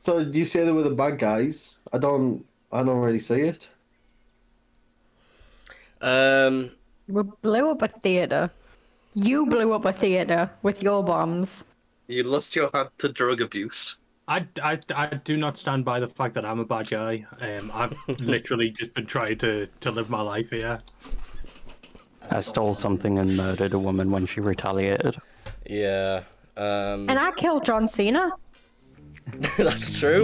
So you say they were the bad guys? I don't really see it. We blew up a theater. You blew up a theater with your bombs. You lost your hand to drug abuse. I do not stand by the fact that I'm a bad guy. I've literally just been trying to live my life here. I stole something and murdered a woman when she retaliated. Yeah. And I killed John Cena. That's true.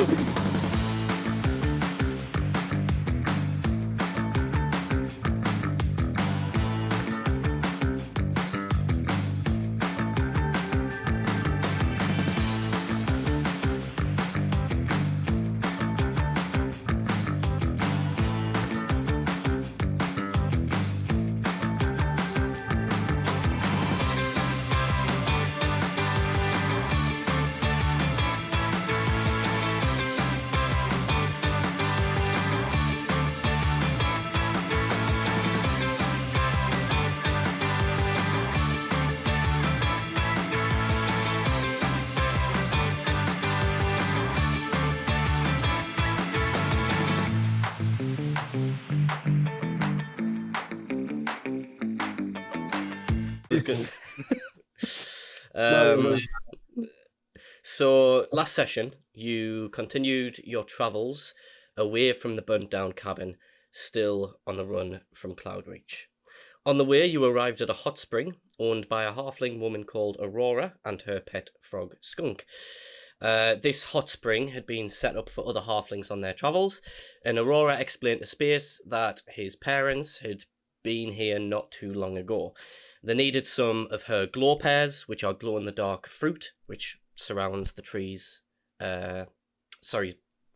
Good. So last session you continued your travels away from the burnt down cabin, still on the run from Cloudreach. On the way you arrived at a hot spring owned by a halfling woman called Aurora and her pet frog Skunk. This hot spring had been set up for other halflings on their travels, and Aurora explained to Space that his parents had been here not too long ago. They needed some of her glow pears, which are glow-in-the-dark fruit, which surrounds the trees. On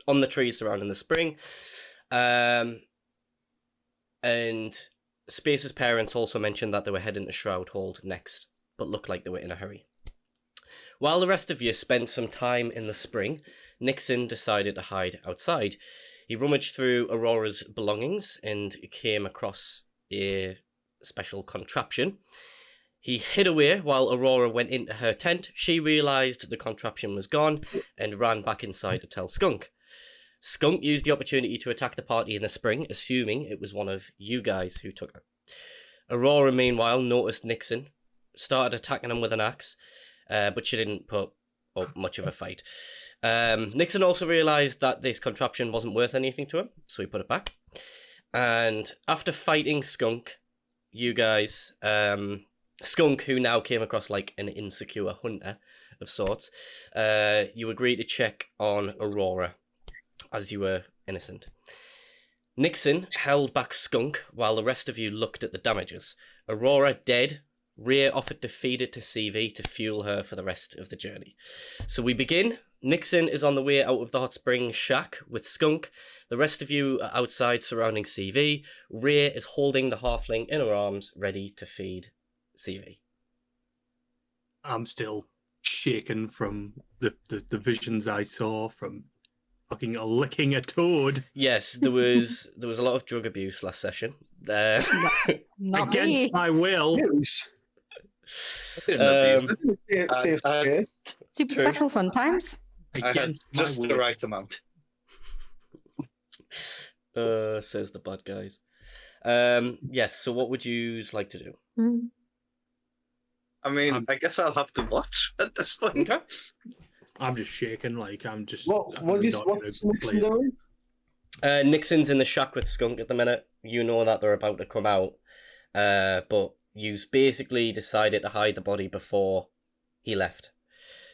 the trees surrounding the spring. And Space's parents also mentioned that they were heading to Shroudhold next, but looked like they were in a hurry. While the rest of you spent some time in the spring, Nyxen decided to hide outside. He rummaged through Aurora's belongings and came across a special contraption. He hid away while Aurora went into her tent. She realised the contraption was gone and ran back inside to tell Skunk. Skunk used the opportunity to attack the party in the spring, assuming it was one of you guys who took it. Aurora, meanwhile, noticed Nyxen, started attacking him with an axe, but she didn't put up much of a fight. Nyxen also realised that this contraption wasn't worth anything to him, so he put it back. And after fighting Skunk, you guys, Skunk, who now came across like an insecure hunter of sorts, you agreed to check on Aurora, as you were innocent. Nyxen held back Skunk while the rest of you looked at the damages. Aurora dead, Rae offered to feed it to CV to fuel her for the rest of the journey. So we begin. Nyxen is on the way out of the hot spring shack with Skunk. The rest of you are outside surrounding CV. Rae is holding the halfling in her arms, ready to feed CV. I'm still shaken from the visions I saw from fucking licking a toad. Yes, there was a lot of drug abuse last session. Not Against me. my will. Super True. special fun times. I had Against my just the will. right amount. Says the bad guys. Yes, so what would you like to do? Mm. I mean, I guess I'll have to watch at this point. Okay. I'm just shaking, like I'm just. What's Nyxen doing? Nyxen's in the shack with Skunk at the minute. You know that they're about to come out, but you basically decided to hide the body before he left.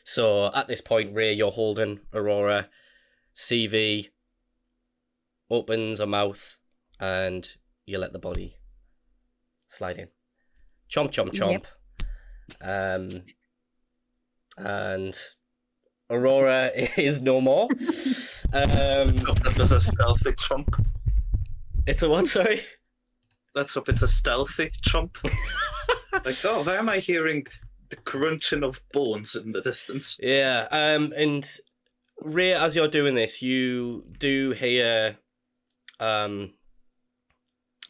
So at this point, Rae, you're holding Aurora. CV opens her mouth and you let the body slide in. Chomp, chomp, chomp. Yep. And Aurora is no more. That was a stealthy chomp. It's a what, sorry? Let's hope it's a stealthy chomp. Like, oh, why am I hearing the crunching of bones in the distance? Yeah, and Rae, as you're doing this, you do hear, I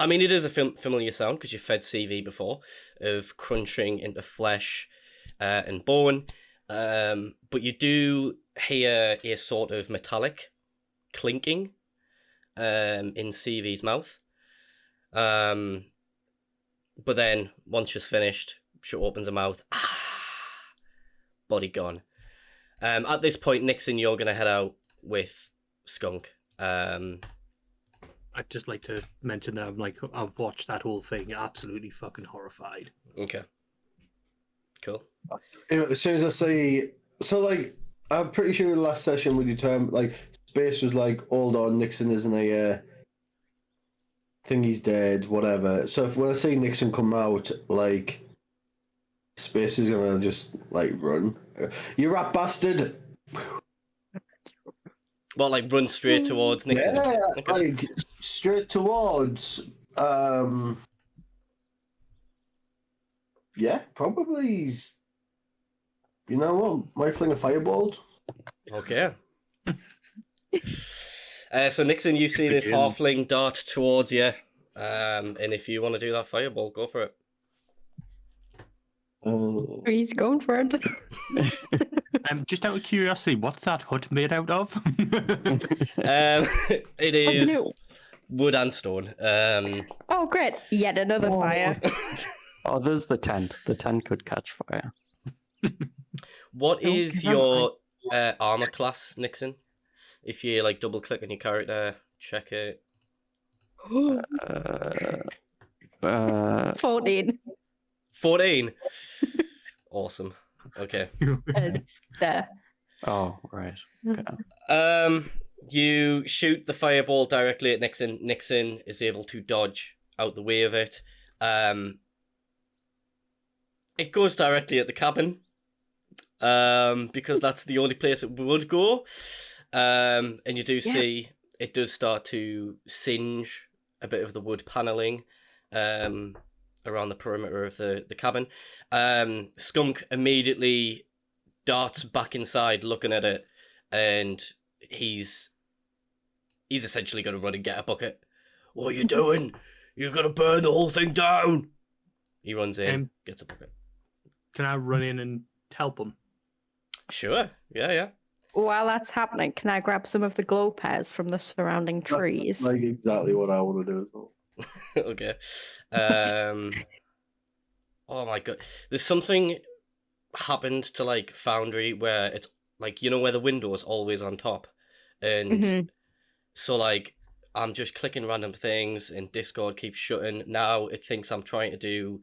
mean, it is a familiar sound because you've fed CV before, of crunching into flesh and bone, but you do hear a sort of metallic clinking in CV's mouth. But then, once she's finished, she opens her mouth. Body gone. At this point, Nyxen, you're going to head out with Skunk. I'd just like to mention that I've watched that whole thing, absolutely fucking horrified. Okay. Cool. As soon as I say, so like, I'm pretty sure the last session we determined, like, Space was like, hold on, Nyxen isn't a thing, he's dead, whatever. So if when I see Nyxen come out, like, Space is gonna just, like, run. You rat bastard! Well, like, run straight towards Nyxen? Yeah, Okay. like, straight towards, yeah, probably he's, you know what, might fling a firebolt. Okay. So Nyxen, you see this halfling dart towards you, and if you want to do that fireball, go for it. He's going for it. Just out of curiosity, what's that hut made out of? It is wood and stone. Oh, great. Yet another fire. Oh, there's the tent. The tent could catch fire. What is your armor class, Nyxen? If you like double click on your character, check it. 14. 14. Awesome. Okay. It's there. Oh, right. Okay. You shoot the fireball directly at Nyxen. Nyxen is able to dodge out the way of it. It goes directly at the cabin. Because that's the only place it would go. And you do see it does start to singe a bit of the wood paneling around the perimeter of the cabin. Skunk immediately darts back inside looking at it, and he's essentially going to run and get a bucket. What are you doing? You're going to burn the whole thing down. He runs in, gets a bucket. Can I run in and help him? Sure. Yeah. While that's happening, can I grab some of the glow pears from the surrounding trees? That's like exactly what I want to do as well. Okay. Oh my god. There's something happened to like Foundry where it's like, you know, where the window is always on top. And so like I'm just clicking random things and Discord keeps shutting. Now it thinks I'm trying to do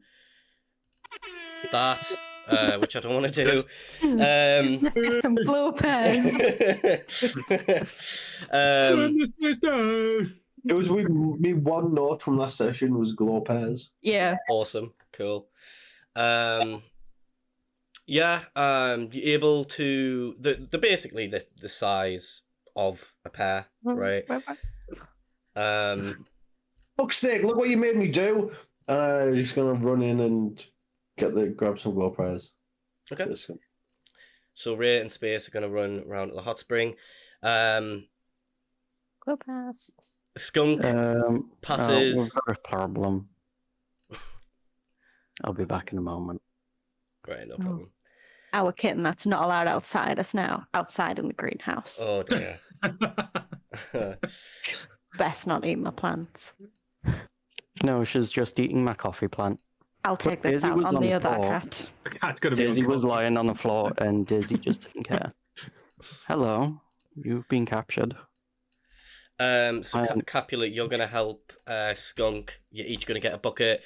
that. Which I don't want to do. Some glow pears. Burn this place down! It was with me. One note from last session was glow pears. Yeah. Awesome, cool. You're able to the basically the size of a pear, right? Fuck's sake! Look what you made me do. I'm just gonna run in and grab some glow pears. Okay. So Rae and Space are gonna run around to the hot spring. Glow pears. Skunk passes. We've got a problem. I'll be back in a moment. Right, no problem. Our kitten that's not allowed outside us now. Outside in the greenhouse. Oh dear. Best not eat my plants. No, she's just eating my coffee plant. I'll take this Daisy out was on on the the other floor. cat. The cat's gonna be Daisy was uncomfortable. lying on the floor, and Daisy just didn't care. Hello, you've been captured. Capulet, you're gonna help Skunk. You're each gonna get a bucket.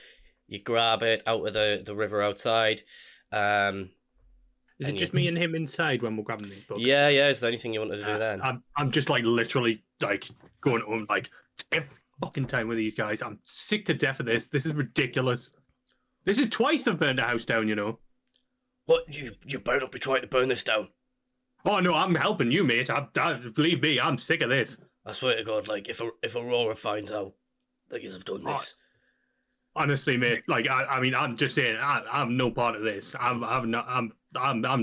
You grab it out of the river outside. Is it just me and him inside when we're grabbing these buckets? Yeah. Is there anything you wanted to do then? I'm just like literally like going home like every fucking time with these guys. I'm sick to death of this. This is ridiculous. This is twice I've burned a house down, you know. What? You better not be trying to burn this down. Oh no, I'm helping you, mate. Believe me, I'm sick of this. I swear to God, like if Aurora finds out that you've done this. Honestly, mate, like I mean, I'm just saying, I'm no part of this. I'm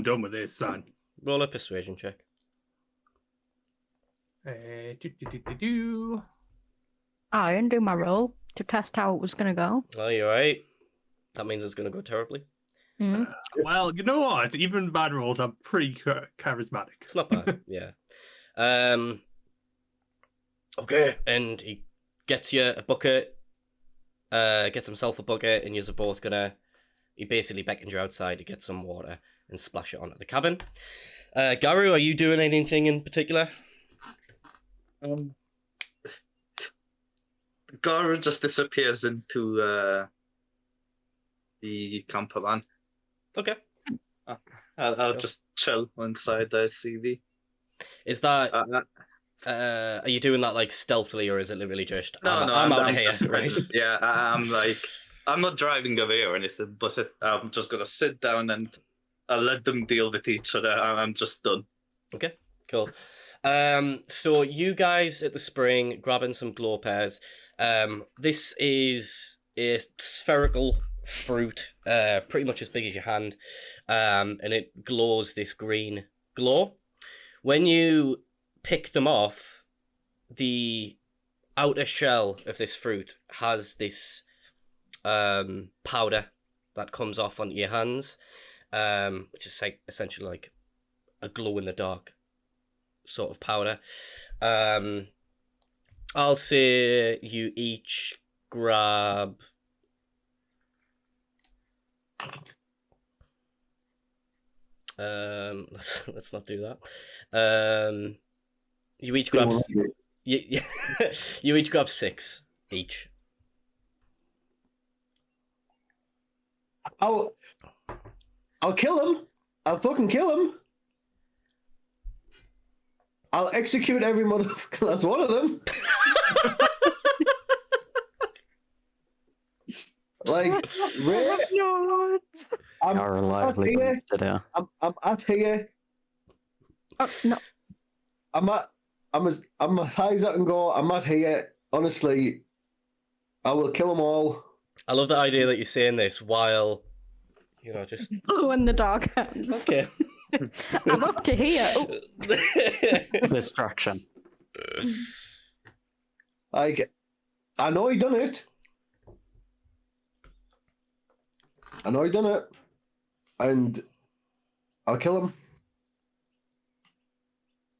done with this, son. Roll a persuasion check. I didn't do my roll to test how it was going to go. Oh, you're right. That means it's going to go terribly. Well, you know what? Even bad rolls are pretty charismatic. It's not bad, yeah. Okay, and he gets you a bucket, gets himself a bucket, and you're both gonna... He basically beckons you outside to get some water and splash it onto the cabin. Gahru, are you doing anything in particular? Gahru just disappears into the camper van. Okay. I'll just chill inside the CV. Is that... are you doing that like stealthily, or is it literally just... No, I'm out of here, just, right? Yeah, I'm like... I'm not driving away or anything, but I'm just going to sit down and I'll let them deal with each other. I'm just done. Okay, cool. So you guys at the spring grabbing some glow pears. This is a spherical fruit, pretty much as big as your hand, and it glows this green glow. When you pick them off, the outer shell of this fruit has this powder that comes off onto your hands, which is like essentially like a glow in the dark sort of powder. I'll say you each grab let's not do that. You each grab you each grab 6 each. I'll kill him. I'll fucking kill him. I'll execute every motherfucking last one of them. Like, Rae, I'm Are lively here. today. I'm at here. Oh, no. I'm as high as I can go. I'm at here. Honestly, I will kill them all. I love the idea that you're saying this while, you know, just... Glow in the dark hands. Okay. I'm up to here. Oh, Distraction. Like, I know he done it. And I'll kill him.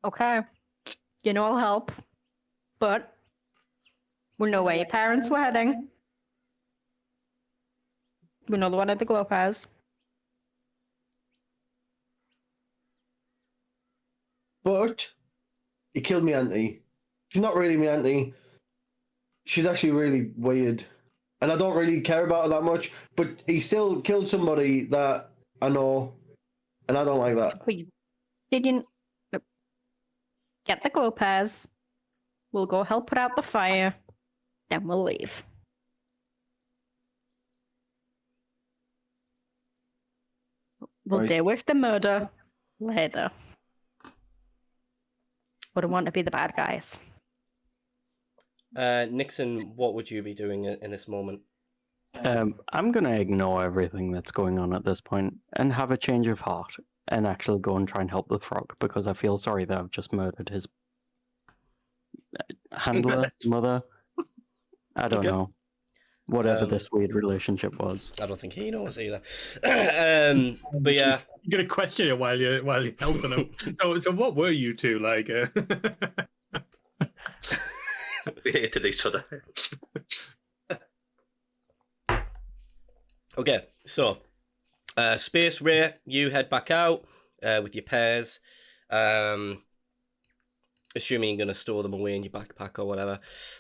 okay. You know I'll help. But we know where your parents were heading. We know the one at the glow pears. But he killed me auntie. She's not really my auntie. She's actually really weird. And I don't really care about her that much. But he still killed somebody that I know. And I don't like that. But you didn't get the glow pears. We'll go help put out the fire. Then we'll leave. We'll Right. deal with the murder later. Wouldn't want to be the bad guys. Nyxen, what would you be doing in this moment? I'm gonna ignore everything that's going on at this point and have a change of heart and actually go and try and help the frog because I feel sorry that I've just murdered his handler, mother. I don't Okay. know. Whatever this weird relationship was. I don't think he knows either. But yeah, You're gonna question it while you're helping him. So what were you two like? We hated each other. okay. So, Space Rae, you head back out with your pairs. Assuming you're gonna store them away in your backpack or whatever.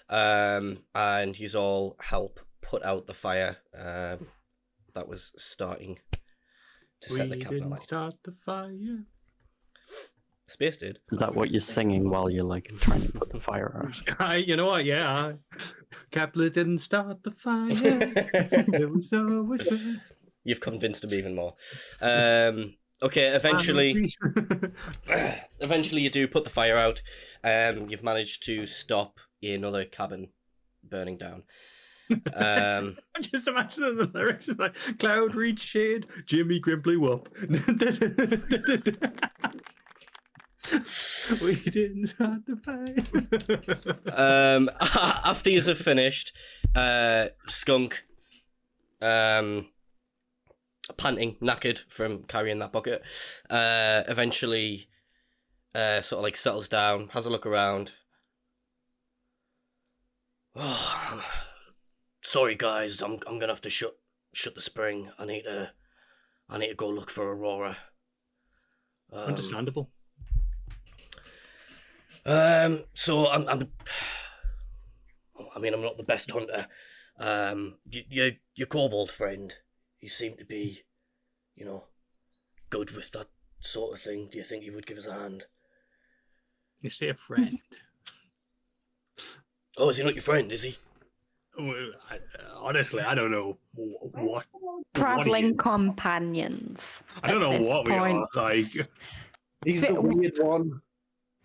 And you all help put out the fire that was starting to set the cabin alight. Start the fire. Space did. Is that what you're singing while you're like trying to put the fire out? You know what? Yeah. Capulet didn't start the fire. It was always there. You've convinced him even more. Okay, eventually you do put the fire out. You've managed to stop another cabin burning down. I just imagining the lyrics is like Cloud Reach Shade, Jimmy Crimply Whoop. We didn't start the fire. After you have finished, Skunk panting, knackered from carrying that bucket, eventually sort of like settles down, has a look around. Oh, sorry guys, I'm gonna have to shut the spring. I need to go look for Aurora. Understandable. So I'm not the best hunter. Your kobold friend, you seem to be, good with that sort of thing. Do you think you would give us a hand? You say a friend. Oh, is he not your friend, is he? Honestly, I don't know what. Traveling companions. I don't at know this what we point. are. Like, He's the weird one.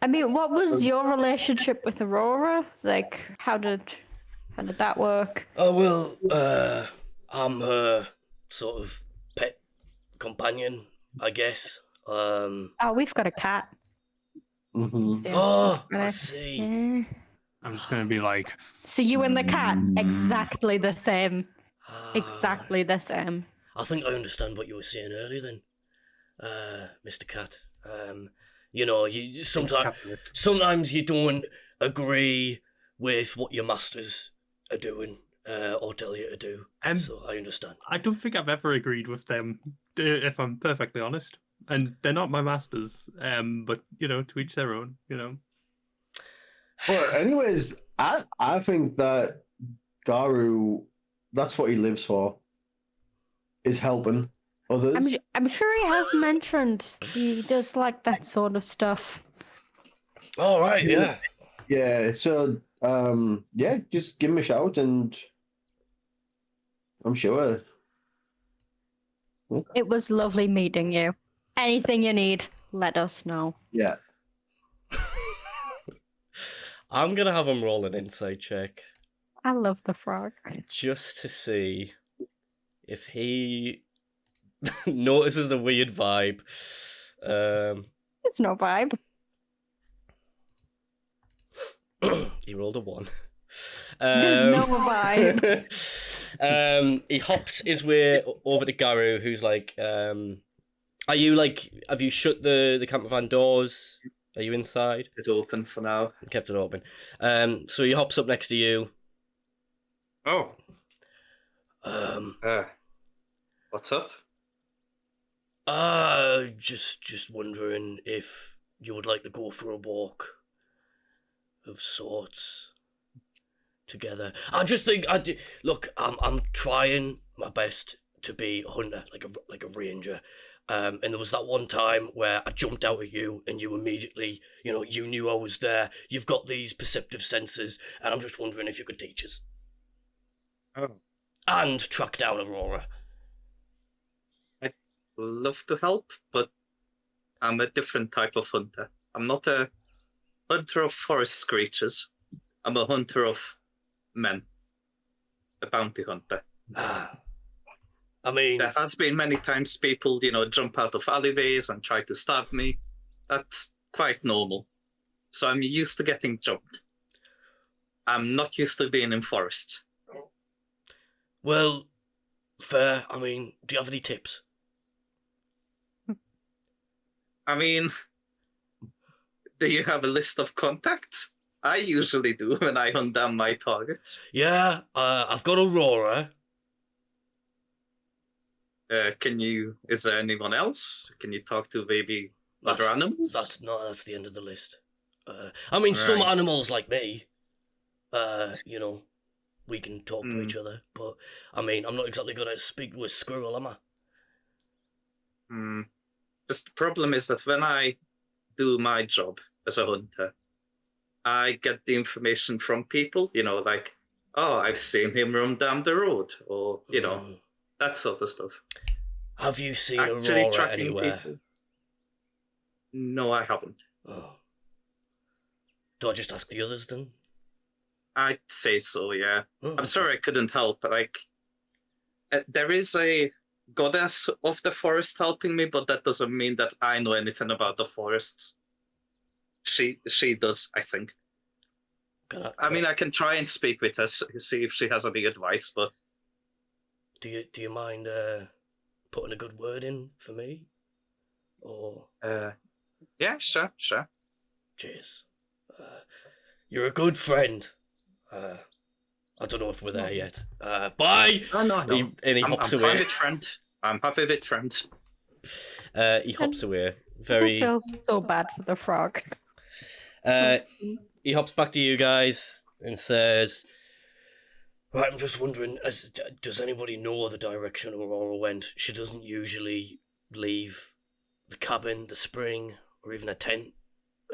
I mean, what was your relationship with Aurora? Like, how did that work? Oh, well, I'm her sort of pet companion, I guess. Oh, we've got a cat. Mm-hmm. Yeah, Oh, we've got I a- see. Yeah. I'm just gonna be like, So you and the cat, exactly the same. Ah, Exactly the same. I think I understand what you were saying earlier then, Mr. Cat. You sometimes you don't agree with what your masters are doing or tell you to do. So I understand. I don't think I've ever agreed with them, if I'm perfectly honest. And they're not my masters. But to each their own. But anyways, I think that Gahru, that's what he lives for, is helping others. I'm sure he has mentioned he does like that sort of stuff. All right, yeah. Yeah, so yeah, just give him a shout and I'm sure. It was lovely meeting you. Anything you need, let us know. Yeah. I'm gonna have him roll an insight check I love the frog. just to see if he notices a weird vibe. It's no vibe. He rolled a 1. There's no vibe. He hops his way over to Gahru, who's like, are you like, have you shut the camper van doors? Are you inside? It's open for now. Kept it open. So he hops up next to you. Oh. Um, What's up? just wondering if you would like to go for a walk of sorts together. I just think look, I'm trying my best to be a hunter, like a ranger. And there was that one time where I jumped out at you and you immediately, you knew I was there. You've got these perceptive senses, and I'm just wondering if you could teach us. Oh. And track down Aurora. I'd love to help, but I'm a different type of hunter. I'm not a hunter of forest creatures. I'm a hunter of men. A bounty hunter. I mean, There has been many times people, jump out of alleyways and try to stab me. That's quite normal. So I'm used to getting jumped. I'm not used to being in forests. well, fair. I mean, do you have any tips? I mean, do you have a list of contacts? I usually do when I hunt down my targets. Yeah, I've got Aurora. Is there anyone else? Can you talk to maybe other animals? That's the end of the list. I mean, some Right. animals like me, we can talk to each other, but I mean, I'm not exactly gonna speak to a squirrel, am I? Just the problem is that when I do my job as a hunter, I get the information from people, like, oh, I've seen him run down the road, or, that sort of stuff. Have you seen Actually Aurora tracking anywhere? people. No, I haven't. Oh. Do I just ask the others then? I'd say so, yeah. Oh, I'm sorry I couldn't help, but there is a goddess of the forest helping me, but that doesn't mean that I know anything about the forests. She does, I think. I mean, I can try and speak with her, see if she has any advice, but... Do you mind putting a good word in for me? Or Yeah, sure. cheers. You're a good friend. I don't know if we're there yet. Bye. No. He I'm hops fine away. with friend. I'm happy with friend. He hops away. This Very. feels so bad for the frog. He hops back to you guys and says, "Right, I'm just wondering, does anybody know the direction Aurora went? She doesn't usually leave the cabin, the spring, or even a tent.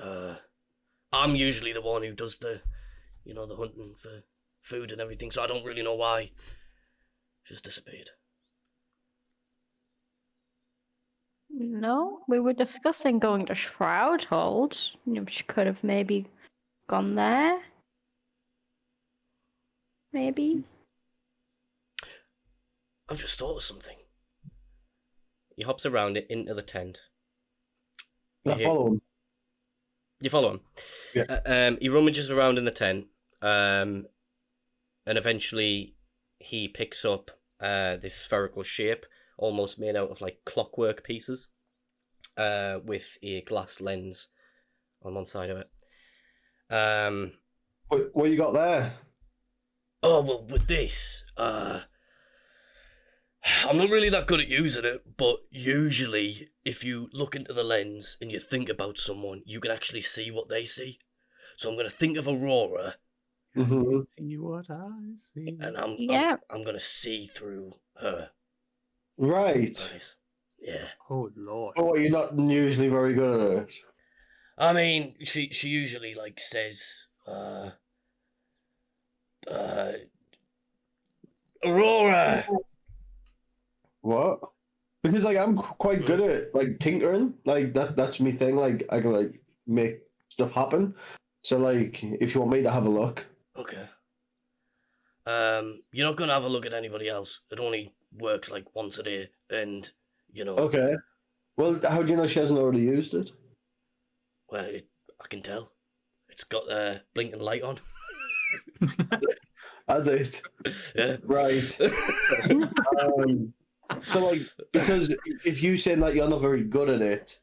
I'm usually the one who does the hunting for food and everything, so I don't really know why. She's disappeared." No, we were discussing going to Shroudhold. She could have maybe gone there. Maybe. I've just thought of something. He hops around it into the tent. I follow him. You follow him? Yeah. He rummages around in the tent, and eventually he picks up this spherical shape, almost made out of like clockwork pieces, with a glass lens on one side of it. What you got there? Oh, well, with this, I'm not really that good at using it, but usually if you look into the lens and you think about someone, you can actually see what they see. So I'm going to think of Aurora, Mm-hmm. See what I see. and I'm going to see through her Right. eyes. Yeah. Oh lord. Oh, you're not usually very good at it. I mean, she usually like says, Aurora. What? Because like I'm quite good at like tinkering. Like that's me thing. Like I can like make stuff happen. So like if you want me to have a look. Okay. You're not gonna have a look at anybody else. It only works like once a day, and Okay. Well, how do you know she hasn't already used it? well, I can tell. It's got a blinking light on. Has it? Yeah. Right. So like because if you say that you're not very good at it,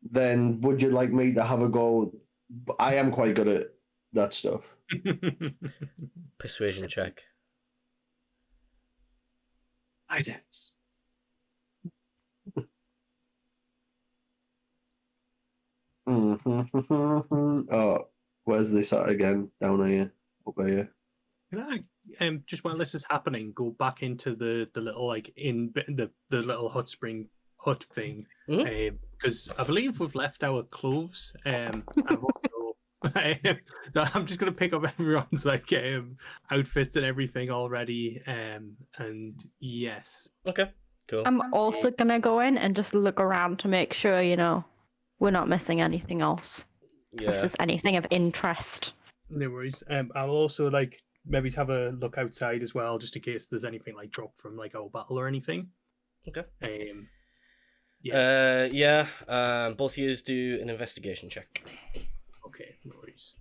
then would you like me to have a go? I am quite good at that stuff. Persuasion check. I dance. Oh, where's this at again? Down here, up here. Can I, just while this is happening, go back into the little like in the little hot spring hut thing, because I believe we've left our clothes. I've also, so I'm just gonna pick up everyone's like outfits and everything already. And yes. Okay. Cool. I'm also gonna go in and just look around to make sure, we're not missing anything else. If Yeah. there's anything of interest. No worries. I'll also like maybe have a look outside as well, just in case there's anything like dropped from like our battle or anything. Okay. Yes. Yeah. Both of you do an investigation check. Okay. No worries.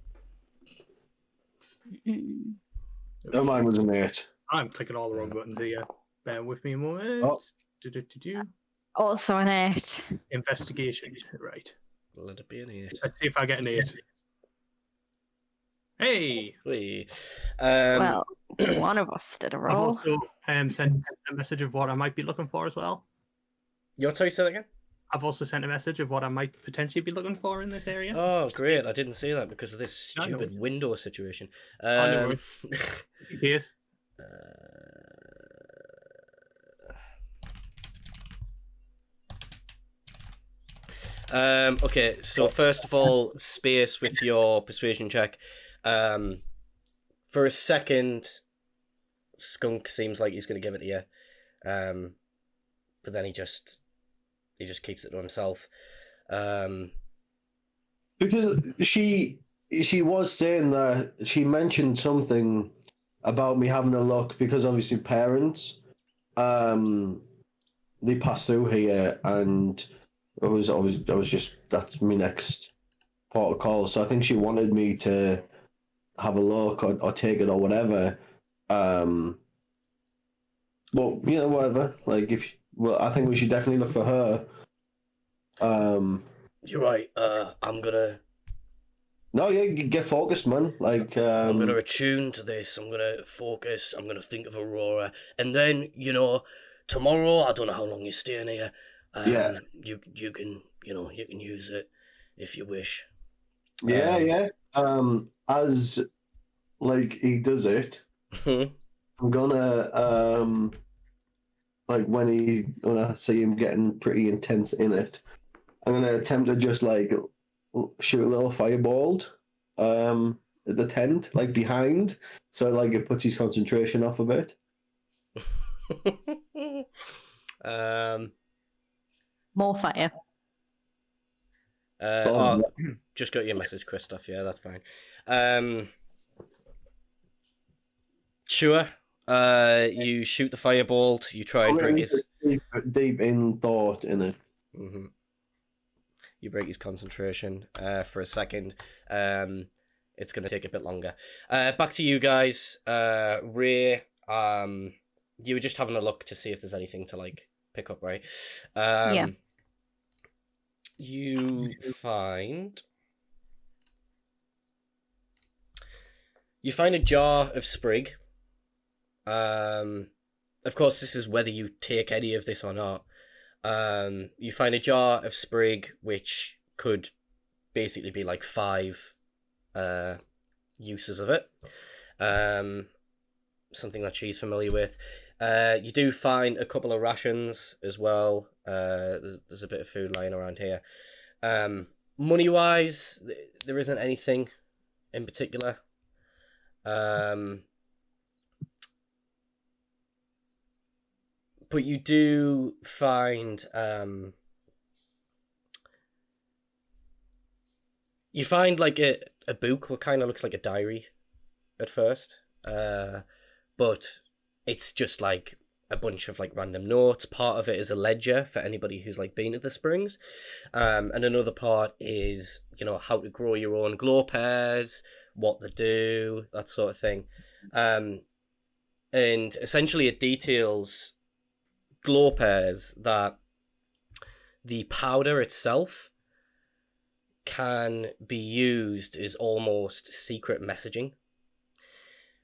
Oh, mine was an 8. I'm clicking all the wrong buttons here. Bear with me a moment. Oh. Do. Also an 8. Investigation. Right. Let it be an 8. Let's see if I get an 8. Hey! Wait. Well, one of us did a I've roll. also sent a message of what I might be looking for as well. Your turn, say that again? I've also sent a message of what I might potentially be looking for in this area. Oh, great. I didn't see that because of this No, no stupid worries. window situation. No Yes. Okay, so first of all, space with your persuasion check. For a second, Skunk seems like he's going to give it to you, but then he just keeps it to himself. Because she was saying that she mentioned something about me having a look because obviously parents, they pass through here and I was just that's my next port of call. So I think she wanted me to have a look or take it or whatever. But whatever. Like if well, I think we should definitely look for her. You're right. I'm gonna No, yeah, get focused, man. Like, I'm gonna attune to this. I'm gonna focus. I'm gonna think of Aurora, and then tomorrow. I don't know how long you're staying here. Yeah. You can you can use it if you wish. yeah. As like he does it, I'm gonna like when I see him getting pretty intense in it, I'm gonna attempt to just like shoot a little fireball at the tent, like behind, so like it puts his concentration off a bit. More fire. Just got your message, Kristof. Yeah, that's fine. Sure. You shoot the firebolt. You try and break his deep in thought in it. Mm-hmm. You break his concentration for a second. It's gonna take a bit longer. Back to you guys. Rae, you were just having a look to see if there's anything to like pick up, right? Yeah. You find a jar of sprig. Of course, this is whether you take any of this or not. You find a jar of sprig, which could basically be like 5 uses of it. Something that she's familiar with. You do find a couple of rations as well. There's a bit of food lying around here. Money wise, there isn't anything in particular. But you do find like a book what kind of looks like a diary at first, but it's just like a bunch of like random notes. Part of it is a ledger for anybody who's like been to the springs, and another part is how to grow your own glow pears, what they do, that sort of thing, and essentially it details glow pears that the powder itself can be used as almost secret messaging.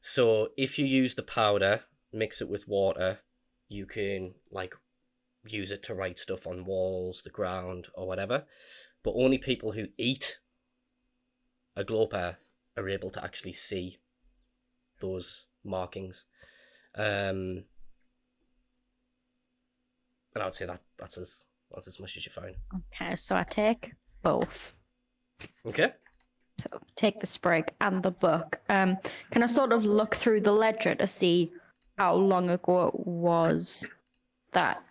So if you use the powder, mix it with water, you can like use it to write stuff on walls, the ground, or whatever. But only people who eat a glow pear are able to actually see those markings. And I would say that's as much as you find. Okay, so I take both. Okay. So take the sprig and the book. Can I sort of look through the ledger to see how long ago it was that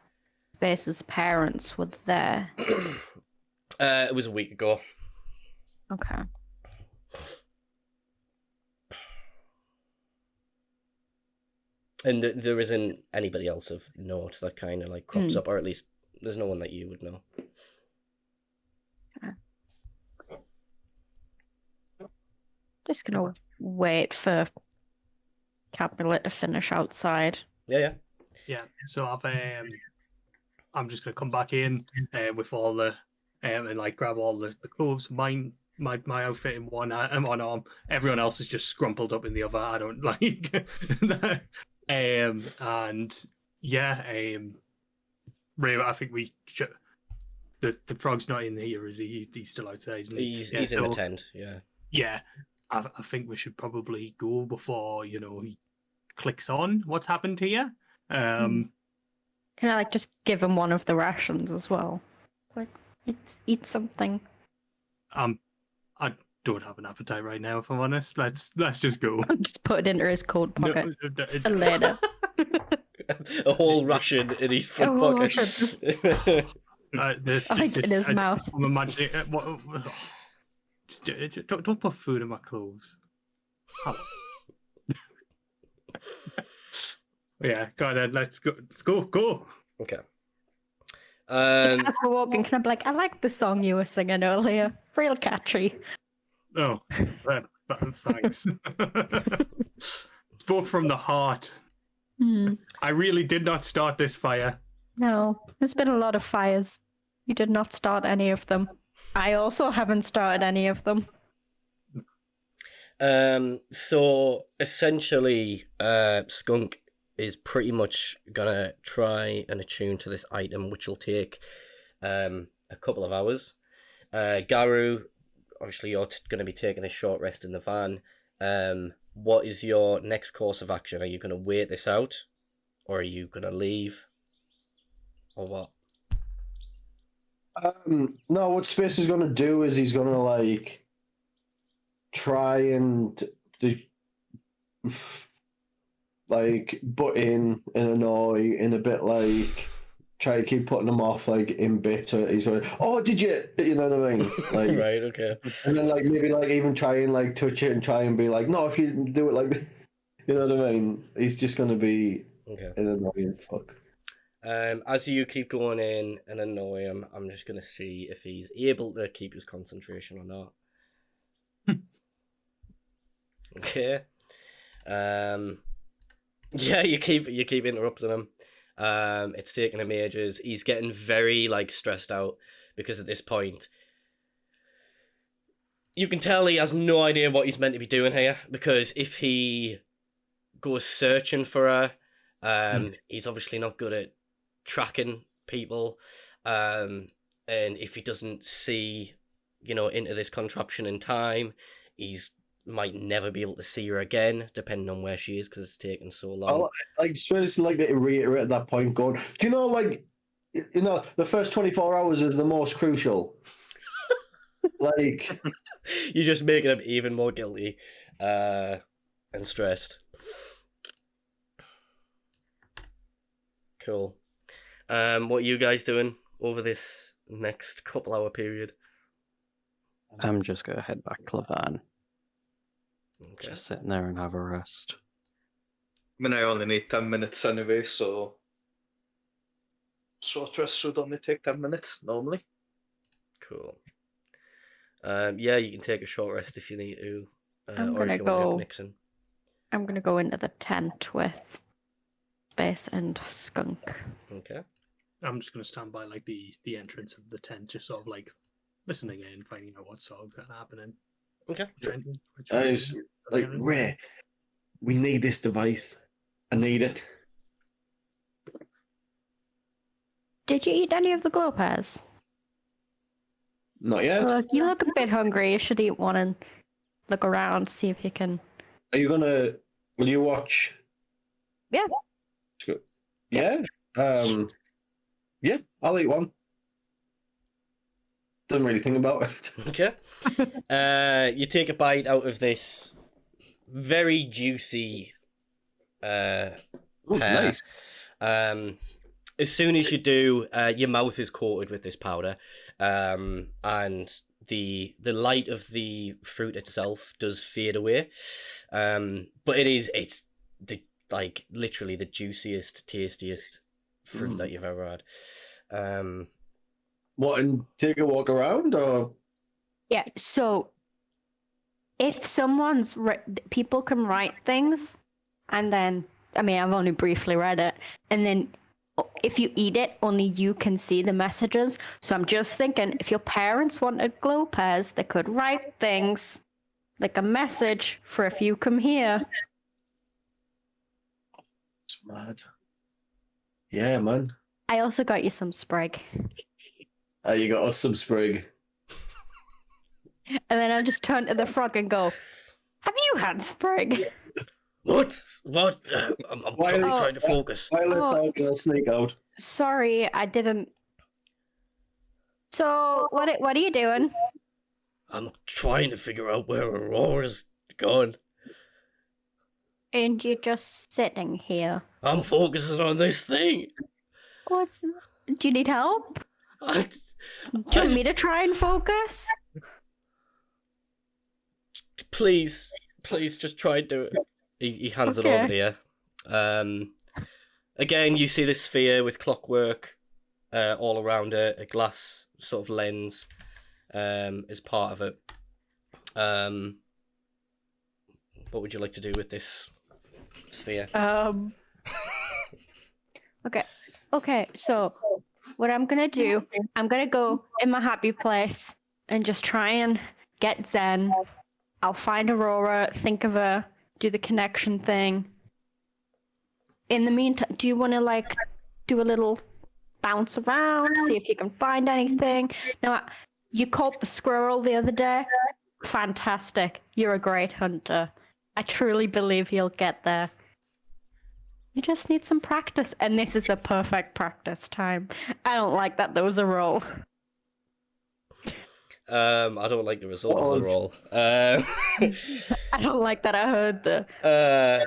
Space's parents were there? It was a week ago. Okay. And there isn't anybody else of note that kind of like crops up, or at least there's no one that you would know. Okay. Just gonna wait for Capulet to finish outside. Yeah. So I'm just gonna come back in with all the and like grab all the clothes. My outfit in one arm. Everyone else is just scrumpled up in the other. I don't like that. And yeah, Rae, I think the frog's not in here, is he? He's still outside, isn't he? He's in the tent. Yeah. I think we should probably go before he clicks on what's happened here. Can I like just give him one of the rations as well? Like eat something. I don't have an appetite right now, if I'm honest. Let's just go. Just put it into his coat pocket and later. A whole ration in his front pocket. Like in his mouth. I'm imagining. Don't put food in my clothes. Yeah, go on then. Let's go. Go. Okay. So as we're walking, can I be like, I like the song you were singing earlier. Real catchy. Oh, thanks. Spoke from the heart. I really did not start this fire. No, there's been a lot of fires. You did not start any of them. I also haven't started any of them. So essentially, Skunk is pretty much gonna try and attune to this item, which will take a couple of hours. Gahru, obviously you're gonna be taking a short rest in the van. What is your next course of action? Are you gonna wait this out, or are you gonna leave, or what? No, what Space is gonna do is he's gonna like try and do, like butt in and annoy in a bit, like try to keep putting them off, like in bitter. He's going, oh, did you know what I mean? Like, Right, okay. and then like maybe like even try and like touch it and try and be like, no, if you do it like this, you know what I mean? He's just gonna be Okay. an annoying fuck. As you keep going in and annoy him, I'm just gonna see if he's able to keep his concentration or not. Okay. Yeah, you keep interrupting him. It's taking him ages. He's getting very like stressed out because at this point you can tell he has no idea what he's meant to be doing here, because if he goes searching for her, he's obviously not good at tracking people, and if he doesn't see, into this contraption in time, he's might never be able to see her again, depending on where she is, because it's taken so long. Like Space like to reiterate that point, going, do you know, like, the first 24 hours is the most crucial. Like, You're just making him even more guilty and stressed. Cool. What are you guys doing over this next couple hour period? I'm just gonna head back to the van. Okay. Just sitting there and have a rest. I mean, I only need 10 minutes anyway, so short rest should only take 10 minutes normally. Cool. Yeah, you can take a short rest if you need to. I'm or gonna if you want to go. help Nyxen. I'm gonna go into the tent with Space and Skunk. Okay. I'm just going to stand by like the entrance of the tent, just sort of like listening in, finding out what's sort of happening. Okay. like, Rae, we need this device. I need it. Did you eat any of the glow pears? Not yet. Look, you look a bit hungry. You should eat one and look around, see if you can. Are you gonna? Will you watch? Yeah. Yeah. Yeah. I'll eat one. Don't really think about it. Okay. You take a bite out of this very juicy Oh, pear. nice. As soon as you do, your mouth is coated with this powder, and the light of the fruit itself does fade away. But it's literally the juiciest, tastiest fruit that you've ever had. What, and take a walk around, or? Yeah. So, if someone's people can write things, and then I've only briefly read it, and then if you eat it, only you can see the messages. So I'm just thinking, if your parents wanted glow pears, they could write things like a message for if you come here. It's mad. Yeah, man. I also got you some sprig. You got us some sprig. And then I'll just turn to the frog and go, have you had sprig? What? I'm trying to focus. I'll sneak out. Sorry, I didn't. So, what are you doing? I'm trying to figure out where Aurora's gone. And you're just sitting here. I'm focusing on this thing. Do you need help? Do you want me to try and focus? Please, just try and do it. He hands it over to you. Again, you see this sphere with clockwork all around it, a glass sort of lens is part of it. What would you like to do with this sphere? Okay, so what I'm gonna do, I'm gonna go in my happy place and just try and get Zen. I'll find Aurora, think of her, do the connection thing. In the meantime, do you want to like do a little bounce around, see if you can find anything? Now, you caught the squirrel the other day. Fantastic. You're a great hunter. I truly believe you'll get there. You just need some practice, and this is the perfect practice time. I don't like that there was a roll. I don't like the result of the roll. I don't like that I heard the...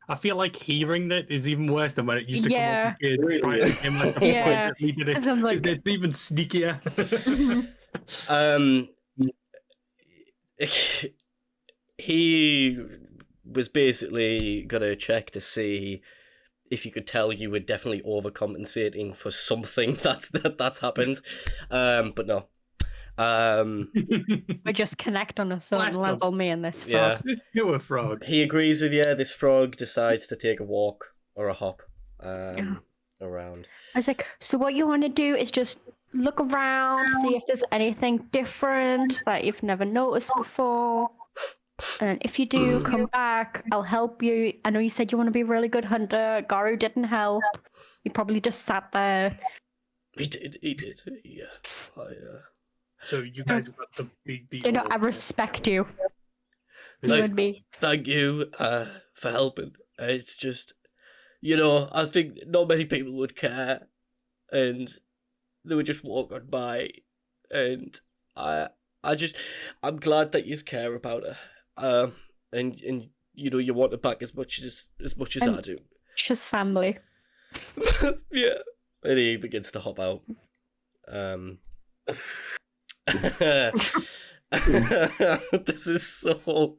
I feel like hearing that is even worse than when it used to Yeah. come up with kids. Trying to him like the Yeah. point that we did it. 'Cause I'm like- It's even sneakier. He was basically gonna check to see if you could tell you were definitely overcompensating for something that's happened, but no. We just connect on a certain Blast them. level, me and this frog. Yeah, This pure frog. he agrees with you. This frog decides to take a walk or a hop around. I was like, so what you want to do is just look around, see if there's anything different that you've never noticed before. And if you do, come back. I'll help you. I know you said you want to be a really good hunter. Gahru didn't help. He probably just sat there. He did. Yeah. So you guys have got the big deal. You know, I respect you. You Like- and me. Thank you for helping. It's just, I think not many people would care, and they would just walk on by, and I'm glad that you care about her, and you want her back as much as I do. Just family. Yeah, and he begins to hop out. This is so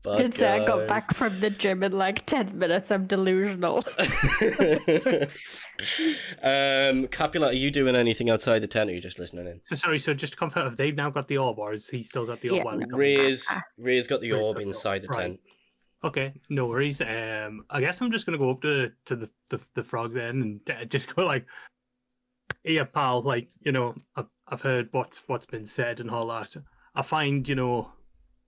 bad, Did say I got guys. back from the gym in like 10 minutes. I'm delusional. Capulet, are you doing anything outside the tent, or are you just listening in? So sorry, so just to confirm, have they now got the orb, or has he still got the orb? Yeah. while he's gone? Ray's got the orb inside the Right. tent. Okay, no worries. I guess I'm just gonna go up to the frog then, and just go like, "Here, pal. Like, I've heard what's been said and all that. I find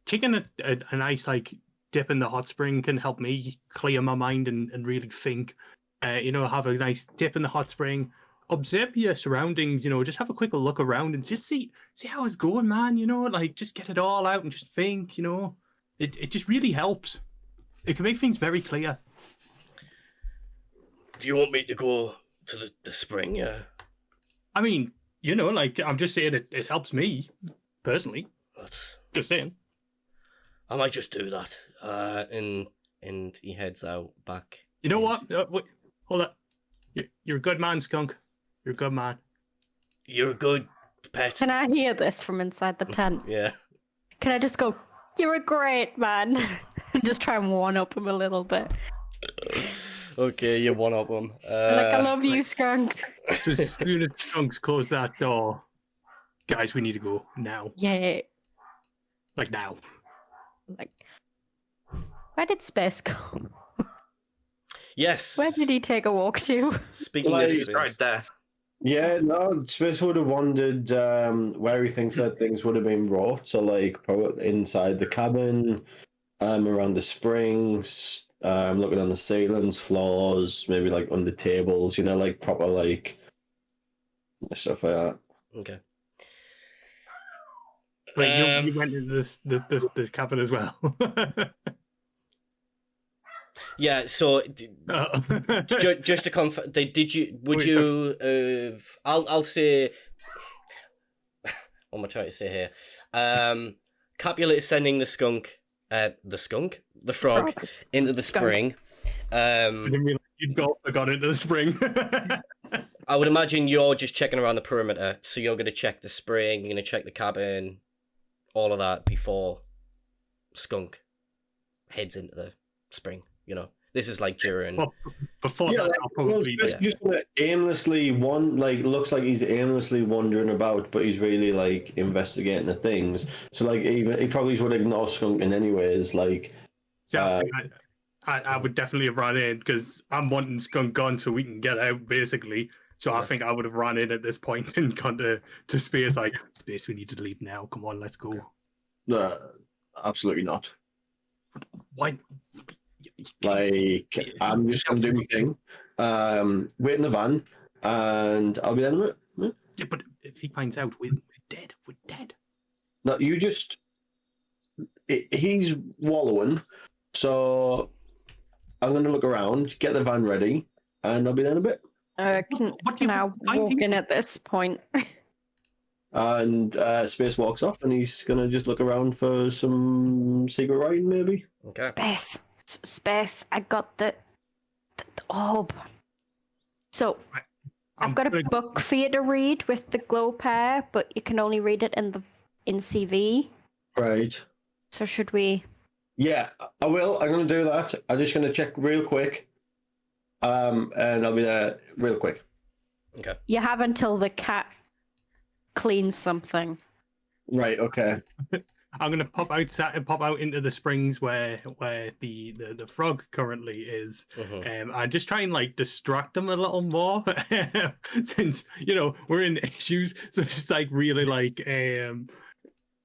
taking a nice like dip in the hot spring can help me clear my mind and really think. Have a nice dip in the hot spring, observe your surroundings. Just have a quick look around and just see how it's going, man. Like just get it all out and just think. It just really helps. It can make things very clear. Do you want me to go to the spring? Yeah. I mean, like I'm just saying it helps me personally. That's... Just saying. I might just do that. And he heads out back. You know what? Wait, hold up. You're a good man, Skunk. You're a good man. You're a good pet. Can I hear this from inside the tent? Yeah. Can I just go, you're a great man? And just try and one up him a little bit. Okay, you one up him. Like, I love you, Skunk. So as soon as Skunks close that door, guys, we need to go now. Yeah. Like now. Like, where did Space go? Yes. Where did he take a walk to? Speaking Like- of He's right things, there. Yeah, no, Space would have wondered where he thinks that things would have been wrought. So, like, probably inside the cabin, around the springs, looking on the ceilings, floors, maybe like under tables, like proper, like, stuff like that. okay. Wait, you went into the cabin as well. Yeah. So Oh. just to confirm, did you? Would Wait, you? I'll say. What am I trying to say here? Capulet is sending the frog, into the Skunk. spring. I didn't realize you'd got into the spring. I would imagine you're just checking around the perimeter, so you're going to check the spring, you're going to check the cabin, all of that before Skunk heads into the spring. This is like during. Well, before Yeah, that, like, I'll well, probably. Space just gonna aimlessly looks like he's aimlessly wandering about, but he's really like investigating the things. So like he probably would ignore Skunking anyways. Like See, I would definitely have run in because I'm wanting Skunk gone so we can get out, basically. So I think I would have run in at this point and gone to Space, like, Space, we need to leave now. Come on, let's go. No, absolutely not. Why? Like, I'm just going to do my thing. Wait in the van, and I'll be there in a minute. Yeah. Yeah, but if he finds out, we're dead. We're dead. No, you just... He's wallowing, so I'm going to look around, get the van ready, and I'll be there in a bit. Can I walk in at this point? And Space walks off, and he's going to just look around for some secret writing, maybe. Okay. Space, I got the orb. So, I've got a book for you to read with the glow pair, but you can only read it in CV. Right. So should we? Yeah, I will. I'm going to do that. I'm just going to check real quick. And I'll be there real quick. Okay. You have until the cat cleans something. Right, okay. I'm gonna pop out into the springs where the frog currently is. And just try and like distract him a little more. Since, we're in issues. So just like really like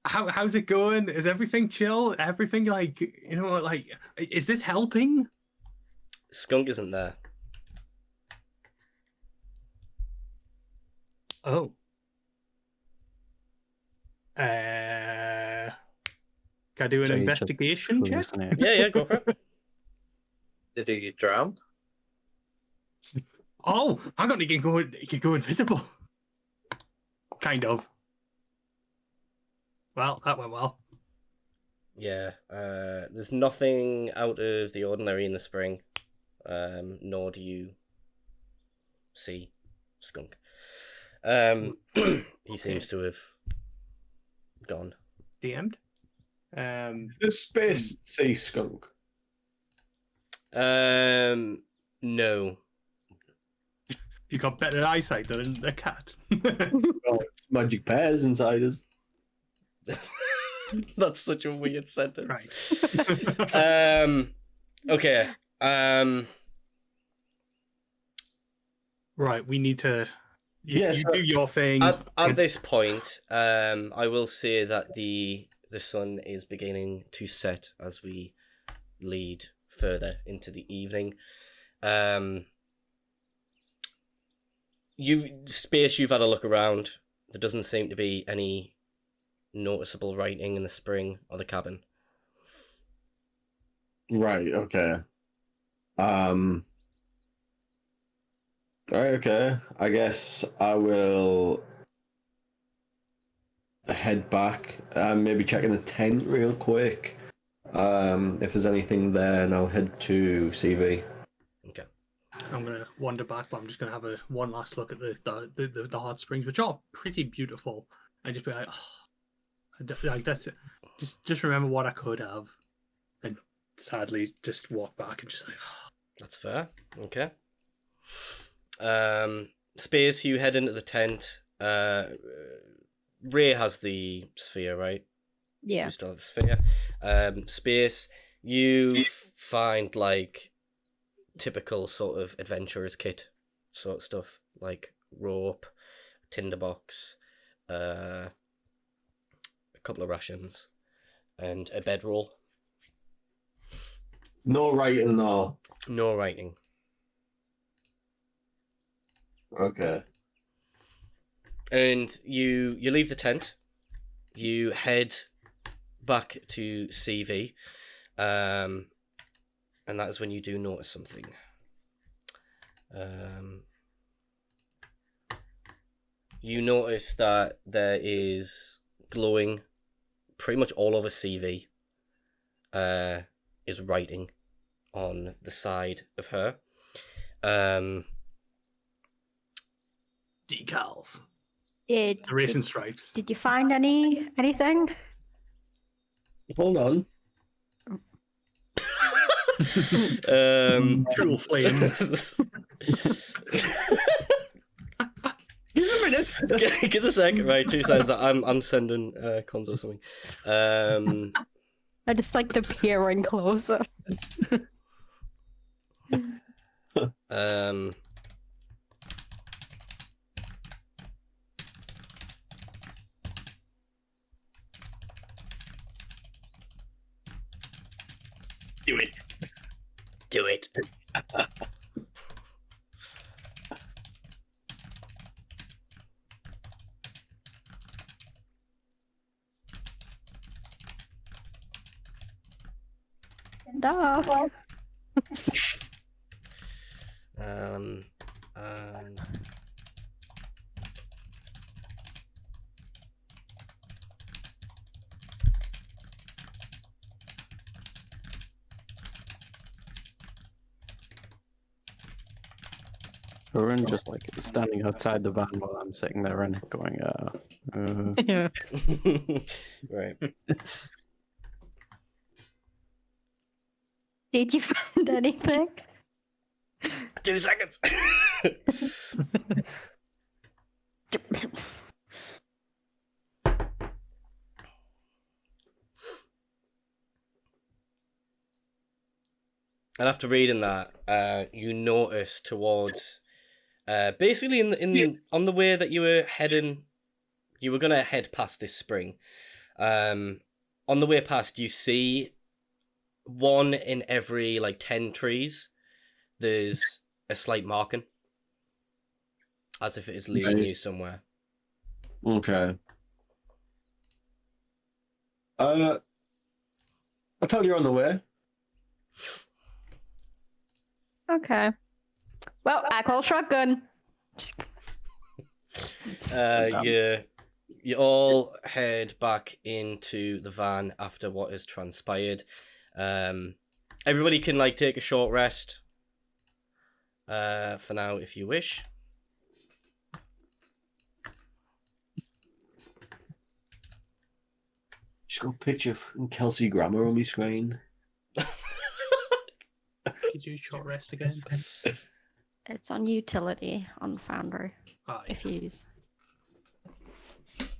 how's it going? Is everything chill? Everything like like is this helping? Skunk isn't there. Oh. Can I do an So you just investigation check? hallucinate. Yeah, go for it. Did he drown? Oh, I got he can go invisible. Kind of. Well, that went well. Yeah, there's nothing out of the ordinary in the spring, nor do you see Skunk. He seems to have gone. DM'd. Does Space see Skunk? No. You got better eyesight than a cat. Magic pears inside us. That's such a weird sentence. Right. Okay. Right, we need to. Yes, You do your thing. At this point, I will say that the sun is beginning to set as we lead further into the evening. You've had a look around. There doesn't seem to be any noticeable writing in the spring or the cabin. Right, okay. Right, okay. I guess I will head back. Maybe checking the tent real quick. If there's anything there, and I'll head to CV. Okay. I'm gonna wander back, but I'm just gonna have one last look at the hot springs, which are pretty beautiful, and just be like, like that's it. Just remember what I could have, and sadly just walk back and just like. That's fair. Okay. Space, you head into the tent. Rae has the sphere, right? Yeah. You still have the sphere. Space, you find like typical sort of adventurer's kit sort of stuff, like rope, tinderbox, a couple of rations, and a bedroll. No writing, no. No writing. Okay. And you leave the tent. You head back to CV, and that is when you do notice something. You notice that there is glowing pretty much all over CV. Is writing on the side of her. Decals. The racing stripes. Did you find anything? Hold on. Cool flame. Give us a minute. Give us a sec. Right, 2 seconds. I'm sending cons or something. I just like the peering closer. Do it. Do it. No. And So we're in just like standing outside the van while I'm sitting there and going, Yeah. right. Did you find anything? 2 seconds. And after reading that, you notice towards, basically on the way that you were heading, you were gonna head past this spring. On the way past, you see 1 in every 10 trees. There's a slight marking, as if it is leading you somewhere. Okay. I tell you're on the way. Okay. Well, I call shotgun. You all head back into the van after what has transpired. Everybody can take a short rest. For now, if you wish. Just got a picture of Kelsey Grammer on my screen. Could you short rest again? It's on utility on Foundry Ah, if you use.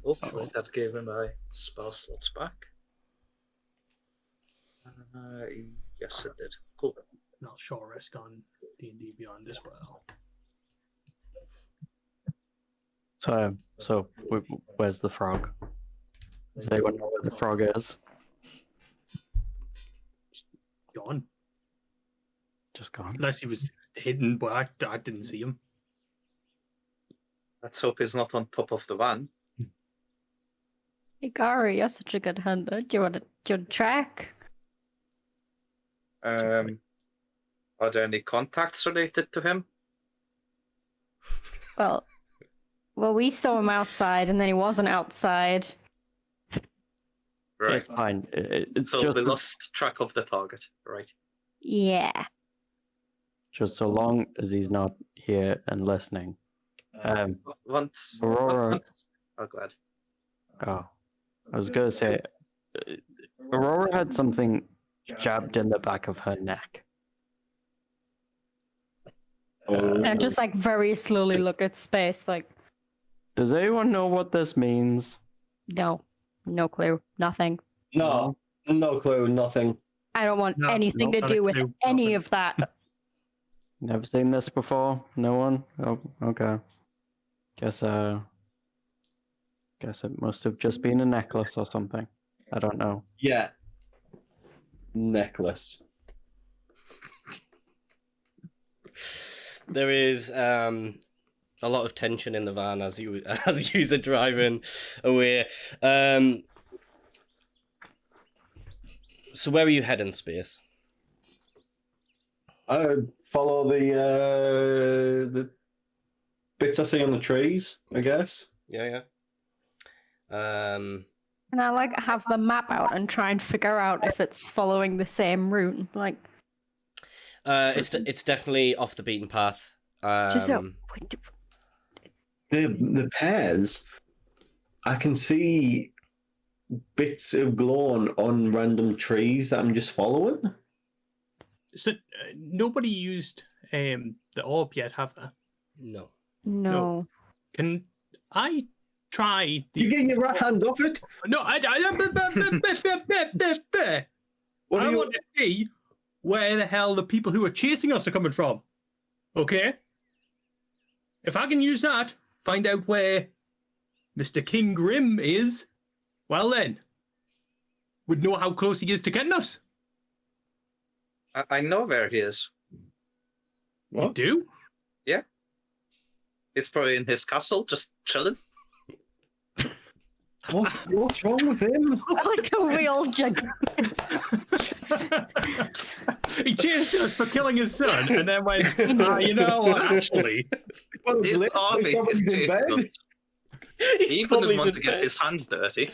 Hopefully that gave him my spell slots back. Yes, it did. Cool. not short rest on D&D Beyond as well. So where's the frog? Does anyone know where the frog is? Gone. Just gone. Unless he was hidden, but I didn't see him. Let's hope he's not on top of the van. Hey, Gahru, you're such a good hunter. Do you want to track? Are there any contacts related to him? Well, we saw him outside, and then he wasn't outside. Right. It's fine. It's So just we lost track of the target. Right. Yeah. just so long as he's not here and listening. Once. Aurora. Oh, go ahead. Oh, I was gonna say, Aurora had something jabbed in the back of her neck. And just very slowly look at space, Does anyone know what this means? no clue, nothing. No clue, nothing. I don't want No, anything no, to not a do with clue, any nothing. of that. Never seen this before? No one? Oh, okay. Guess it must have just been a necklace or something. I don't know. Yeah. Necklace. There is a lot of tension in the van as you are driving away. So where are you heading, Space? I follow the bits I see on the trees, I guess. Yeah. And I have the map out and try and figure out if it's following the same route. It's definitely off the beaten path. Just The pairs, I can see bits of glowing on random trees that I'm just following. So nobody used the orb yet, have they? No. no. Can I try the? You getting your right hand off it? No, I What want are you? to see where the hell the people who are chasing us are coming from. Okay? If I can use that, find out where Mr. King Grim is, well then, we'd know how close he is to getting us. I know where he is. You do? He's probably in his castle, just chilling. What's wrong with him? Like a real jug. He chased us for killing his son, and then went, you know what, actually... Well, His army is in chasing bed. us. He wouldn't want to get his hands dirty.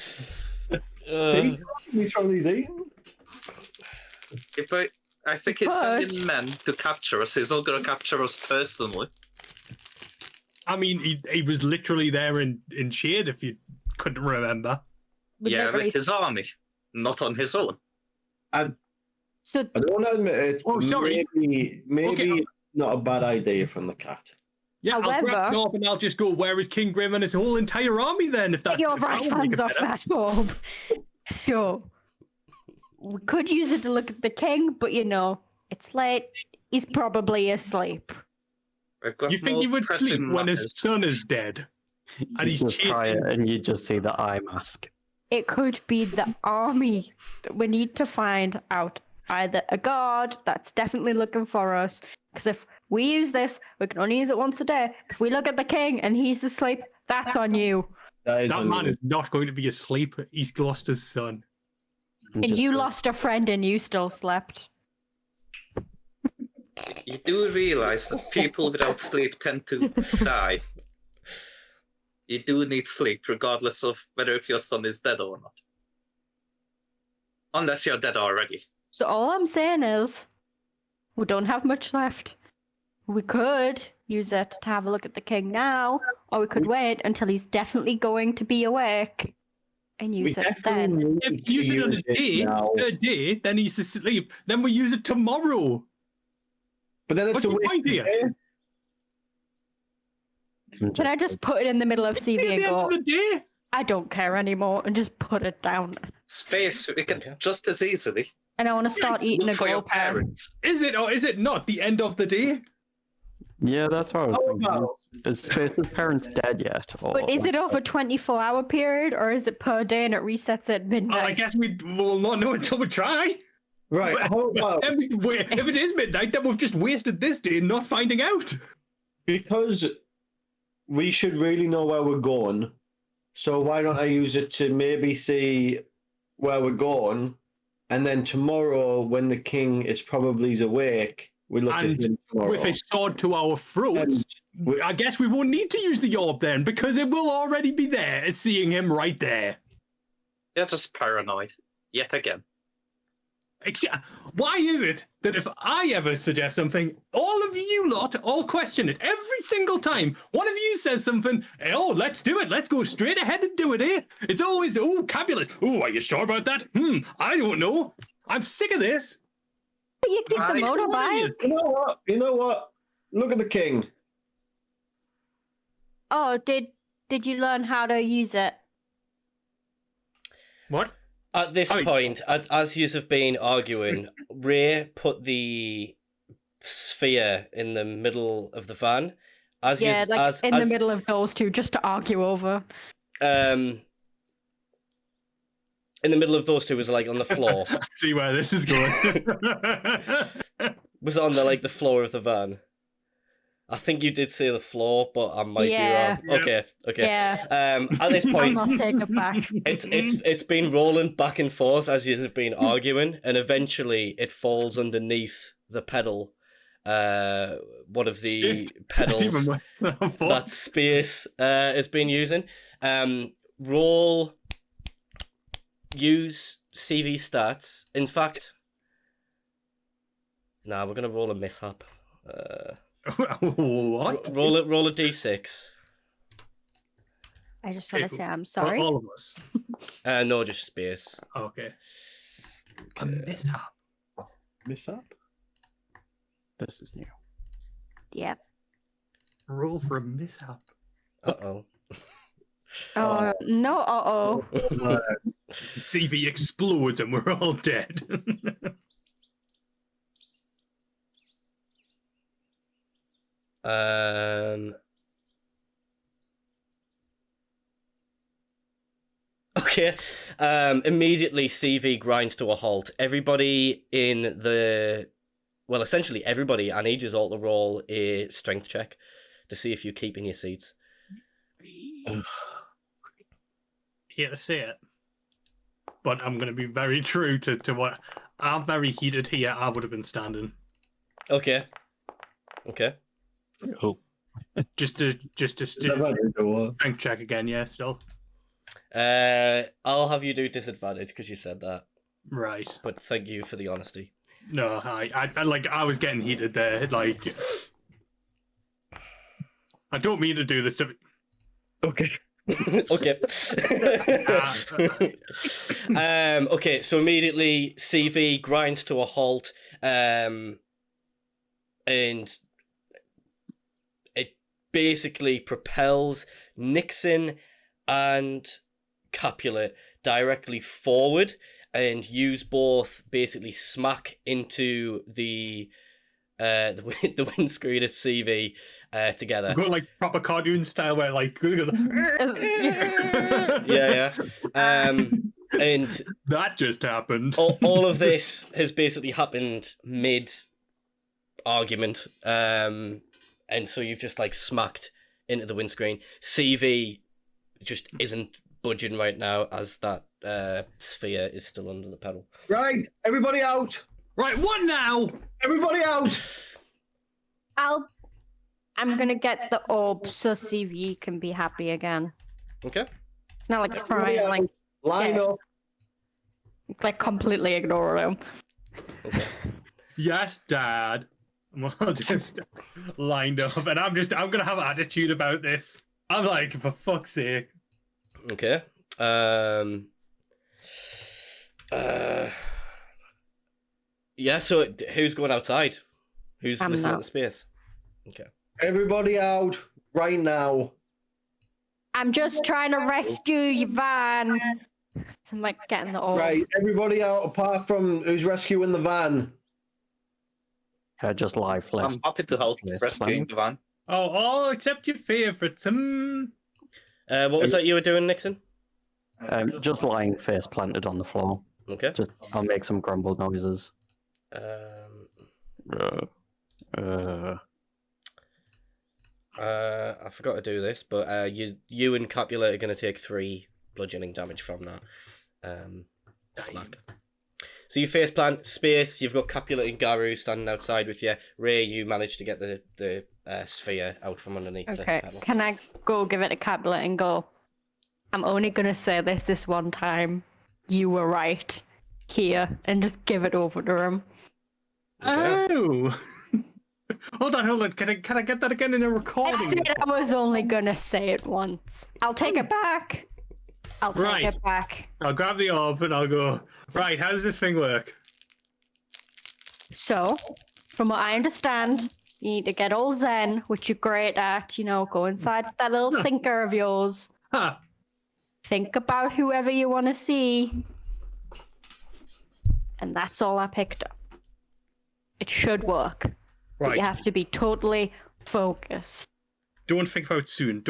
He's probably eating. I think he's sending men to capture us. He's not going to capture us personally. I mean, he was literally there in shade, if you couldn't remember. Yeah, with his army, not on his own. So I don't admit it. Oh, sorry. Maybe Okay. it's not a bad idea from the cat. Yeah, I'll grab However- the orb and I'll just go, where is King Grim and his whole entire army then? If get that, your if that right would make hands it off better. that orb. So we could use it to look at the king, but you know, it's late. He's probably asleep. We've got You think more he would sleep pressing when his matters. son is dead? And You he's just try chasing... it and you just see the eye mask. It could be the army that we need to find out. Either a guard that's definitely looking for us, because if we use this, we can only use it once a day. If we look at the king and he's asleep, that's on you. That man is not going to be asleep. He's lost his son. And you lost a friend and you still slept. You do realize that people without sleep tend to die. You do need sleep, regardless of whether if your son is dead or not. Unless you're dead already. So all I'm saying is, we don't have much left. We could use it to have a look at the king now, or we could wait until he's definitely going to be awake and use it then. If you use it on a day, then he's asleep. Then we use it tomorrow. But then it's What's a your waste point of here? day. Can I just put it in the middle of At CV the and end go, of the day, I don't care anymore, and just put it down? Space, we can Okay. just as easily And I want to start eating look a for your glow pan. parents. is it or is it not the end of the day? Yeah, that's what I was How thinking. about- Is Space's parents dead yet? Or But is it over 24-hour period, or is it per day and it resets at Well, midnight? I guess we will not know until we try. Right, how about, Then if it is midnight, then we've just wasted this day not finding out. because we should really know where we're going, so why don't I use it to maybe see where we're going, and then tomorrow, when the king is probably awake, we look And at him tomorrow. With a sword to our throats, we- I guess we won't need to use the orb then, because it will already be there. It's seeing him right there. You're just paranoid. Yet again. Why is it that if I ever suggest something, all of you lot all question it every single time? One of you says something, oh, let's do it. Let's go straight ahead and do it, eh? It's always, oh, Capulet. Oh, are you sure about that? I don't know. I'm sick of this. But you keep the I- motorbike. You know what? Look at the king. Oh, did you learn how to use it? What? At this Oh, point, as you have been arguing, Rae put the sphere in the middle of the van. As Yeah, you, like as, in as, the middle of those two, just to argue over. in the middle of those two was like on the floor. I see where this is going. Was on the floor of the van. I think you did say the floor, but I might Yeah. be wrong. Okay. Yeah. At this I'll point, not take it back. it's been rolling back and forth as you have been arguing, and eventually it falls underneath the pedal. One of the That's even pedals worse than I thought. that Space has been using. Roll. Use CV stats. In fact, nah, we're gonna roll a mishap. What? Roll a d6. I just want to Okay, say I'm sorry. All of us. No, just Space. Okay. A mishap. Miss up? This is new. Yep. Roll for a mishap. Uh-oh. Oh, no, uh-oh. CV explodes and we're all dead. Okay. Immediately, CV grinds to a halt. Everybody in the... Well, essentially everybody, I need you all to roll a strength check to see if you keep in your seats. Here to say it. But I'm going to be very true to what... I'm very heated here. I would have been standing. Okay. Okay. Cool. Just to strength check again, yeah, still. I'll have you do disadvantage because you said that. Right. But thank you for the honesty. No, I was getting heated there. Like, I don't mean to do this to... Okay. Okay. Okay, so immediately CV grinds to a halt, and it basically propels Nyxen and Capulet directly forward, and use both basically smack into the windscreen of CV together. Go like proper cartoon style where like goes, yeah. And that just happened. all of this has basically happened mid argument, and so you've just like smacked into the windscreen. CV just isn't budging right now as that sphere is still under the pedal. Right, everybody out. Right, what now? Everybody out. I'm gonna get the orb so CV can be happy again. Okay. Not like crying, like Line up. like completely ignore him. Okay. Yes, Dad. I'm all just lined up, and I'm gonna have an attitude about this. I'm like, for fuck's sake. Okay. Yeah, so who's going outside? Who's I'm listening not. to space? Okay. Everybody out right now. I'm just trying to rescue your van. So I'm like getting the orb. Right, everybody out apart from who's rescuing the van. Just lifeless. I'm happy to help Yes, rescuing the van. Oh, except your favourites. What was that you were doing, Nyxen? Just lying face planted on the floor. Okay. Just I'll make some grumbled noises. I forgot to do this, but you and Capulet are going to take 3 bludgeoning damage from that. Smack. So you face plant space. You've got Capulet and Gahru standing outside with you. Rae, you managed to get the sphere out from underneath. Okay, The pedal. can I go give it a Capulet and go, I'm only gonna say this one time. You were right here, and just give it over to him. Okay. Oh. Hold on. Can I get that again in a I recording? said I was only gonna say it once. I'll take it back. I'll take Right. it back. I'll grab the orb and I'll go, right, how does this thing work? So, from what I understand, you need to get all zen, which you're great at, go inside that little thinker of yours. Huh. Think about whoever you want to see. And that's all I picked up. It should work. But Right. you have to be totally focused. Don't think about soon.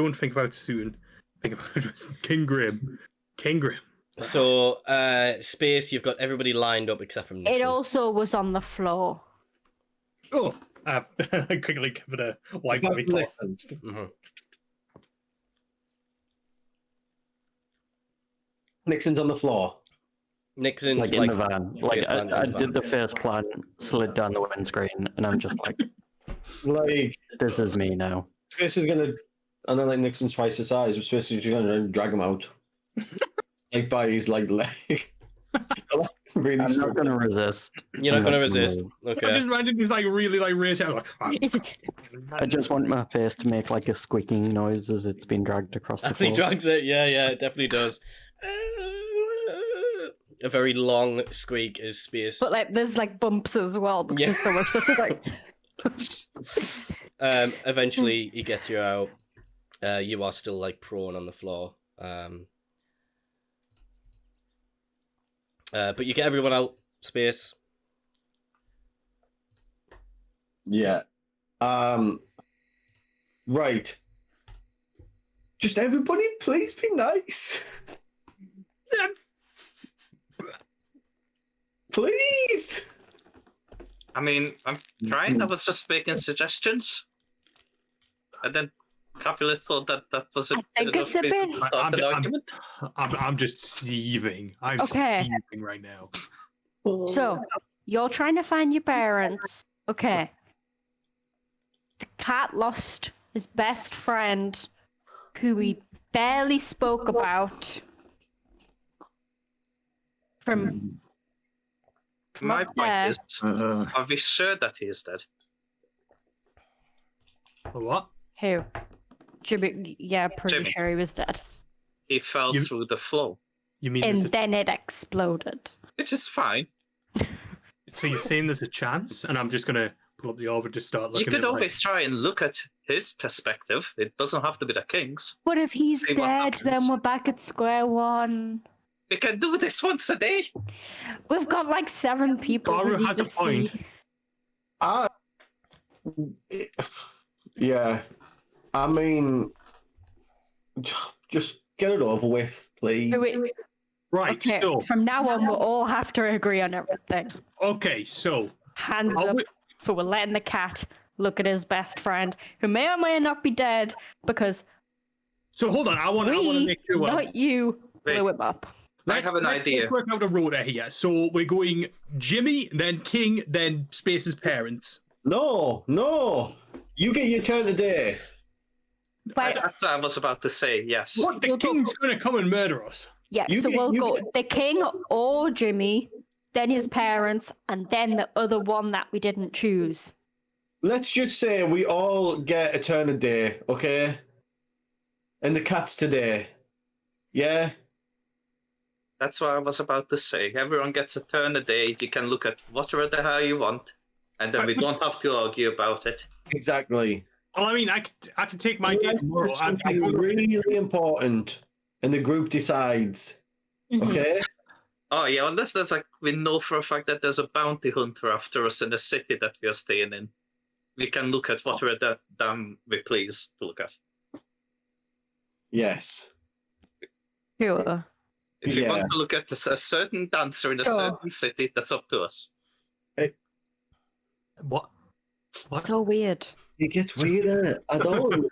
Think about King Grim. So, space, you've got everybody lined up except for Nyxen. It also was on the floor. Oh, I quickly give it a wipe my cloth. Mm-hmm. Nixon's on the floor. Nyxen's Like in the van. Like face plant I in the did van. the first plan, slid down the windscreen, and I'm just like, Like, this is me now. Space is gonna, and then like Nixon's twice the size, but Space is just gonna drag him out. Like by his like leg. Really I'm not gonna resist. You're not I'm going to not gonna resist. move. I Okay. just imagine he's like really like raised out like. I just want my face to make like a squeaking noise as it's been dragged across the As he floor. drags it, yeah, it definitely does. A very long squeak is space. But like there's like bumps as well because Yeah. there's so much stuff. It's like Eventually, he gets you out. You are still like prone on the floor. But you get everyone out. Space. Yeah. Right. Just everybody, please be nice. Please. I mean, I'm trying. I was just making suggestions. And then Capulet thought that was I think it's a bit- start an argument. I'm just seething. I'm Okay. seething right now. So, you're trying to find your parents. Okay. The cat lost his best friend, who we barely spoke about. From My up point there. is, are we sure that he is dead? What? Who? Jimmy. Yeah, pretty Jimmy. sure he was dead. He fell You- through the floor, You mean And there's then it exploded. which is fine. so you're saying there's a chance, and I'm just gonna pull up the orb and just start You looking could at always try and look at his perspective. It doesn't have to be the king's. What if he's See what dead? Then happens. we're back at square one. We can do this once a day. We've got like 7 people we Gahru need has to a point. see. Yeah. I mean, just get it over with, please. Right. Okay, So from now on, we'll all have to agree on everything. okay. So Hands Are up we- for we're letting the cat look at his best friend, who may or may not be dead, because hold on. I want to we, make sure. not you, Wait. blew him up. I have an idea. Let's work out a rota here. So we're going Jimmy, then King, then Space's parents. No. You get your turn today. But, That's what I was about to say. Yes. What? The We'll go- King's going to come and murder us. yeah, You so get- we'll you go get- the king or Jimmy, then his parents, and then the other one that we didn't choose. Let's just say we all get a turn a day, okay? And the cat's today. Yeah? That's what I was about to say. Everyone gets a turn a day. You can look at whatever the hell you want, and then we don't have to argue about it. Exactly. Well, I mean, I could take my day Unless tomorrow. there's I something really important and the group decides, Mhm. okay? Oh yeah, unless there's like we know for a fact that there's a bounty hunter after us in the city that we are staying in. We can look at whatever the damn we please to look at. Yes. Sure. If you Yeah. want to look at a certain dancer in a Sure. certain city, that's up to us. What? What? So weird. It gets weirder. I don't.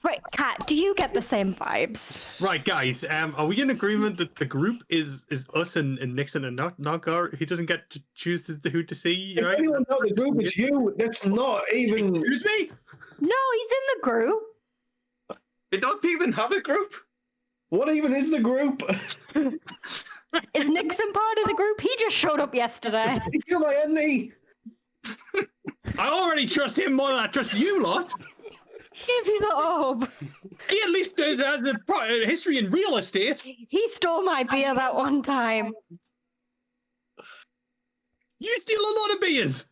Right, Kat, do you get the same vibes? Right, guys. Are we in agreement that the group is us and Nyxen and not Gahru? He doesn't get to choose who to see, If right? anyone knows the group, it's you. That's not even. Excuse me? No, he's in the group. We don't even have a group. What even is the group? Is Nyxen part of the group? He just showed up yesterday. You're my enemy. I already trust him more than I trust you lot. Give you the orb. He at least has a history in real estate. He stole my beer that one time. You steal a lot of beers.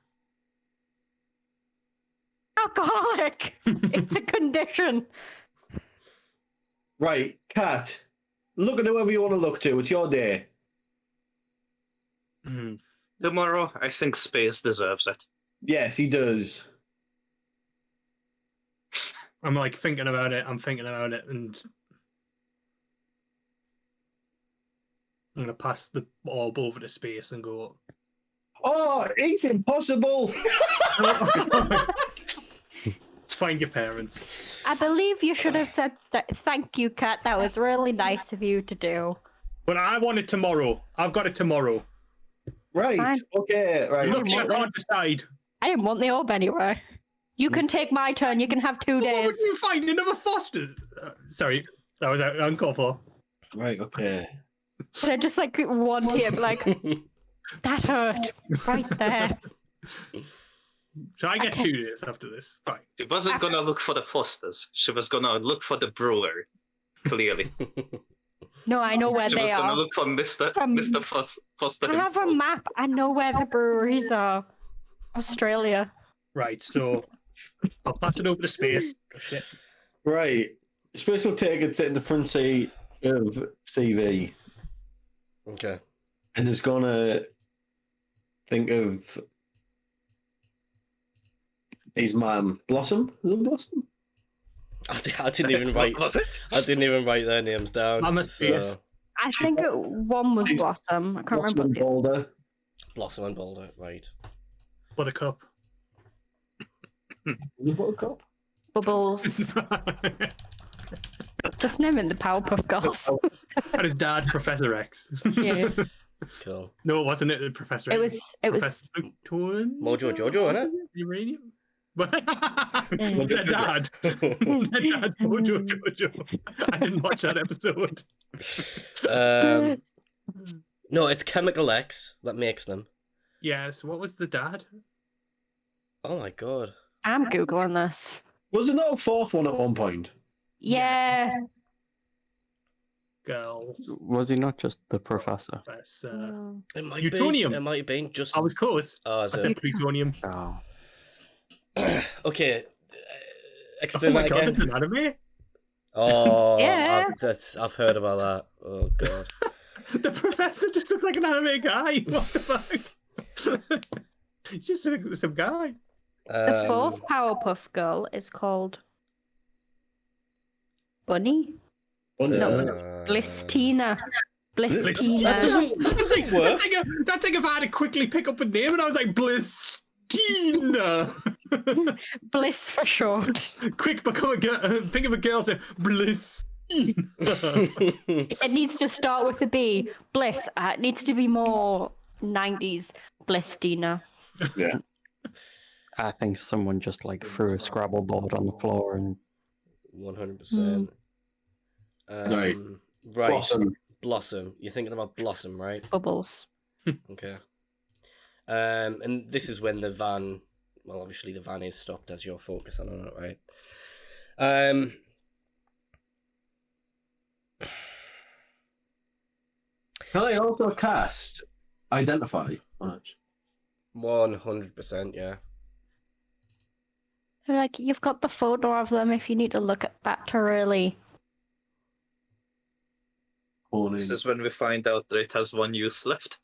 Alcoholic. It's a condition. Right, Cat. Look at whoever you want to look to. It's your day. Tomorrow, I think Space deserves it. Yes, he does. I'm like thinking about it. I'm thinking about it, and I'm gonna pass the orb over to Space and go. Oh, it's impossible. Find your parents. I believe you should have said that. Thank you, Kat. That was really nice of you to do. But I want it tomorrow. I've got it tomorrow. Right. Fine. Okay. Right. Look, you can't decide. I didn't want the orb anyway. You can take my turn. You can have 2 What would days. you find another Foster? Sorry, that was uncalled for. Right. Okay. But I just like want him, like, that hurt right there. So I get 2 days after this. Fine. She wasn't After- gonna look for the Fosters. She was gonna look for the brewery. Clearly, No, I know where she they was gonna are. look for Mr. From- Foster I have a himself. map. I know where the breweries are. Australia. Right, so I'll pass it over to Space. Shit. Right. Space will take it, sit in the front seat of CV, Okay. and is gonna think of his mum, Blossom. Is it Blossom? I didn't even write. Was it? I didn't even write their names down. I'm a CS. I think one was Blossom. I can't Blossom and remember. Boulder. Blossom and Boulder, right? Buttercup. You put a cup? Bubbles. Just naming the Powerpuff Girls. And his dad, Professor X. Yeah. Cool. No, it wasn't it, Professor X. It was. Professor Twin? Mojo Jojo, innit? Uranium? Their dad. Their dad, Mojo Jojo. I didn't watch that episode. No, it's Chemical X that makes them. Yes, what was the dad? Oh my god. I'm googling this. Was there not a fourth one at one point? Yeah. Girls. Was he not just the professor? Professor. It might Plutonium. be. It might have been just. I was close. Oh, I is it? said plutonium. Oh. Okay. Oh Explain my that god, again. it's an anime? Oh, Yeah. I've heard about that. Oh god. The professor just looked like an anime guy. What the fuck? He's just some guy. The fourth Powerpuff Girl is called Bunny? Blistina. Blistina. That doesn't work. That's like if I had to quickly pick up a name and I was like, Blistina. Bliss for short. Quick, become a girl. Think of a girl's name. Blistina. It needs to start with a B. Bliss. It needs to be more 90s. Blistina. Yeah. I think someone just like threw a Scrabble board on the floor and 100%. Right. Right. Blossom. Blossom. You're thinking about Blossom, right? Bubbles. Okay. And this is when the van. Well, obviously the van is stopped as you're focusing on it, right? Can I also cast Identify on it? 100%, yeah. Like, you've got the photo of them if you need to look at that to really. This is when we find out that it has one use left.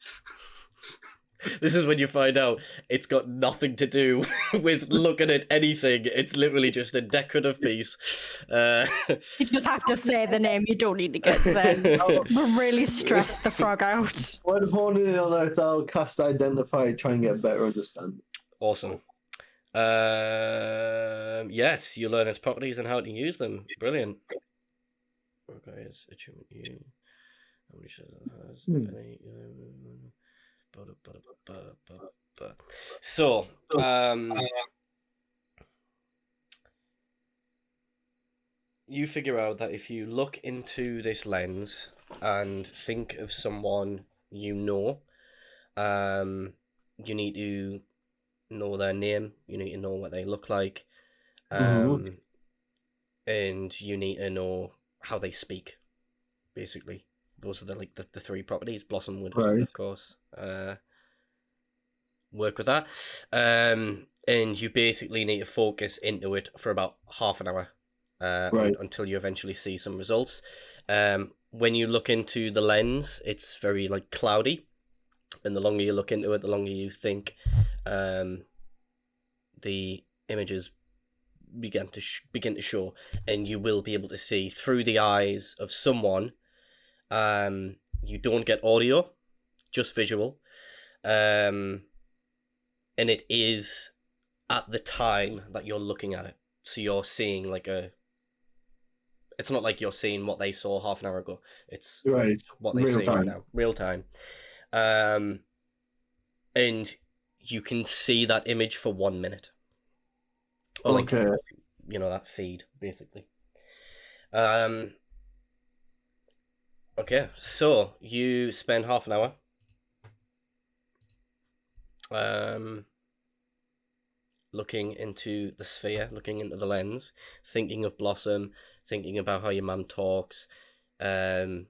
This is when you find out it's got nothing to do with looking at anything. It's literally just a decorative piece. You just have to say the name. You don't need to get Zen. We'll really stress the frog out. When honing on it, I'll cast Identify, try and get a better understanding. Awesome. Yes, you learn its properties and how to use them. Brilliant. Okay, it's achievement you. How many shares it has? So, you figure out that if you look into this lens and think of someone you know, you need to know their name, you need to know what they look like, and you need to know how they speak, basically. Those are the three properties. Blossom would, of course, work with that. And you basically need to focus into it for about half an hour until you eventually see some results. When you look into the lens, it's very cloudy, and the longer you look into it, the longer you think the images begin to show, and you will be able to see through the eyes of someone. You don't get audio, just visual. And it is at the time that you're looking at it. So you're seeing it's not like you're seeing what they saw half an hour ago. It's what they see right now. Real time. And you can see that image for 1 minute. Or that feed, basically. Okay, so you spend half an hour looking into the sphere, looking into the lens, thinking of Blossom, thinking about how your mum talks, thinking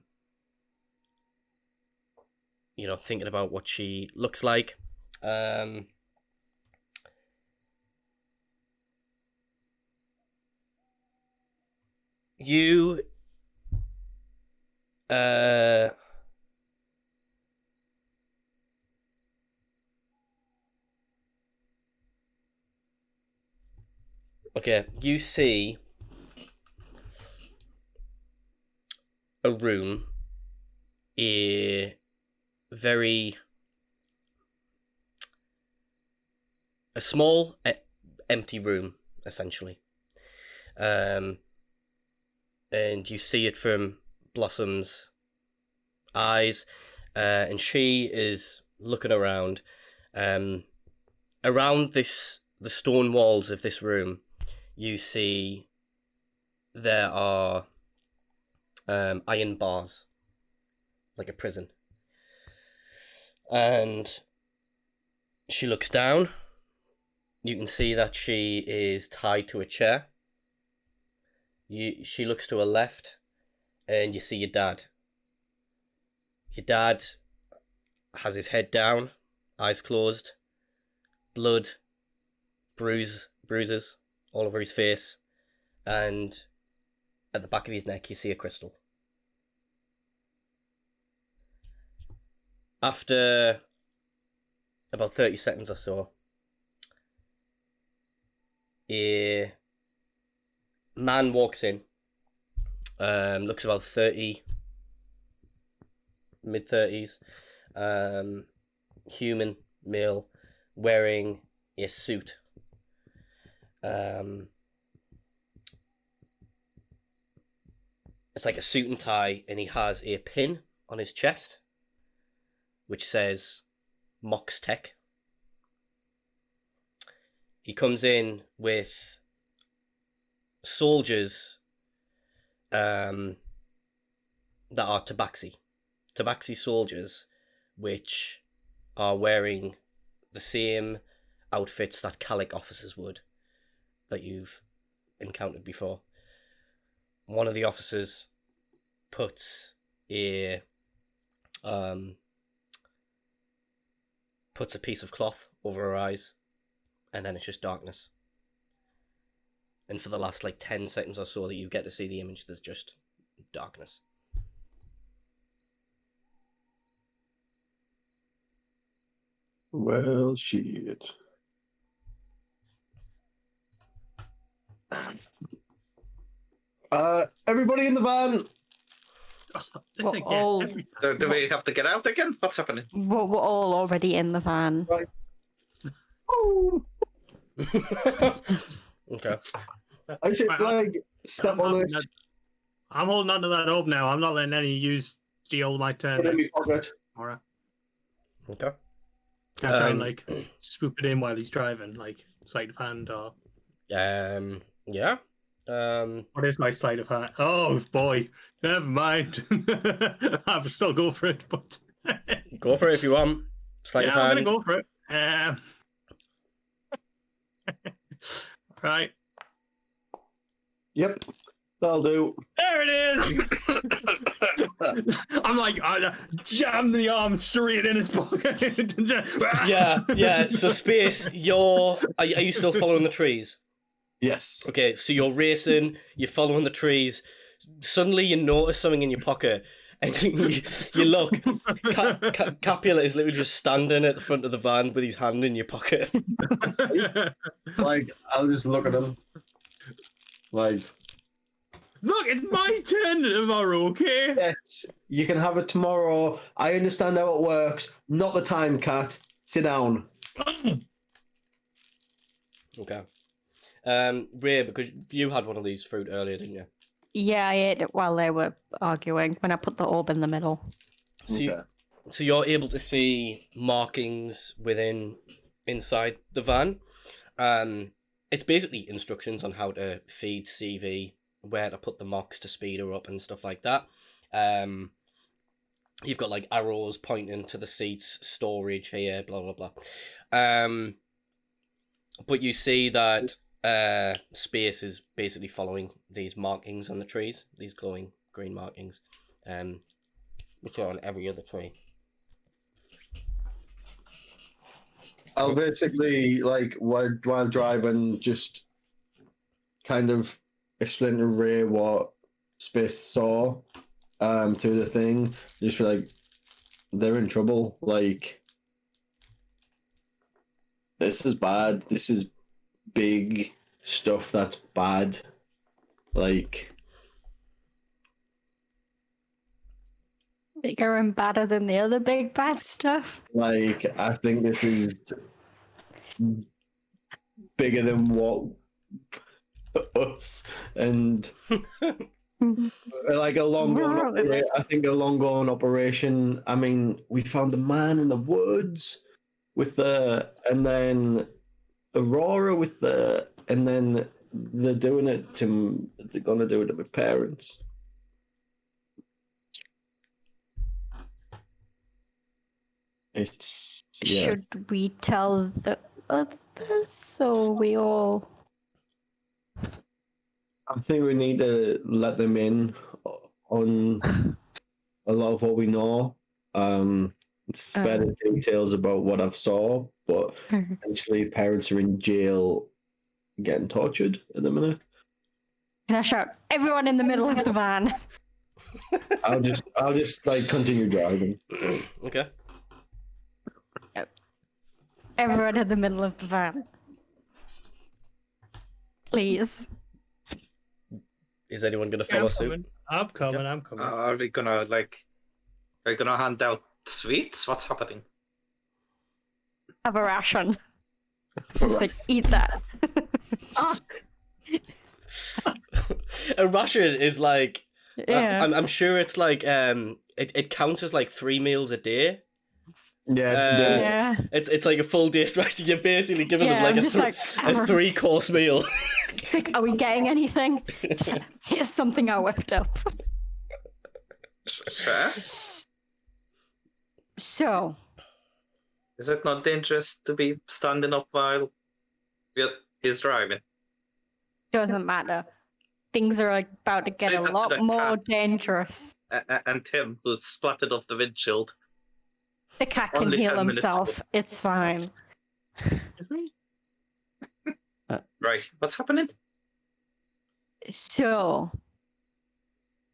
about what she looks like. You okay, you see a room, a small empty room, essentially. And you see it from Blossom's eyes, and she is looking around. Around the stone walls of this room, you see there are iron bars, like a prison. And she looks down. You can see that she is tied to a chair. She looks to her left, and you see your dad. Your dad has his head down, eyes closed, blood, bruises all over his face, and at the back of his neck you see a crystal. After about 30 seconds or so, a man walks in, looks about 30, mid-30s, human, male, wearing a suit. It's like a suit and tie, and he has a pin on his chest which says Mox Tech. He comes in with soldiers that are Tabaxi soldiers, which are wearing the same outfits that Kalick officers would, that you've encountered before. One of the officers puts a piece of cloth over her eyes, and then it's just darkness. And for the last 10 seconds or so that you get to see the image, there's just darkness. Well, shit. Everybody in the van. We're all, Do we have to get out again? What's happening? we're all already in the van. Right. Oh. Okay. I should step on it. I'm holding on to that hope now. I'm not letting any of you steal my turn. Put it in my pocket. Alright. Okay. Can I try and swoop it in while he's driving, sleight of hand or? Yeah. What is my sleight of hand? Oh boy, never mind. I'll still go for it, but Go for it if you want. Sleight of hand. I'm gonna go for it. Right. Yep, that'll do. There it is. I'm I jammed the arm straight in his pocket. Yeah. So Space, are you still following the trees? Yes. Okay, so you're racing, you're following the trees. Suddenly you notice something in your pocket, and you look. Capulet is literally just standing at the front of the van with his hand in your pocket. I'll just look at him. Look, it's my turn tomorrow, okay? Yes, you can have it tomorrow. I understand how it works. Not the time, cat. Sit down. Okay. Rae, because you had one of these fruit earlier, didn't you? Yeah, I ate it while they were arguing, when I put the orb in the middle. So you're able to see markings inside the van. It's basically instructions on how to feed CV, where to put the Mox to speed her up and stuff like that. You've got arrows pointing to the seats, storage here, blah blah blah. But you see that Space is basically following these markings on the trees, these glowing green markings, which are on every other tree. I'll basically, while driving, just kind of explain to Rae what Space saw through the thing. Just be like, they're in trouble. This is bad. This is big stuff that's bad. Bigger and badder than the other big bad stuff. Like, I think this is bigger than what us and like a long Really? I think a long going operation. I mean, we found the man in the woods with and then Aurora with and then they're doing it to, they're gonna do it to my parents. It's Should we tell the others so we all... I think we need to let them in on a lot of what we know. Spare the details about what I've saw, but actually parents are in jail getting tortured at the minute. Can I shout, everyone in the middle of the van? I'll just like continue driving. Okay. Everyone in the middle of the van. Please. Is anyone going to follow suit? I'm coming. Are we gonna hand out sweets? What's happening? Have a ration. Just like, eat that. A ration is like, Yeah. I'm sure it's like, it counts as like 3 meals a day. Yeah, it's Yeah. It's like a full day's ration. You're basically giving them like I'm a, just like, a 3-course meal. It's like, are we getting anything? Just like, here's something I whipped up. Fair. So, Is it not dangerous to be standing up while he's driving? doesn't matter. Things are like, about to get Say a that to lot the more cat. dangerous. And him, who's splattered off the windshield. The cat can Only heal 10 minutes himself. ago. It's fine. Right, what's happening? So,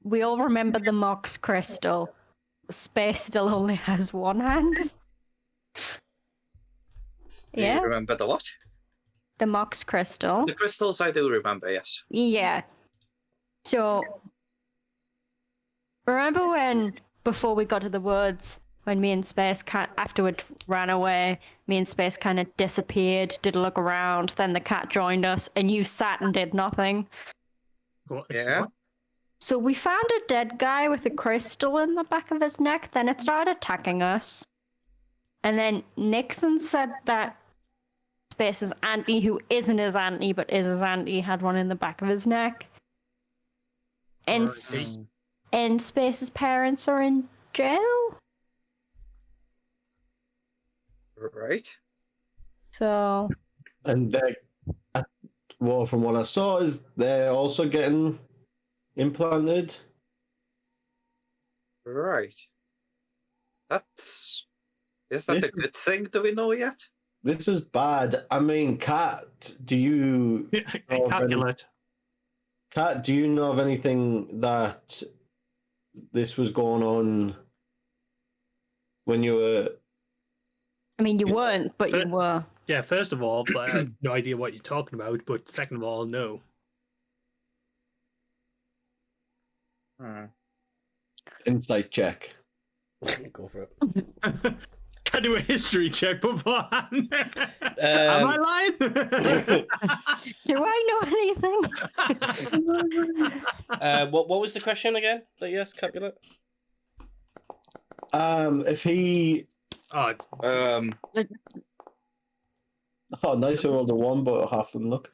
we all remember the Mox crystal. Space still only has one hand. Do Yeah, you remember the what? the Mox crystal. The crystals I do remember, yes. Yeah. So, remember when, before we got to the woods, when me and Space afterward ran away, me and Space kind of disappeared, did a look around, then the cat joined us, and you sat and did nothing. Yeah. So we found a dead guy with a crystal in the back of his neck, then it started attacking us. And then Nyxen said that Space's auntie, who isn't his auntie but is his auntie, had one in the back of his neck. And, and Space's parents are in jail? Right. So, And well, from what I saw, is they're also getting implanted. Right. Is that a good thing? Do we know yet? This is bad. I mean, Kat, do you know of Capulet. Kat, do you know of anything that this was going on when you were? I mean, you weren't, but you were. Yeah, first of all, I have no idea what you're talking about, but second of all, no. Insight check. Go for it. Can I do a history check beforehand? Am I lying? Do I know anything? What was the question again that you asked, Capulet? If he, Oh, nice, I rolled a 1, but half of them look.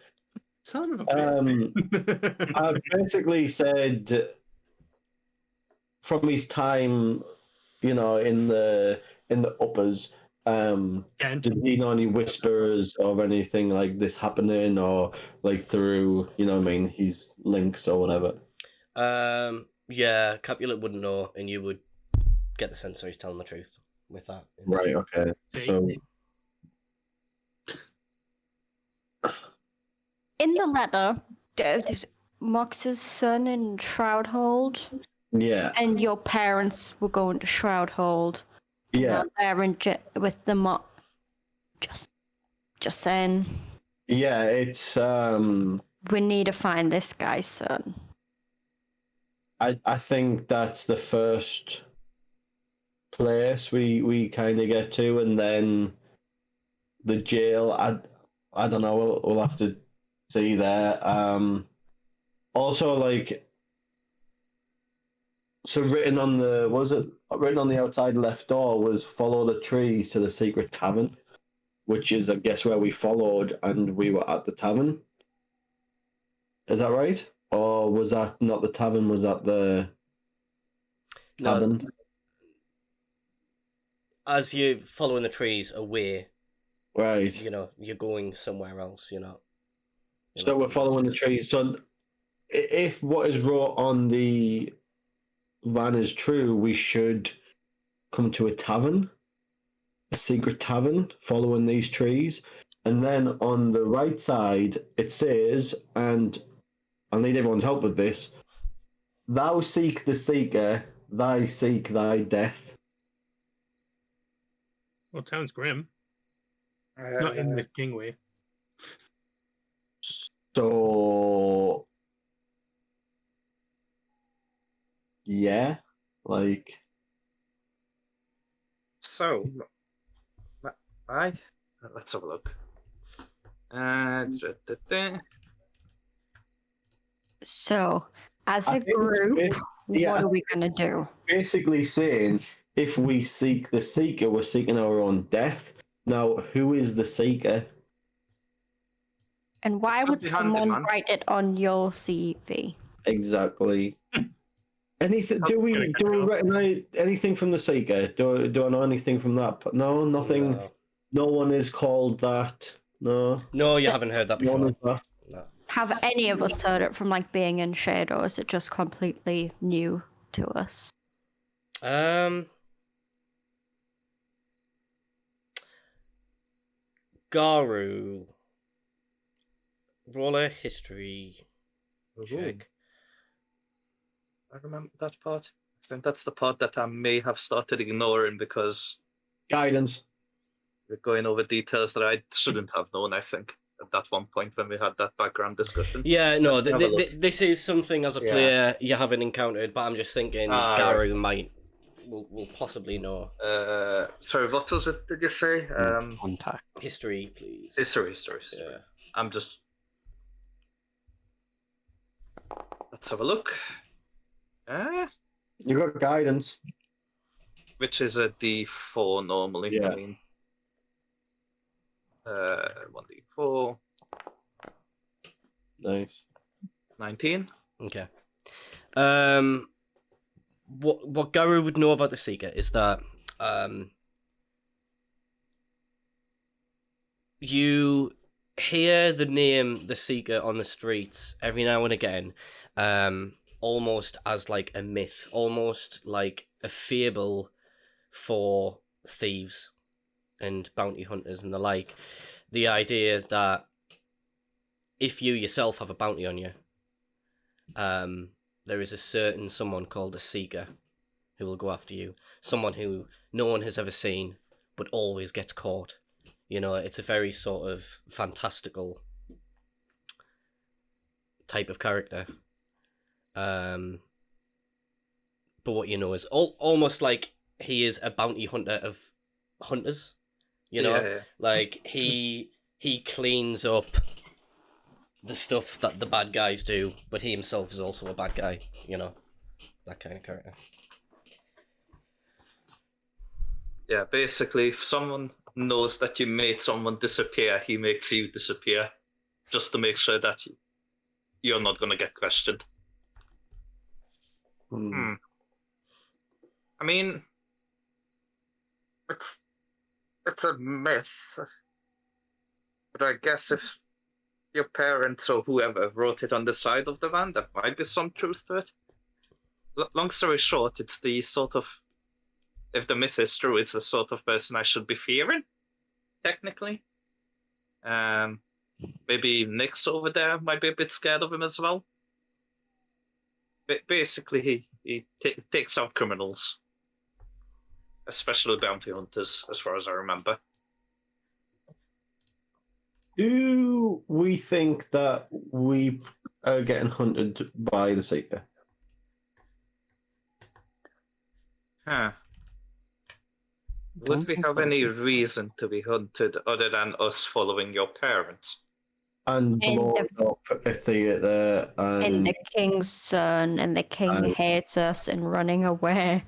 son of a bitch. I basically said from his time, in the uppers, did he know any whispers or anything like this happening, or like through, his links or whatever? Yeah, Capulet wouldn't know, and you would get the sense that he's telling the truth with that. Right. Okay. So In the letter, Mox's son in Shroudhold, yeah, and your parents were going to Shroudhold. yeah, They're in with the Mox. Just saying. yeah. It's We need to find this guy's son. I think that's the first place we kind of get to, and then the jail. I don't know. We'll have to see there. Also, like, so written on the outside left door was follow the trees to the secret tavern, which is I guess where we followed and we were at the tavern. Is that right? Or was that not the tavern? Was that the cabin? No, as you're following the trees away, Right. you know, you're going somewhere else, you know. So we're following the trees. So if what is wrote on the van is true, we should come to a tavern, a secret tavern, following these trees. And then on the right side, it says, and I'll need everyone's help with this, thou seek the seeker, thy seek thy death. Well, it sounds grim. Not in the king way. So, yeah, like, So, let's have a look. So, as I a think it's group, yeah, what are we going to do? basically saying if we seek the seeker, we're seeking our own death. Now, who is the seeker? And why It's would up behind the someone man. write it on your CV? Exactly. Anything? Do we recognize anything from the seeker? Do I know anything from that? No, nothing. No. No one is called that. No. No, you haven't heard that No one before. is that. No. Have any of us heard it from like being in Shade, or is it just completely new to us? Gahru. Roll a history check. I remember that part. I think that's the part that I may have started ignoring because Guidance. we're going over details that I shouldn't have known, I think, at that one point when we had that background discussion. Yeah, no, Have a look. this is something as a Yeah. player you haven't encountered, but I'm just thinking Gahru will possibly know. Sorry, what was it, did you say? Contact. History, please. History. Yeah. I'm just... Let's have a look. You got guidance. Which is a D4 normally. Yeah. I mean, 1D4, Nice. 19. Okay. What Gahru would know about the Seeker is that you hear the name the Seeker on the streets every now and again, almost as like a myth, almost like a fable for thieves and bounty hunters and the like. The idea that if you yourself have a bounty on you, there is a certain someone called a Seeker who will go after you. Someone who no one has ever seen, but always gets caught. You know, it's a very sort of fantastical type of character. But what you know is almost like he is a bounty hunter of hunters. You know, Yeah. like he cleans up the stuff that the bad guys do, but he himself is also a bad guy, you know, that kind of character. Yeah, basically, if someone knows that you made someone disappear, he makes you disappear, just to make sure that you're not going to get questioned. I mean, it's a myth, but I guess if your parents or whoever wrote it on the side of the van, there might be some truth to it. Long story short, it's the sort of, if the myth is true, it's the sort of person I should be fearing, technically. Maybe Nyx over there might be a bit scared of him as well. But basically, he takes out criminals, especially bounty hunters, as far as I remember. Do we think that we are getting hunted by the Seeker? Huh. Would Don't we think have so. any reason to be hunted other than us following your parents? And And blowing up a theatre And and the king's son, and the king hates us and running away.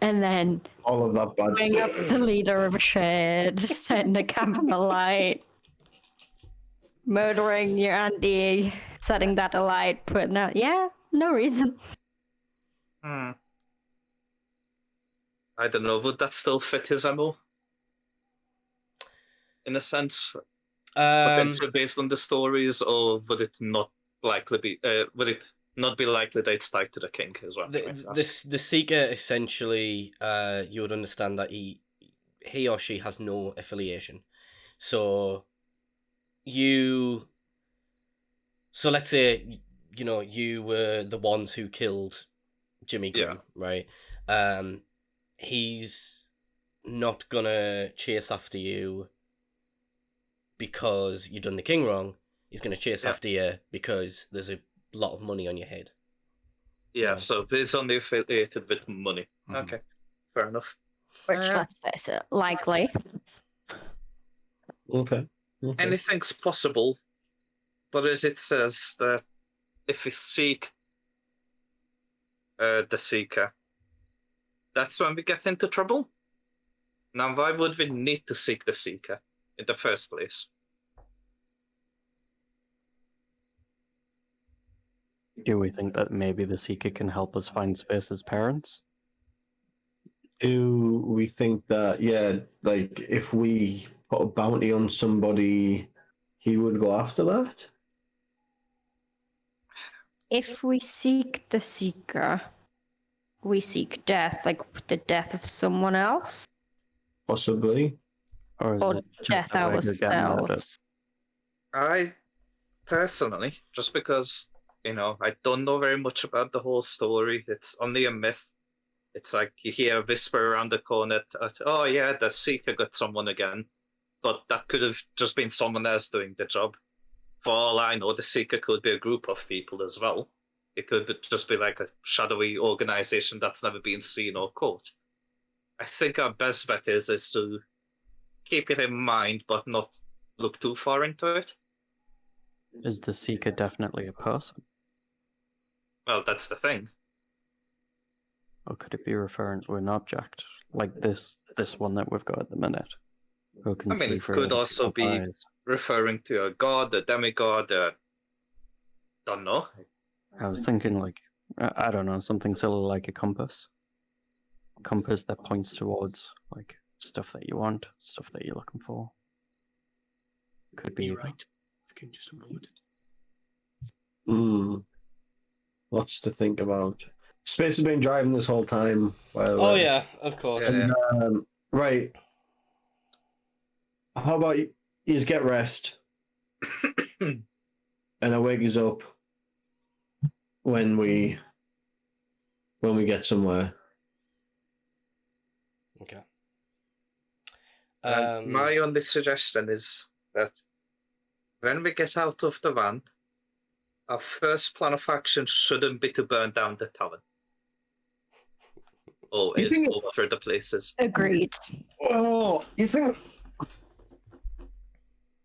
And then all of that bad bring up stuff. the leader of a shed, setting a camp on the light, murdering your auntie, setting that alight, putting out. Yeah, no reason. I don't know. Would that still fit his MO? In a sense, potentially based on the stories, or would it not likely be? Would it not be likely that it's tied to the king as well? the Seeker essentially, you would understand that he or she has no affiliation. So let's say you were the ones who killed Jimmy Grimm, right? He's not gonna chase after you because you've done the king wrong. He's gonna chase after you because there's a lot of money on your head. Yeah, so it's only affiliated with money. Mhm. Okay, fair enough. Which, let's face it, likely. Okay. Anything's possible, but as it says that if we seek the Seeker, that's when we get into trouble. Now, why would we need to seek the Seeker in the first place? Do we think that maybe the Seeker can help us find Space's parents? Do we think that, like if we put a bounty on somebody, he would go after that? If we seek the Seeker, we seek death, like the death of someone else, Possibly. Or is or it just death a way to get murdered? ourselves. I personally, just because, I don't know very much about the whole story, it's only a myth. It's like you hear a whisper around the corner, oh yeah, the Seeker got someone again. But that could have just been someone else doing the job. For all I know, the Seeker could be a group of people as well. It could just be like a shadowy organization that's never been seen or caught. I think our best bet is to keep it in mind, but not look too far into it. Is the Seeker definitely a person? Well, that's the thing. Or could it be referring to an object? Like this one that we've got at the minute? Who can I mean, see it through could other also people's be eyes? referring to a god, a demigod, don't know. I was thinking like, I don't know, something silly like a compass. Compass that points towards like stuff that you want, stuff that you're looking for. Could be. You're right. I can just avoid. Lots to think about. Space has been driving this whole time. Oh yeah, of course. Yeah. Right. How about you just get rest, and I wake us up when we get somewhere. Okay. My only suggestion is that when we get out of the van, our first plan of action shouldn't be to burn down the tavern. Or alter the places. Agreed. Oh, you think?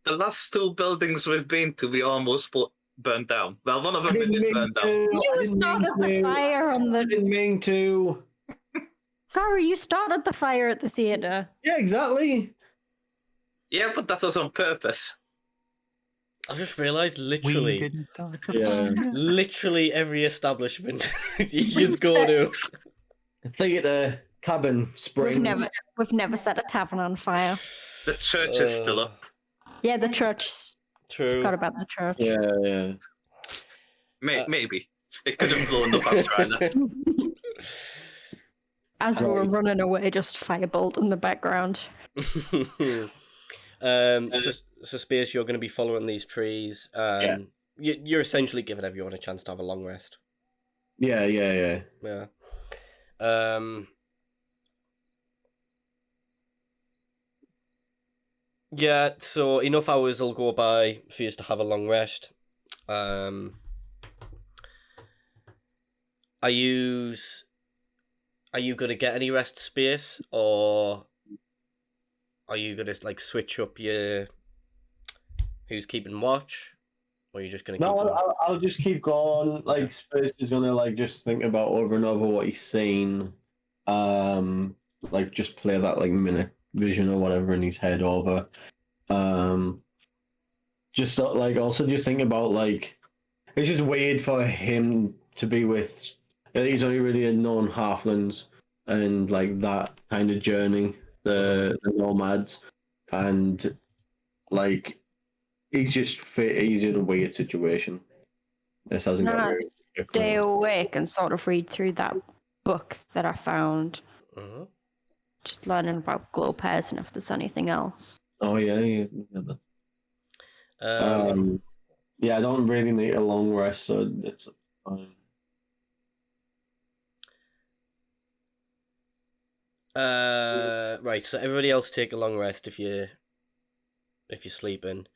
The last two buildings we've been to, we almost burned down. Well, one of them is burned down. You started the fire on I didn't the. mean to. Gahru, you started the fire at the theater. Yeah, exactly. Yeah, but that was on purpose. I just realised We literally, didn't die. Yeah. literally every establishment you just go to. Theatre, cabin, springs. We've never set a tavern on fire. The church is still up. Yeah, the church. True. Forgot about the church. Yeah. Maybe. It could have blown up after I left. As we were running away, just firebolt in the background. So Space, you're going to be following these trees. You're essentially giving everyone a chance to have a long rest. Yeah. Yeah. Yeah, so enough hours will go by for you to have a long rest. Are you going to get any rest, Space, or are you gonna like switch up your who's keeping watch, or are you just gonna keep No, going? I'll just keep going. Like Space is gonna like just think about over and over what he's seen. Like just play that like minute vision or whatever in his head over. Just like also just think about like it's just weird for him to be with. He's only really known halflings and like that kind of journey, the nomads, and like he's just he's in a weird situation. This hasn't got Now very stay awake and sort of read through that book that I found. Mhm. Just learning about glow pairs and if there's anything else. Oh yeah. Yeah, I don't really need a long rest, so it's fine. Right. So everybody else take a long rest if you're sleeping.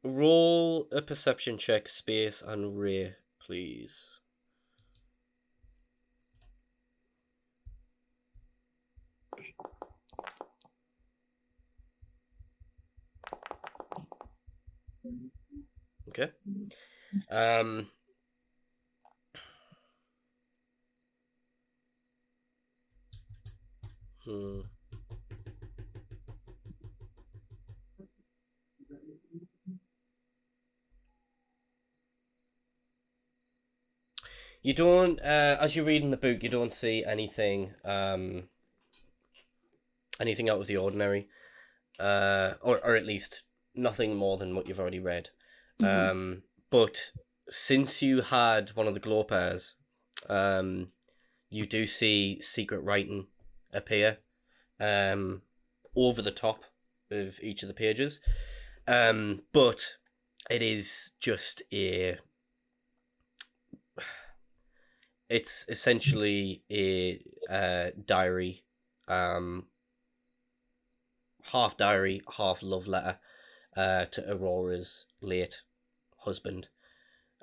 Roll a perception check, Space and Rae, please. Okay. You don't, as you're reading the book, you don't see anything, anything out of the ordinary, or at least nothing more than what you've already read. But since you had one of the glow pairs, you do see secret writing appear, over the top of each of the pages, but it is just it's essentially a diary, half diary, half love letter, to Aurora's late husband,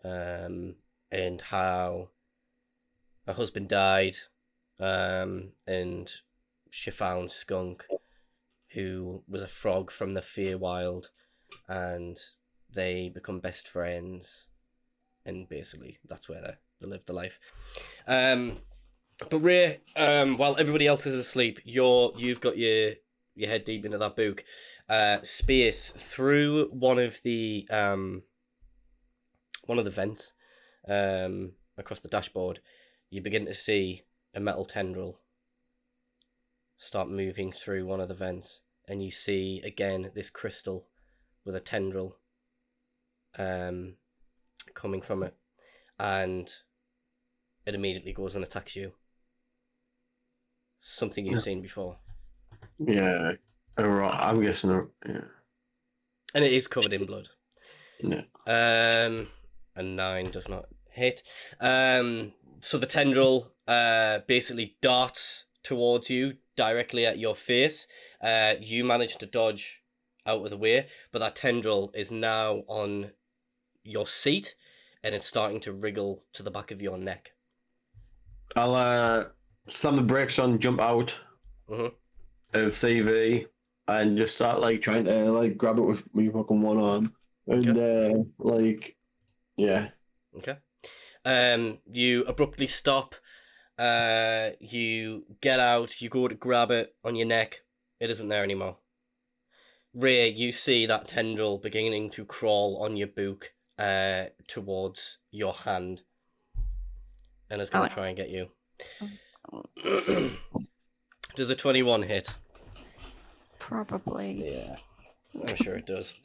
and how her husband died, and she found Skunk, who was a frog from the Feywild, and they become best friends, and basically that's where they live the life. But Rae, while everybody else is asleep, you've got your head deep into that book. Space, through one of the vents, across the dashboard, you begin to see a metal tendril start moving through one of the vents, and you see again this crystal with a tendril coming from it, and it immediately goes and attacks you. Something you've seen before. Yeah, I'm guessing. Yeah, and it is covered in blood. Yeah. A 9 does not hit. So the tendril basically darts towards you directly at your face. You manage to dodge out of the way, but that tendril is now on your seat, and it's starting to wriggle to the back of your neck. I'll slam the brakes on, jump out of CV, and just start like trying to like grab it with my fucking one arm, and like, yeah. Okay. You abruptly stop. You get out. You go to grab it on your neck. It isn't there anymore. Rae, you see that tendril beginning to crawl on your book, towards your hand, and it's going to try and get you. Does a 21 hit? Probably. Yeah, I'm sure it does.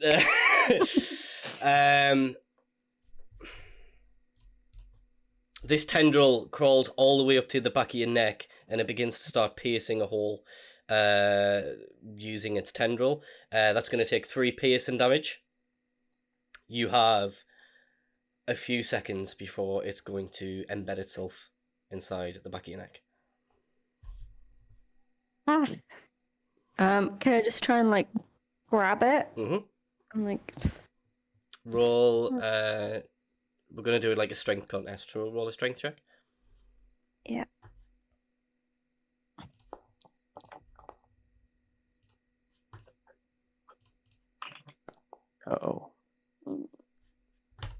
This tendril crawls all the way up to the back of your neck, and it begins to start piercing a hole, using its tendril. That's going to take 3 piercing damage. You have a few seconds before it's going to embed itself inside the back of your neck. Can I just try and like grab it? I'm like, roll. We're gonna do it like a strength contest. So roll a strength check. Yeah. Uh-oh.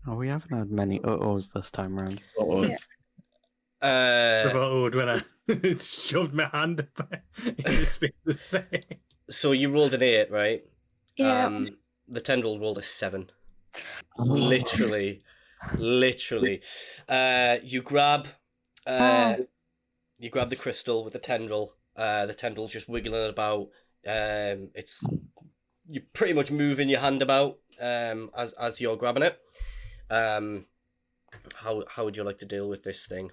Oh, we haven't had many uh-ohs this time round. Uh, When I shoved my hand in the space to say. so you rolled an 8, right? Yeah. The tendril rolled a 7. Literally. You grab the crystal with the tendril. The tendril just wiggling about. You're pretty much moving your hand about as you're grabbing it. How would you like to deal with this thing?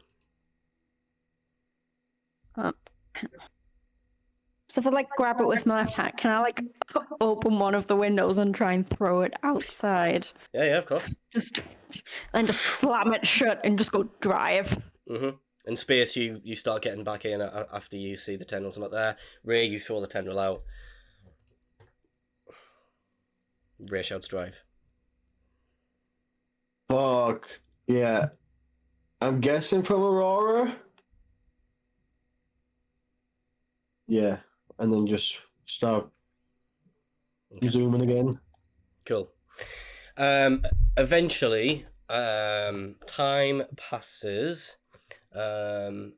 So if I like grab it with my left hand, can I like open one of the windows and try and throw it outside? Yeah, of course. Just slam it shut and just go drive. In space, you start getting back in after you see the tendrils not there. Rae, you throw the tendril out. Rae shouts drive. Fuck. Yeah. I'm guessing from Aurora. Yeah. And then just start zooming again. Cool. Eventually, time passes, and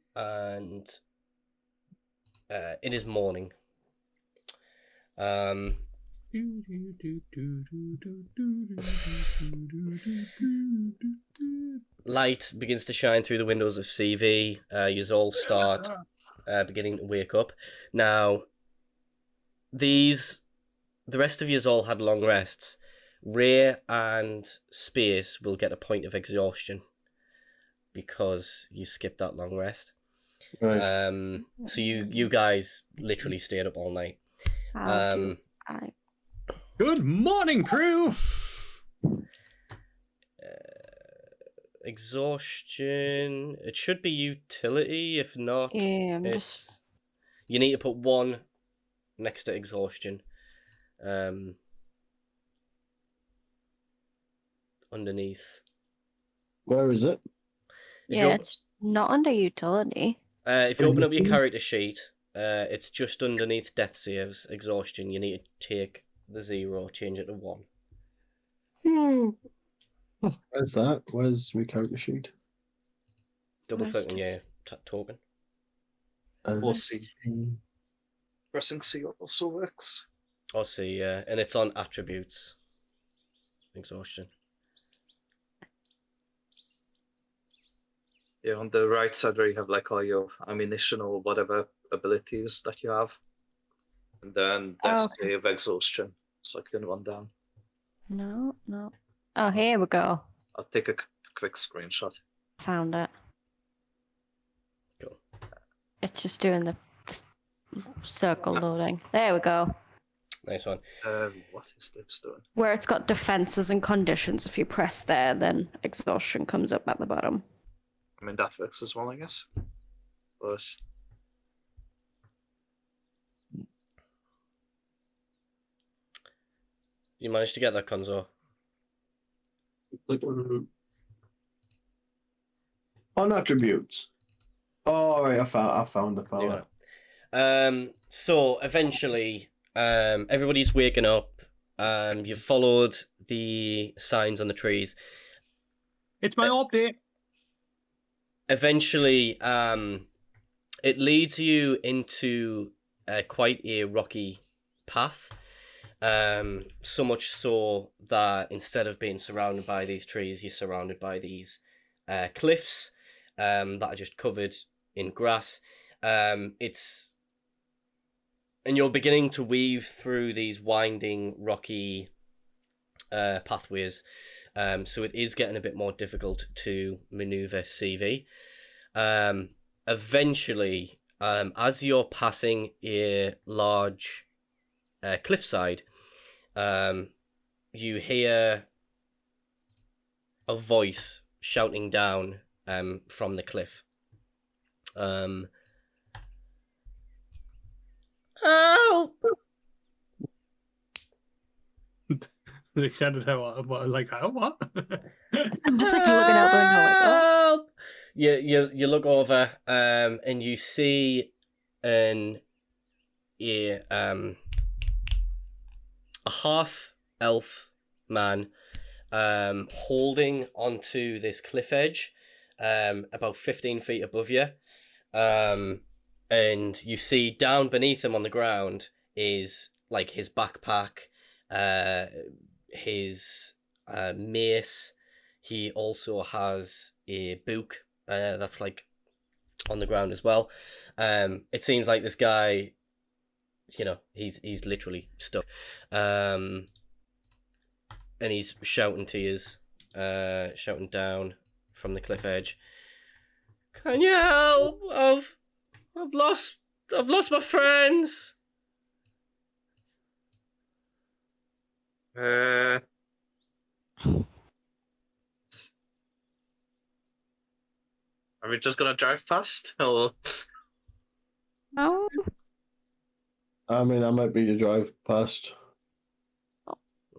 it is morning. Light begins to shine through the windows of CV. You all start beginning to wake up. Now, the rest of you all had long rests. Rae and Space will get a point of exhaustion because you skipped that long rest. Right. So you guys literally stayed up all night. Good morning, crew. Exhaustion. It should be utility. If not, Yeah, you need to put 1 next to exhaustion. Underneath. Where is it? it's not under utility. If you open up your character sheet, it's just underneath death saves, exhaustion. You need to take the 0, change it to 1. Where's that? Where's my character sheet? Double click on your token. Or C. Pressing C also works. Or C, yeah. And it's on attributes. Exhaustion. Yeah, on the right side where you have like all your ammunition or whatever abilities that you have. And then death save, exhaustion. So I can run down. No. Oh, here we go. I'll take a quick screenshot. Found it. Cool. It's just doing the circle loading. There we go. Nice one. What is this doing? Where it's got defenses and conditions. If you press there, then exhaustion comes up at the bottom. I mean, that works as well, I guess. But You managed to get that, Konzo. On attributes. Oh, right, I found the fella. So eventually, everybody's waking up. You've followed the signs on the trees. It's my update. Eventually, it leads you into quite a rocky path. So much so that instead of being surrounded by these trees, you're surrounded by these cliffs that are just covered in grass. And you're beginning to weave through these winding, rocky pathways. So it is getting a bit more difficult to maneuver CV. Eventually, as you're passing a large cliffside, you hear a voice shouting down from the cliff. Help! They sounded how like how what? I'm just like looking out the window like, oh. Help! You look over and you see a half elf man holding onto this cliff edge about 15 feet above you. And you see down beneath him on the ground is like his backpack, his mace. He also has a book that's like on the ground as well. It seems like this guy, you know, he's literally stuck. And he's shouting to you, shouting down from the cliff edge. Can you help? I've lost my friends. Are we just gonna drive past? Or No. I mean, I might be to drive past.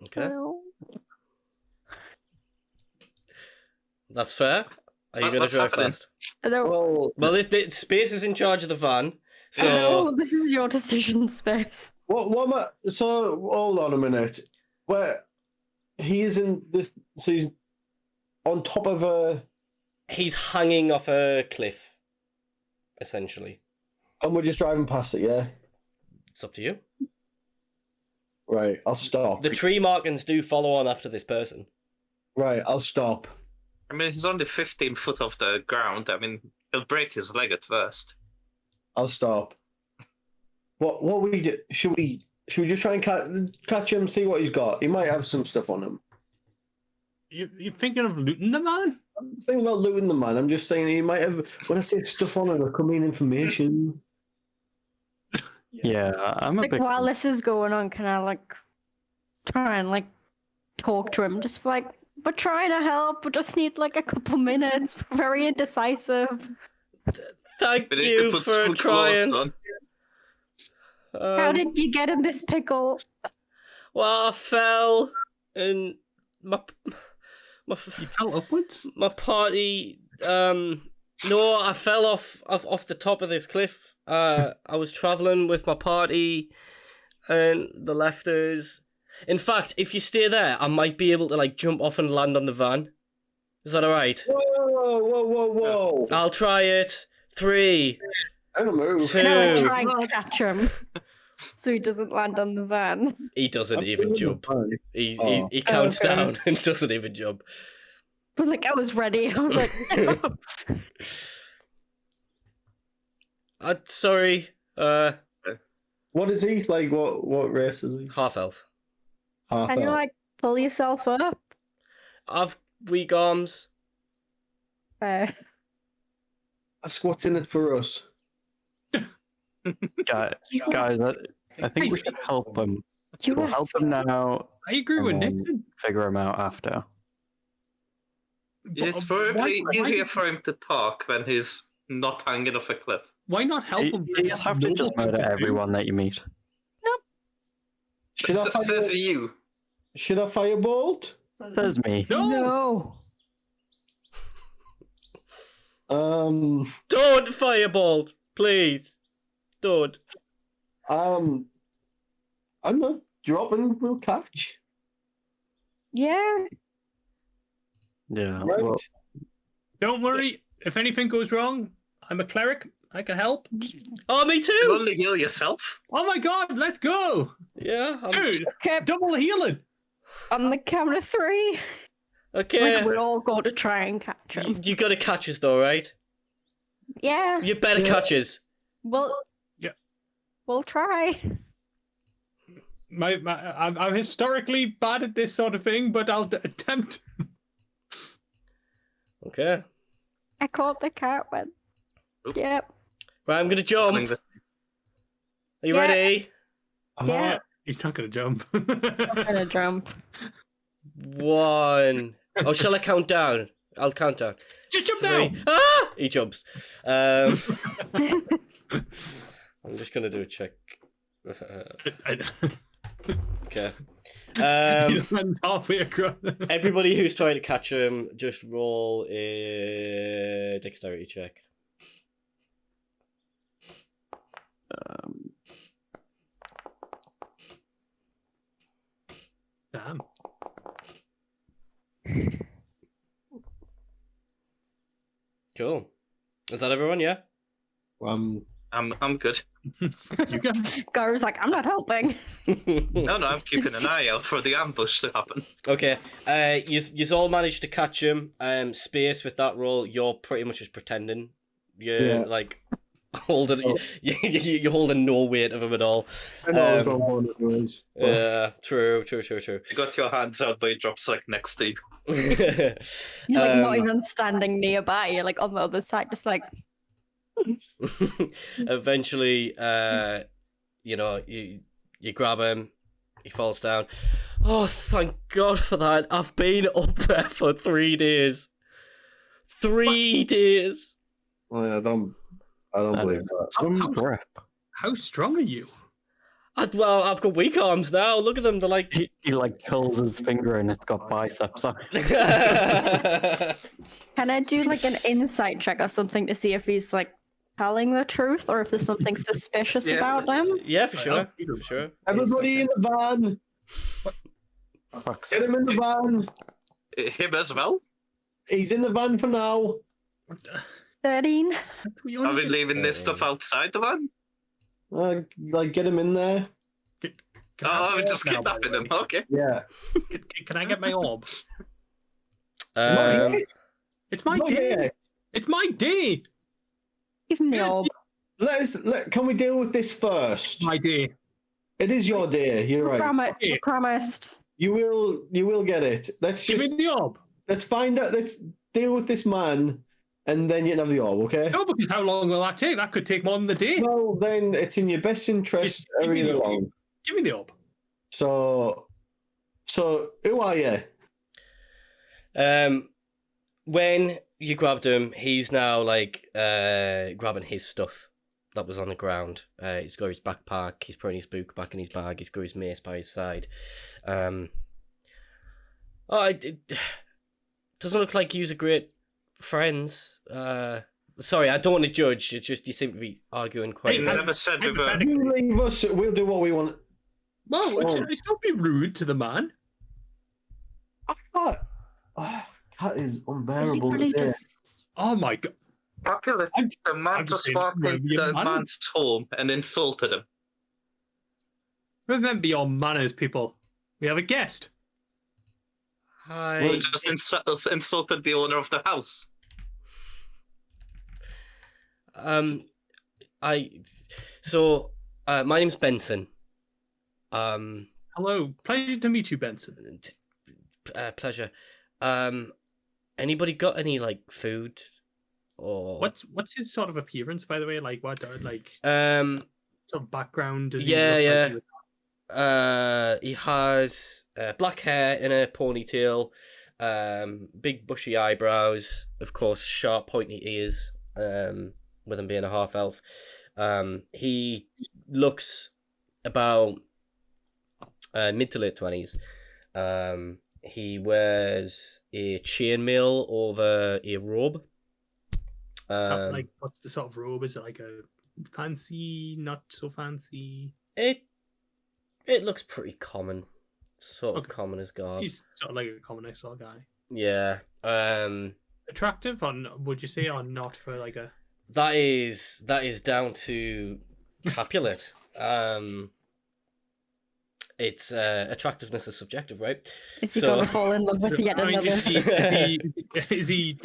Okay, No. that's fair. Are you going to What's drive happening? past? Well, Well, Space is in charge of the van, so No, this is your decision, Space. what am I? So hold on a minute. Where he is in this? So he's on top of a, he's hanging off a cliff, essentially. and we're just driving past it. Yeah. It's up to you. Right. I'll stop. The tree markings do follow on after this person. Right. I'll stop. I mean, he's only 15 foot off the ground. I mean, he'll break his leg at first. I'll stop. What we do? Should we just try and catch him? See what he's got. He might have some stuff on him. You thinking of looting the man? I'm not thinking about looting the man. I'm just saying he might have. When I say stuff on him, there could mean information. Yeah, I'm a Like bit. while this is going on, can I like try and like talk to him? Just like we're trying to help. We just need like a couple minutes. We're very indecisive. Thank We need to you put for some clothes trying. on. How did you get in this pickle? Well, I fell and my You fell upwards? my party. No, I fell off the top of this cliff. I was traveling with my party and the lefters. In fact, if you stay there, I might be able to like jump off and land on the van. Is that alright? Whoa! I'll try it. 3, I don't move. 2. Can I try and catch him so he doesn't land on the van? He doesn't even jump. He Oh. he counts Okay. down and doesn't even jump. But like I was ready. I was like, no. Sorry. What is he like? What race is he? Half elf. Half Can you elf. like pull yourself up? I've weak arms. Ask what's in it for us. Guys, I think we should help him. You We'll help ask. him now. I agree with and then Nixon. Figure him out after. It's probably easier for him to talk when he's not hanging off a cliff. Why not help him? You just have to just murder everyone that you meet. Should I Says you. Should I firebolt? Says me. No. Don't fireball, please. Don't. I'm not dropping. We'll catch. Yeah. Yeah. Right. Well, Don't worry. If anything goes wrong, I'm a cleric. I can help. Oh, me You too. only heal yourself. Oh my god, let's go. Yeah. Dude, Okay. double healing. On the count of 3, Okay. like we'll all go to try and catch him. You gotta catch us though, right? Yeah. You better catch us. Yeah. We'll try. I'm historically bad at this sort of thing, but I'll attempt. Okay. I caught the cat one. Yep. Right, I'm gonna jump. Are you Yeah. ready? Yeah. He's not gonna jump. I'm gonna jump. 1. Oh, shall I count down? I'll count down. Just jump 3. down. Ah! He jumps. I'm just gonna do a check. Okay. He runs halfway across. Everybody who's trying to catch him, just roll a dexterity check. Damn. Cool. Is that everyone? Yeah. I'm good. You go. Gahru's like, I'm not helping. No, I'm keeping an eye out for the ambush to happen. Okay. You all managed to catch him. Space with that roll, you're pretty much just pretending. You're like holding. You're holding no weight of him at all. I know I was going on anyways. Yeah. True. You got your hands out, but he drops like next to you. You're like not even standing nearby. You're like on the other side, just like. Eventually, you grab him. He falls down. Oh, thank God for that! I've been up there for 3 days. 3 days. Oh, yeah, I don't believe that. How strong are you? I've got weak arms now. Look at them. They're like. He like pulls his finger and it's got biceps on it. Can I do like an insight check or something to see if he's like telling the truth or if there's something suspicious about him? Yeah, for sure. For sure. Everybody in the van. Get him in the van. Him as well? He's in the van for now. 13. Are we leaving this stuff outside the van? Like, get him in there. I'm just kidnapping him. Okay. Yeah. Can I get my orb? It's my Not day. yet. It's my day. Give him the orb. Can we deal with this first? My day. It is your day. You're right. You promised. You will get it. Let's Give just me the orb. let's find out. Let's deal with this man, and then you can have the orb. Okay? No, because how long will that take? That could take more than the day. Well, then it's in your best interest to Give me hurry the orb. along. Give me the orb. So who are you? When you grabbed him, he's now like grabbing his stuff that was on the ground. He's got his backpack. He's putting his book back in his bag. He's got his mace by his side. It doesn't look like you're great friends. Sorry, I don't want to judge. It's just you seem to be arguing quite. He never said we were. You leave us. We'll do what we want. Well, it's not be rude to the man. That is Is he unbearable. really today. just... Oh my God. Capulet, the man I'm just saying, walked into the man. man's home and insulted him. Remember your manners, people. We have a guest. Hi. He just insulted the owner of the house. My name's Benson. Hello. Pleasure to meet you, Benson. Pleasure. Anybody got any like food or What's his sort of appearance, by the way? Like what like sort of background does he yeah. look like? He has black hair in a ponytail, big bushy eyebrows, of course, sharp pointy ears, with him being a half elf. He looks about mid to late 20s. He wears a chainmail over a robe. Like what's the sort of robe? Is it like a fancy, not so fancy? It looks pretty common, sort of common as God. He's sort of like a common sort of guy. Yeah. Attractive, or would you say, or not for like a? That is down to Capulet. It's attractiveness is subjective, right? Is he going to fall in love with yet I mean, another? is he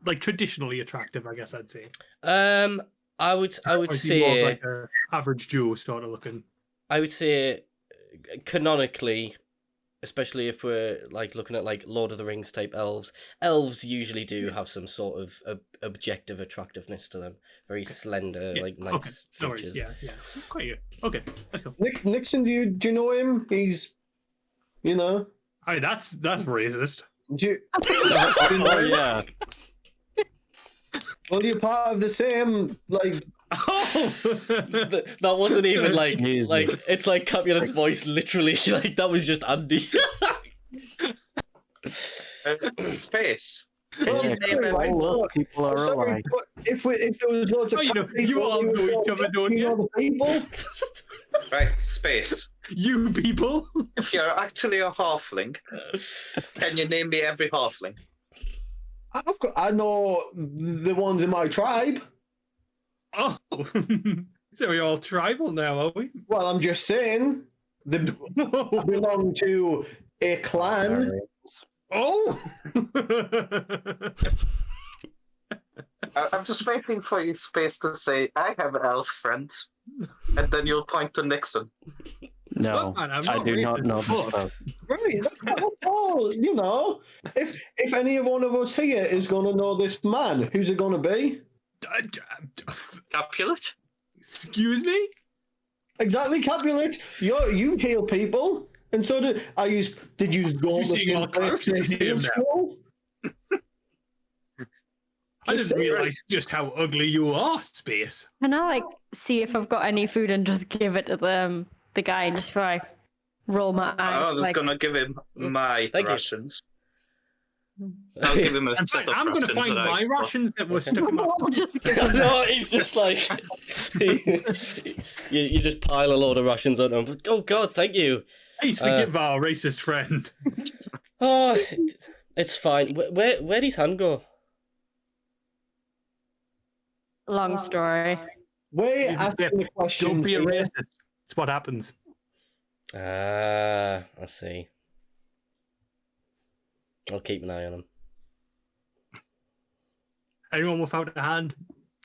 like traditionally attractive? I guess I'd say. I would Or is he more say like a average Joe sort of looking. I would say canonically, especially if we're like looking at like Lord of the Rings type elves. Elves usually do have some sort of objective attractiveness to them. Very slender, Yeah, like okay. nice No worries. features. Yeah. Quite good. Okay, let's go. Nyxen, do you know him? He's, you know. I mean, that's racist. Do you, Oh yeah. well, you're part of the same like. Oh, That wasn't even like Jesus. like it's like Capulet's voice literally like that was just Andy. Space. Well, you I'm name sorry, him? right, Look, people are sorry, alike. but if there was loads of Oh, you know people, you all know each other, don't you you? know the people. Right, Space. You people. If you're actually a halfling, can you name me every halfling? I know the ones in my tribe. Oh, so we're all tribal now, are we? Well, I'm just saying they belong to a clan. Oh. I'm just waiting for you, Space, to say, I have elf friends. And then you'll point to Nyxen. No, Look, man, I'm I not do not racist, know this but- about. Right, that's all. You know, if any of one of us here is going to know this man, who's it going to be? Capulet? Excuse me? Exactly, Capulet. You heal people, and so did I. Did you go You to seeing all close to the him now? school? I Just didn't saying. realize just how ugly you are, Space. Can I like see if I've got any food and just give it to the guy and just like roll my eyes? I was like, gonna give him my Thank you. rations. I'll give him a In set fact, of I'm going to rations find that I my got. rations that were stuck in my. I'll just give him No, he's just like you just pile a load of rations on him. Oh God, thank you. Please forgive our racist friend. Oh, it's fine. Where'd his hand go? long story. We're Yeah, asking the Don't questions. be a here. racist. It's what happens. I see. I'll keep an eye on him. Anyone without a hand,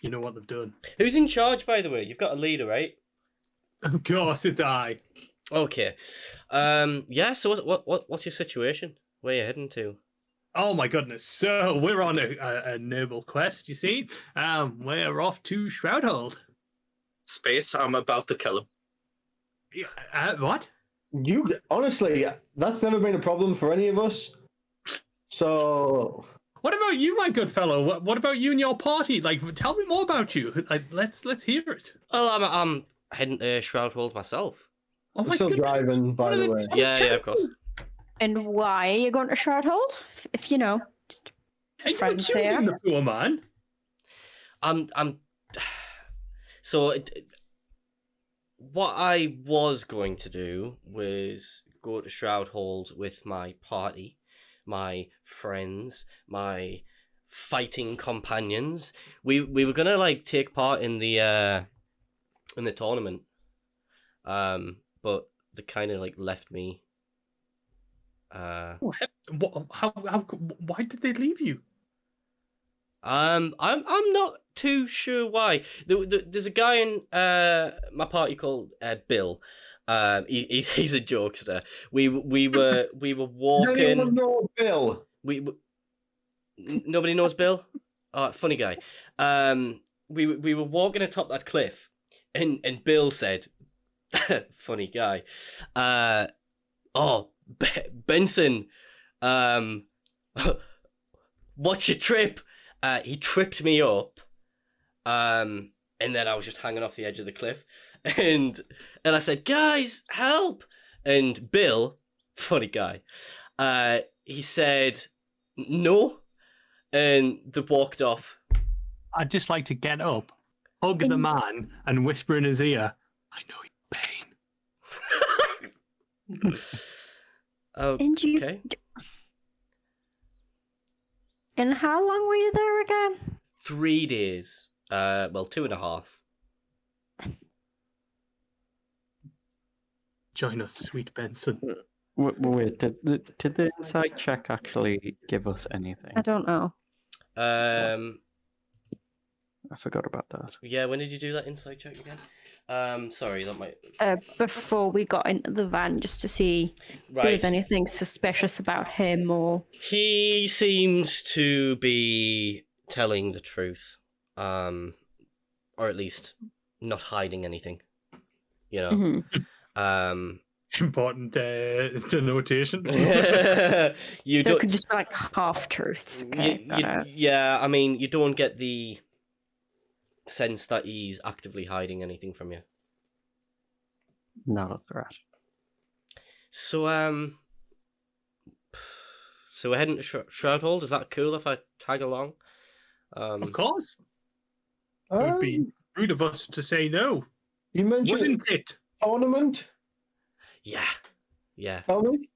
you know what they've done. Who's in charge, by the way? You've got a leader, right? Of course, it's I. Okay. Yeah. So what's your situation? Where you heading to? Oh my goodness! So we're on a noble quest. You see, we're off to Shroudhold. Space, I'm about to kill him. What? You honestly, that's never been a problem for any of us. So What about you, my good fellow? What about you and your party? Like, tell me more about you. Like, let's hear it. Well, I'm heading to Shroudhold myself. Oh I'm my still goodness! driving, by the way. Yeah, of course. And why are you going to Shroudhold? If you know, just Are you friends accusing here. the poor man? I'm. So, what I was going to do was go to Shroudhold with my party, my friends, my fighting companions. We were gonna like take part in the tournament, but they kind of like left me. What? How? Why did they leave you? I'm not too sure why. There's a guy in my party called Bill. He's a jokester. We were Does anyone walking. know Bill? Nobody knows Bill. Funny guy. We were walking atop that cliff, and Bill said, "Funny guy." Benson. What's your trip? He tripped me up, and then I was just hanging off the edge of the cliff, and I said, "Guys, help!" And Bill, funny guy, he said, "No," and they walked off. I'd just like to get up, hug the man, and whisper in his ear, "I know your pain." And you- Okay. And how long were you there again? 3 days. Well, 2.5. Join us, sweet Benson. Wait, did the insight check actually give us anything? I don't know. I forgot about that. Yeah, when did you do that insight check again? Sorry, that might. Before we got into the van, just to see if there was Right. anything suspicious about him or. He seems to be telling the truth, or at least not hiding anything. You know. Mhm. Important denotation. You So it don't. could just be like half truths. Okay, got it. Yeah, I mean, you don't get the sense that he's actively hiding anything from you. Not a threat. So, so we're heading to Shroudhold. Is that cool if I tag along? Of course. It would be rude of us to say no. You mentioned Wouldn't it? tournament. Yeah. Tell me.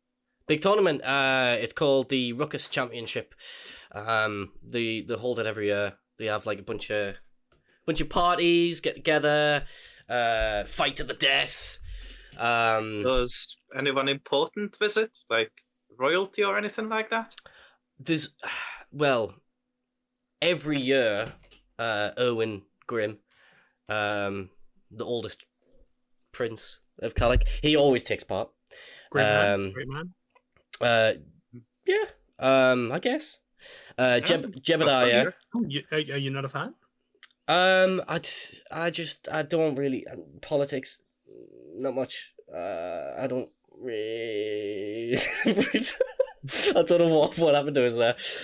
Big tournament. It's called the Ruckus Championship. They hold it every year. They have like a bunch of parties, get together, fight to the death. Does anyone important visit, like royalty or anything like that? There's, every year, Erwin Grimm, the oldest prince of Kalick, he always takes part. Great man. Yeah, I guess. Jebediah. Are you not a fan? I don't really politics, not much. I don't really. I don't know what happened to us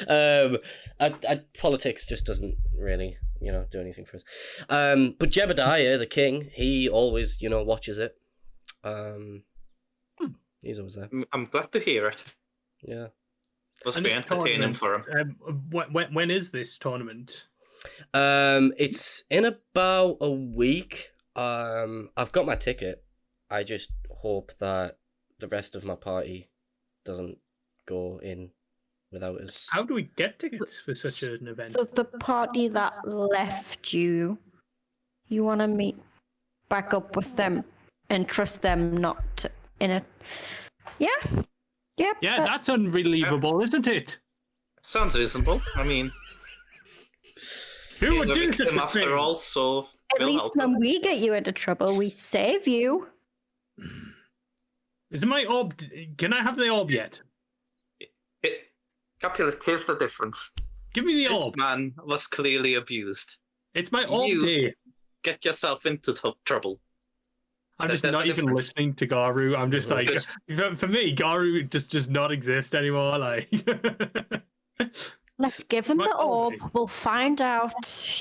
there. Politics just doesn't really, do anything for us. But Jebediah, the king, he always, watches it. He's always there. I'm glad to hear it. Yeah. Must be entertaining for him. When is this tournament? It's in about a week. I've got my ticket. I just hope that the rest of my party doesn't go in without us. How do we get tickets for such an event? The party that left you, you want to meet back up with them and trust them not to, in it. Yeah. Yep. Yeah, that's unbelievable, isn't it? Sounds reasonable. I mean, Who would he's a do such victim a after thing? all, so At we'll least help him. when we get you into trouble, we save you. Is my orb? Can I have the orb yet? Capulet, here's the difference. Give me the This orb. man was clearly abused. It's my orb You- day. Get yourself into trouble. I'm just There's not a even difference. listening to Gahru. I'm just like, for me, Gahru just does not exist anymore. Like, Let's give him My the orb. orb. We'll find out,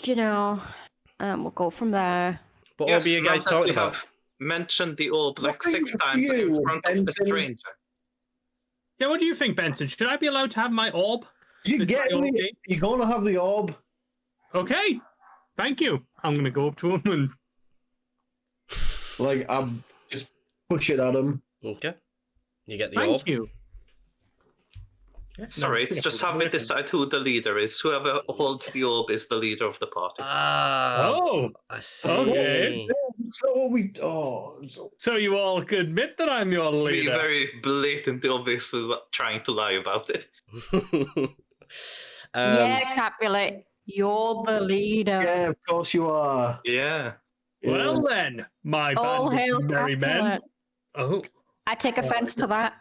and we'll go from there. What Yes, orb are you now guys that talking you about? have mentioned the orb like What 6 are times in you, front of the Benson? stranger. yeah, what do you think, Benson? Should I be allowed to have my orb? You It's get my orb me. day. You're gonna have the orb. Okay, thank you. I'm gonna go up to him and Like I'm just push it at him. Okay. You get the orb. thank you. Yeah, no, Sorry, I it's think just I'm how we working. decide who the leader is. Whoever holds the orb is the leader of the party. Ah, Oh, I see. okay. So what we? Oh, so so you all admit that I'm your Be leader? very blatantly obviously trying to lie about it. Yeah, Capulet, you're the leader. yeah, of course you are. Yeah. Well then, my All band hail of merry men. Capulet. Oh, I take offense to that.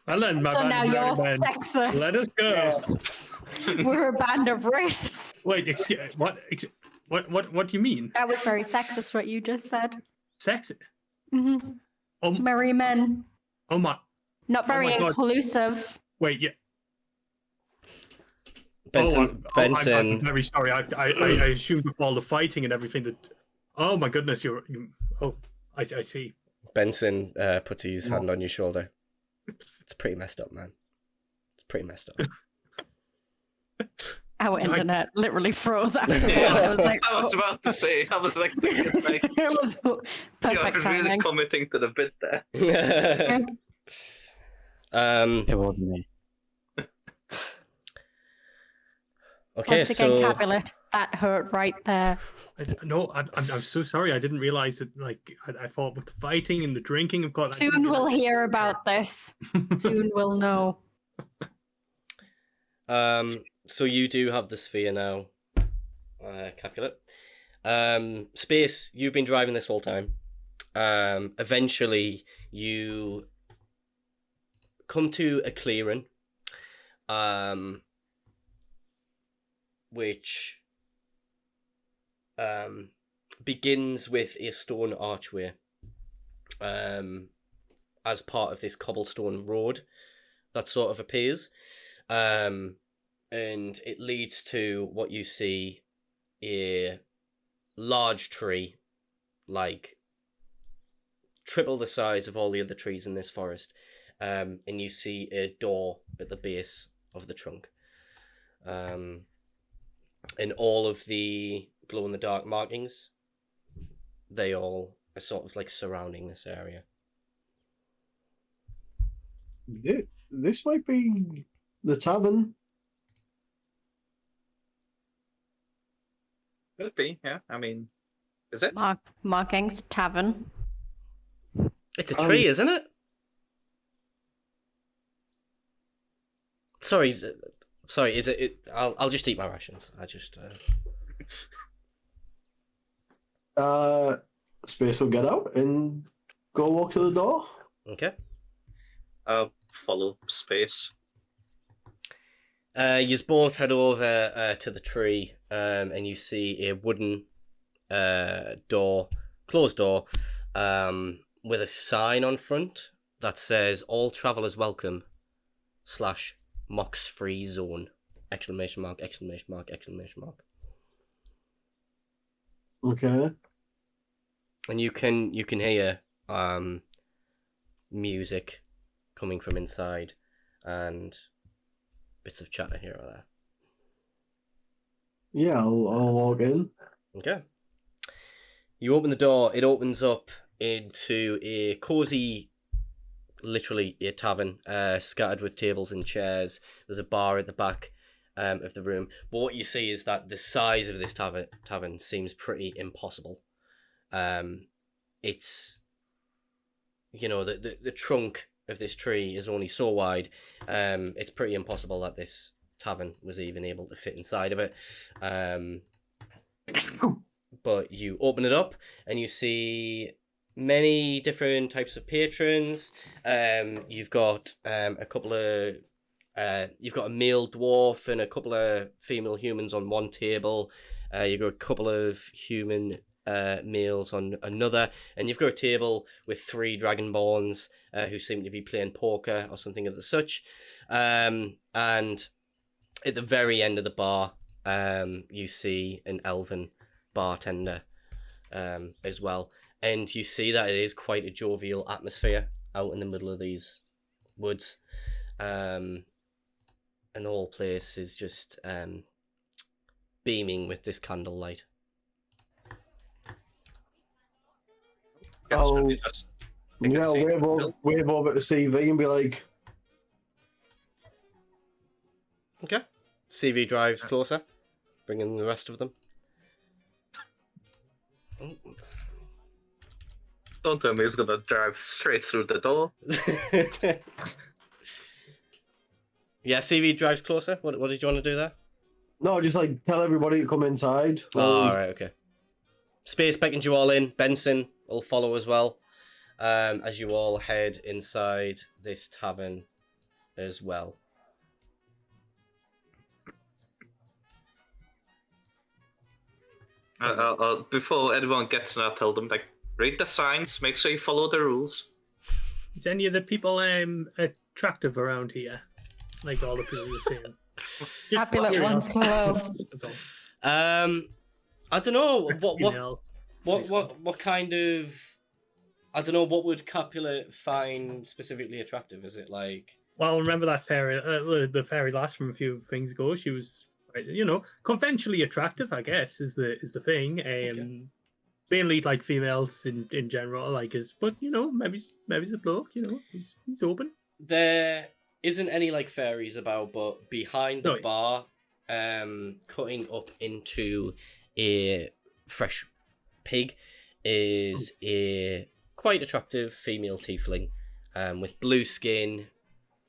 well then, my So band now of you're merry men. sexist. Let us go. We're a band of racists. Wait, what do you mean? That was very sexist, what you just said. Sex? hmm Oh, Merry men. oh my! Not very my God. inclusive. Wait, yeah. Benson, I'm Benson, very sorry. I assumed with all the fighting and everything that. Oh my goodness, you. Oh, I see. Benson puts his hand on your shoulder. It's pretty messed up, man. It's pretty messed up. Our internet literally froze after that. Yeah, I was like, I was about to say, I was like, thinking, like it was perfect you're really timing. committing to the bit there. It wasn't me. Okay, Once again, so Capulet, that hurt right there. I'm so sorry. I didn't realize that. Like, I thought with the fighting and the drinking, of course. Soon we'll hear about this. Soon we'll know. so you do have the sphere now, Capulet. Space, you've been driving this whole time. Eventually, you come to a clearing, which begins with a stone archway, as part of this cobblestone road that sort of appears. And it leads to what you see, a large tree, like triple the size of all the other trees in this forest. And you see a door at the base of the trunk. And all of the glow-in-the-dark markings, they all are sort of like surrounding this area. This might be the tavern. Could be, yeah. I mean, is it? Markings tavern. It's a tree, isn't it? Sorry, is it? I'll just eat my rations. I just. Space will get out and go walk to the door. Okay. Follow Space. You both head over to the tree, and you see a wooden door, closed door, with a sign on front that says "All travelers welcome" / "Mox free zone!" ! Okay. And you can hear music coming from inside and bits of chatter here or there. Yeah, I'll walk in. Okay. You open the door, it opens up into a cozy, literally a tavern, scattered with tables and chairs. There's a bar at the back of the room. But what you see is that the size of this tavern seems pretty impossible. It's, the trunk of this tree is only so wide. It's pretty impossible that this tavern was even able to fit inside of it. But you open it up and you see many different types of patrons. You've got a couple of you've got a male dwarf and a couple of female humans on one table. You've got a couple of human males on another, and you've got a table with 3 dragonborns who seem to be playing poker or something of the such. And at the very end of the bar, you see an elven bartender as well, and you see that it is quite a jovial atmosphere out in the middle of these woods, and the whole place is just beaming with this candlelight. Oh, Just take a yeah, seat. wave over to CV and be like, Okay. CV drives closer, bringing the rest of them. Don't tell me he's gonna drive straight through the door. Yeah, CV drives closer. What did you want to do there? no, just like tell everybody to come inside. Oh, all right, okay. Space beckons you all in. Benson will follow as well, as you all head inside this tavern as well. Before anyone gets in, I'll tell them, like, read the signs, make sure you follow the rules. Is any of the people attractive around here? Like all the people you're seeing? Capulet wants love. I don't know what kind of, I don't know, what would Capulet find specifically attractive? Is it like? Well, remember that fairy, the fairy lass from a few things ago. She was, conventionally attractive, I guess, is the thing. Okay. Mainly like females in general, but maybe he's a bloke. He's open. There isn't any like fairies about, but behind the No. bar, cutting up into a fresh pig, is a quite attractive female tiefling, with blue skin,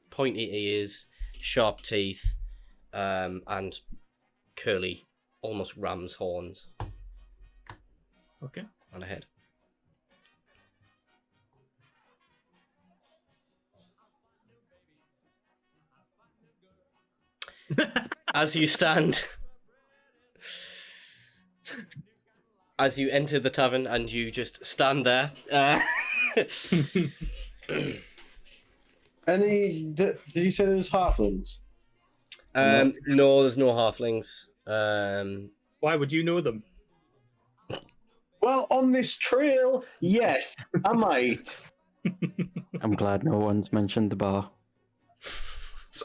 pointy ears, sharp teeth, and curly, almost ram's horns Okay. on her head. As you stand, as you enter the tavern and you just stand there, Did you say there's halflings? no, there's no halflings. Why would you know them? Well, on this trail, yes, I might. I'm glad no one's mentioned the bar.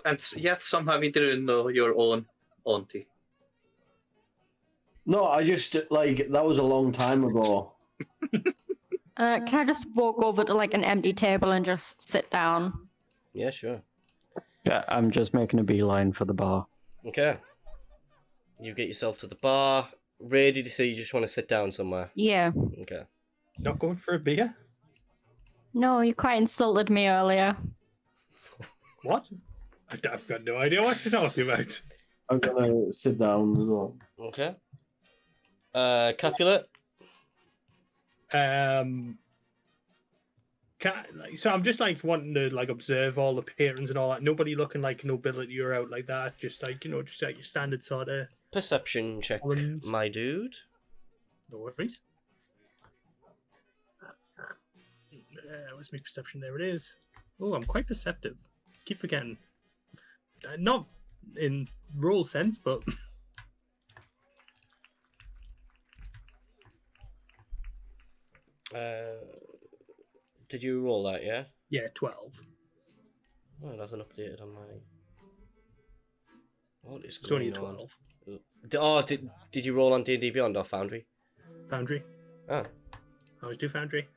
And yet somehow we didn't know your own auntie. No, I just, that was a long time ago. Can I just walk over to like an empty table and just sit down? Yeah, sure. Yeah, I'm just making a beeline for the bar. Okay. You get yourself to the bar. Ray, did you say you just want to sit down somewhere? Yeah. Okay. Not going for a beer? No, you quite insulted me earlier. What? I've got no idea what you're talking about. I'm gonna sit down as well. Okay. Capulet? So I'm just like wanting to like observe all the patrons and all that. Nobody looking like nobility or out like that. Just like just like your standard sort of. Perception check, Ones. my dude. No worries. Where's my perception? There it is. Oh, I'm quite perceptive. Keep forgetting. Not in rule sense, but. Did you roll that, yeah? Yeah, 12. Oh, it hasn't updated on my... What is It's only a going on? 12. Did you roll on D&D Beyond or Foundry? Foundry. Oh. I always do Foundry.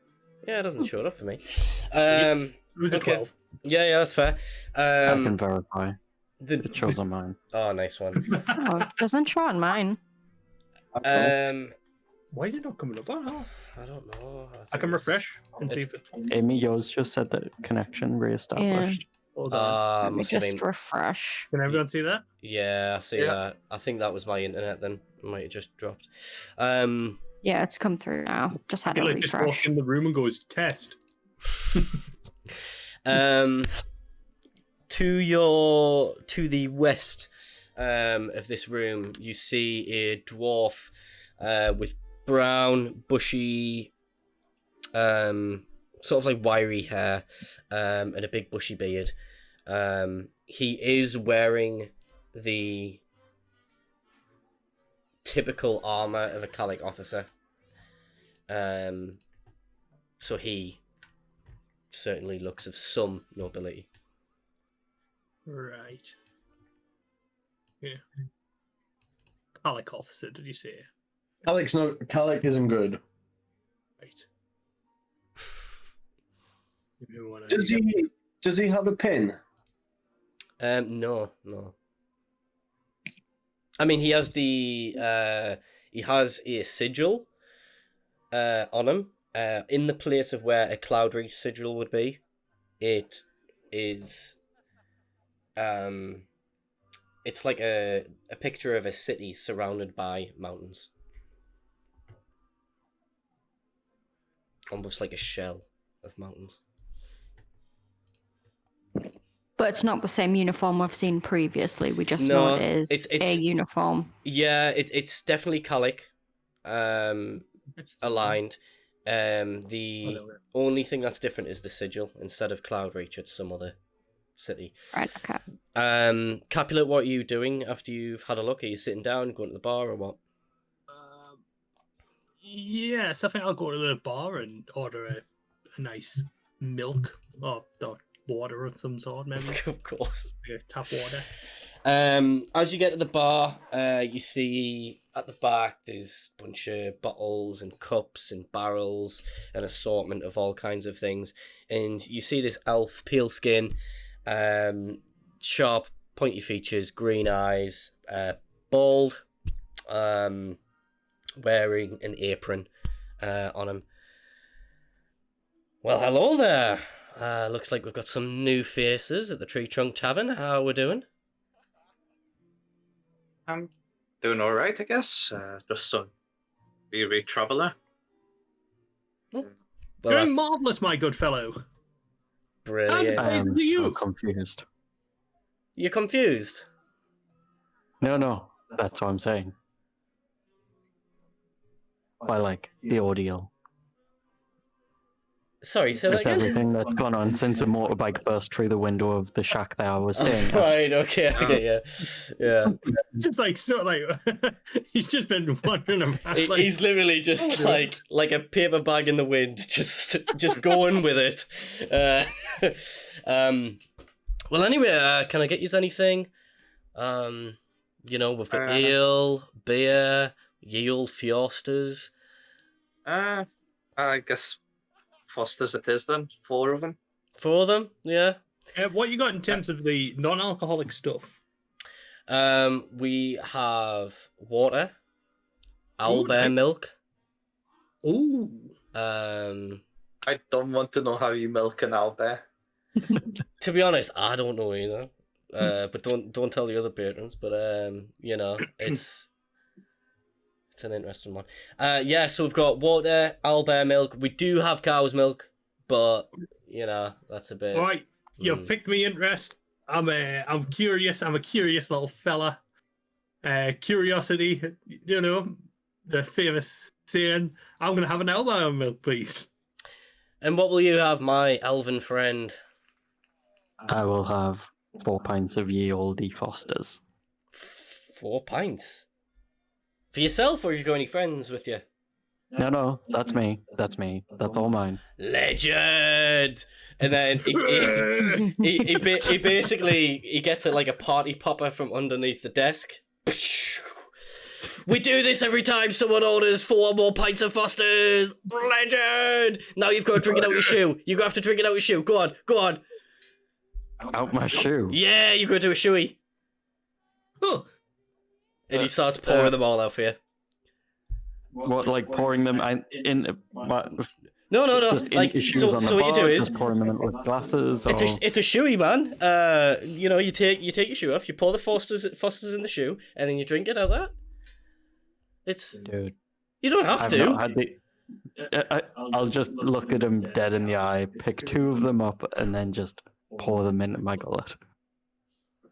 Yeah, it doesn't show it up for me. It was a okay. 12. Yeah, that's fair. I can verify. The... It shows on mine. Oh, nice one. Oh, it doesn't show on mine. Why is it not coming up? Oh, no. I don't know. I can refresh and see if it's... Amy, yours just said that connection reestablished. Hold on. Let me must have just been... refresh. Can everyone see that? Yeah, I see Yeah. that. I think that was my internet then. It might have just dropped. Yeah, it's come through now. Just had a Kalick just walks refresh. in the room and goes, test. To the west of this room, you see a dwarf with brown, bushy, sort of like wiry hair, and a big bushy beard. He is wearing the typical armor of a Kalick officer. So he certainly looks of some nobility. Right. Yeah. Kalick officer, did you say? Kalick isn't good. Right. You wanna- Does he have a pin? No. I mean, he has a sigil on him, in the place of where a Cloudreach sigil would be. It is, it's like a picture of a city surrounded by mountains, almost like a shell of mountains. But it's not the same uniform we've seen previously. We just know No, it is it's- a uniform. Yeah, it's definitely Kalick, aligned. The only thing that's different is the sigil. Instead of Cloudreach, it's some other city. Right, okay. Capulet, what are you doing after you've had a look? Are you sitting down, going to the bar, or what? Yes, I think I'll go to the bar and order a nice milk or water of some sort, maybe. Of course. Like tap water. As you get to the bar, you see at the back there's a bunch of bottles and cups and barrels, an assortment of all kinds of things, and you see this elf, pale skin, sharp, pointy features, green eyes, bald, wearing an apron on him. Well, hello there. Looks like we've got some new faces at the Tree Trunk Tavern. How are we doing? I'm doing all right, I guess. Just a weary traveller. Well, Doing that's marvellous, my good fellow. brilliant. I- Is it I'm you? so confused. You're confused? No, that's what I'm saying. By like the ordeal. Sorry, say that Just again? everything that's gone on since a motorbike burst through the window of the shack that I was staying at. Right, okay, I get you. Yeah. Just like he's just been wandering around. Like, He's literally just like a paper bag in the wind, just going with it. Well, anyway, can I get you anything? We've got ale, beer, ye old Fiosters. I guess Fosters it is then. 4 of them. 4 of them, yeah. What you got in terms of the non-alcoholic stuff? We have water, owlbear nice. milk. Ooh. I don't want to know how you milk an owlbear. To be honest, I don't know either. But don't tell the other patrons. But you know, it's an interesting one. Yeah. So we've got water, owlbear milk. We do have cow's milk, but you know that's a bit. All right, you've picked me interest. I'm curious. I'm a curious little fella. Curiosity, you know, the famous saying. I'm gonna have an owlbear milk, please. And what will you have, my elven friend? I will have 4 pints of ye olde Fosters. 4 pints? For yourself, or have you got any friends with you? No, that's me. That's me. That's all mine. Legend! And then he basically gets it like a party popper from underneath the desk. We do this every time someone orders 4 more pints of Fosters. Legend! Now you've got to drink it out your shoe. You have to drink it out your shoe. Go on. Out my shoe. Yeah, you got to do a shoey. Oh, And he starts pouring them all out for you. What, like pouring them in? What? No. Just Like, in issues so on the what you do bar, is just pouring them into glasses. Or... it's a shoey, man. You know, you take your shoe off, you pour the Fosters in the shoe, and then you drink it out that. It's Dude, you don't have I've to. not had the... I'll just look at him dead in the eye, pick 2 of them up, and then just pour them into my gullet.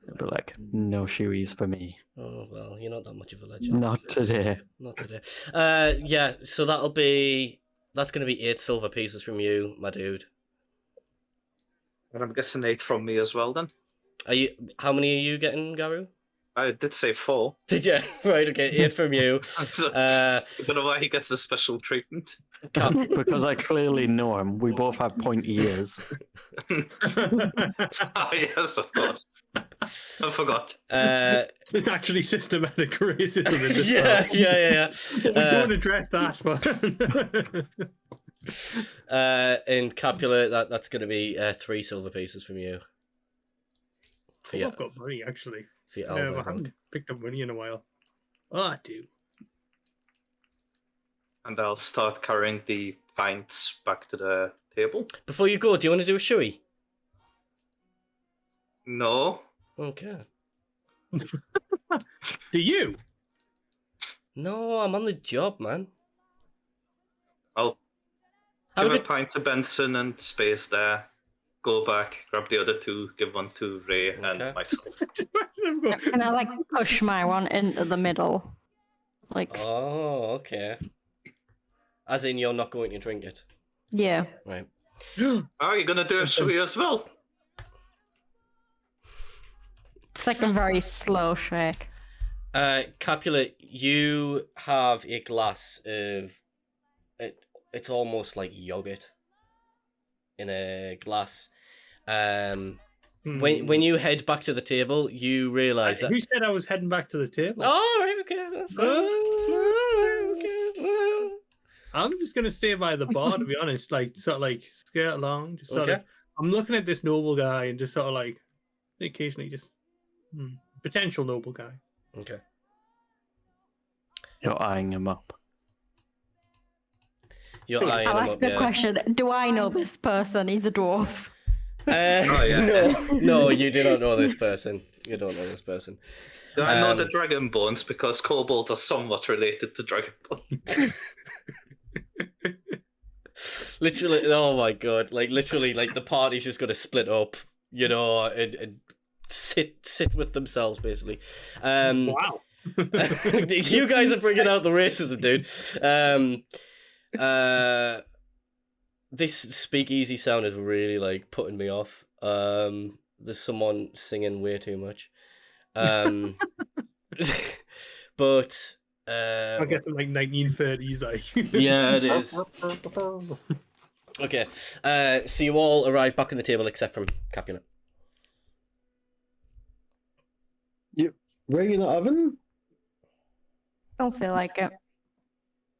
I'll be like, no shoeies for me. Oh well, you're not that much of a legend. Not today. Not today. Yeah. So that's gonna be 8 silver pieces from you, my dude. And I'm guessing 8 from me as well then. How many are you getting, Gahru? I did say 4. Did you? Right. Okay. 8 from you. I don't know why he gets the special treatment. Because I clearly know him. We both have pointy ears. Ah, yes, of course. I forgot. There's actually systematic racism in this. Yeah. We don't address that, but. And Capulet, that's going to be 3 silver pieces from you. I've got money actually. For your I elbow haven't picked up money in a while. Oh, I do. And I'll start carrying the pints back to the table. Before you go, do you want to do a shoey? No. Okay. Do you? No, I'm on the job, man. I'll Have give a a good... pint to Benson and Space there. Go back, grab the other 2, give one to Rae and myself. And I like push my one into the middle. Like, Oh, okay. As in, you're not going to drink it. yeah. Right. Are you gonna do a shoey as well? It's like a very slow shake. Capulet, you have a glass of... It's almost like yogurt in a glass. When you head back to the table, you realise that... Who said I was heading back to the table? Oh, right, okay. That's fine. Okay. I'm just gonna stay by the bar, to be honest. Like, sort of like skirt along. Just sort of. I'm looking at this noble guy and just sort of like, occasionally just potential noble guy. Okay. You're eyeing him up. You're eyeing I'll him ask up, the yeah. question, do I know this person? He's a dwarf. No, you do not know this person. You don't know this person. I know the Dragonborns because kobolds are somewhat related to Dragonborn. Literally, oh my god! Like literally, like the party's just gonna split up, you know, and sit with themselves basically. Wow. You guys are bringing out the racism, dude. This speakeasy sound is really like putting me off. There's someone singing way too much. But I guess I'm like 1930s, like. yeah, it is. Okay, so you all arrive back on the table except from Capulet. Rae, you not having? Don't feel like it.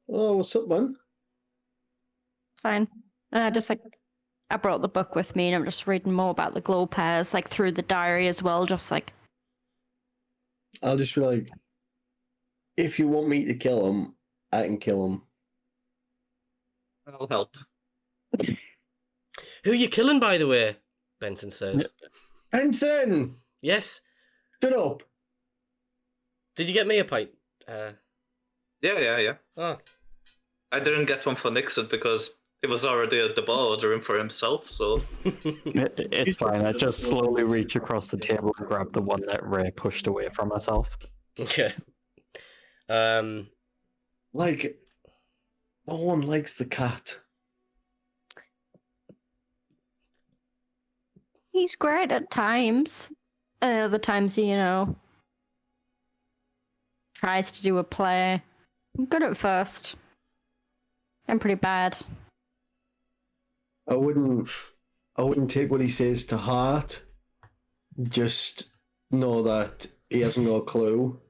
Oh, what's up, man? Fine. And I brought the book with me, and I'm just reading more about the glow pairs, like through the diary as well. Just like, I'll just be like, if you want me to kill him, I can kill him. I'll help. Who are you killing, by the way? Benson says. Benson! Yes. Shut up. Did you get me a pint? Yeah. Oh. I didn't get one for Nyxen because he was already at the bar ordering for himself, so... It's fine. I just slowly reach across the table and grab the one that Rae pushed away from herself. Okay. Like, no one likes the cat. he's great at times. Other times, tries to do a play. I'm good at first. I'm pretty bad. I wouldn't take what he says to heart. Just know that he hasn't got a clue,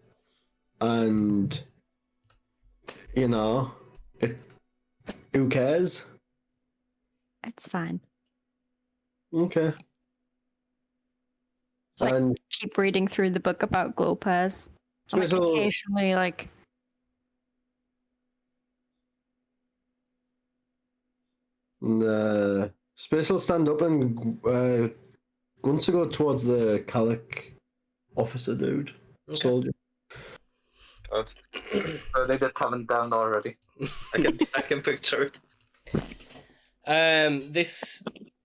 and who cares? It's fine. Okay. It's like, And keep reading through the book about glow pairs. And, like, Special- occasionally, like, Space will stand up and wants to go towards the Kalick officer dude, soldier. God. They did have him down already. I can picture it.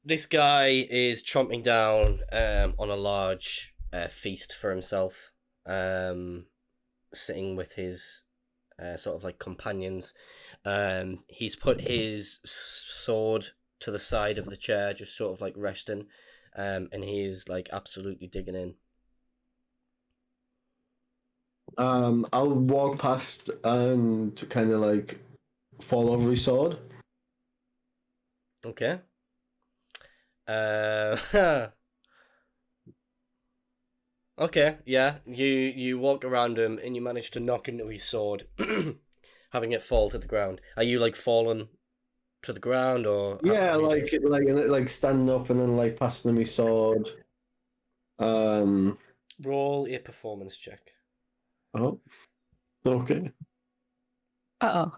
This guy is chomping down on a large feast for himself, sitting with his sort of like companions. He's put his sword to the side of the chair, just sort of like resting, and he's like absolutely digging in. I'll walk past and kind of like fall over his sword. Okay. Okay, yeah. You walk around him and you manage to knock into his sword, having it fall to the ground. Are you like falling to the ground or? Yeah, like standing up and then like passing him his sword. Roll a performance check. Oh, okay. uh-oh.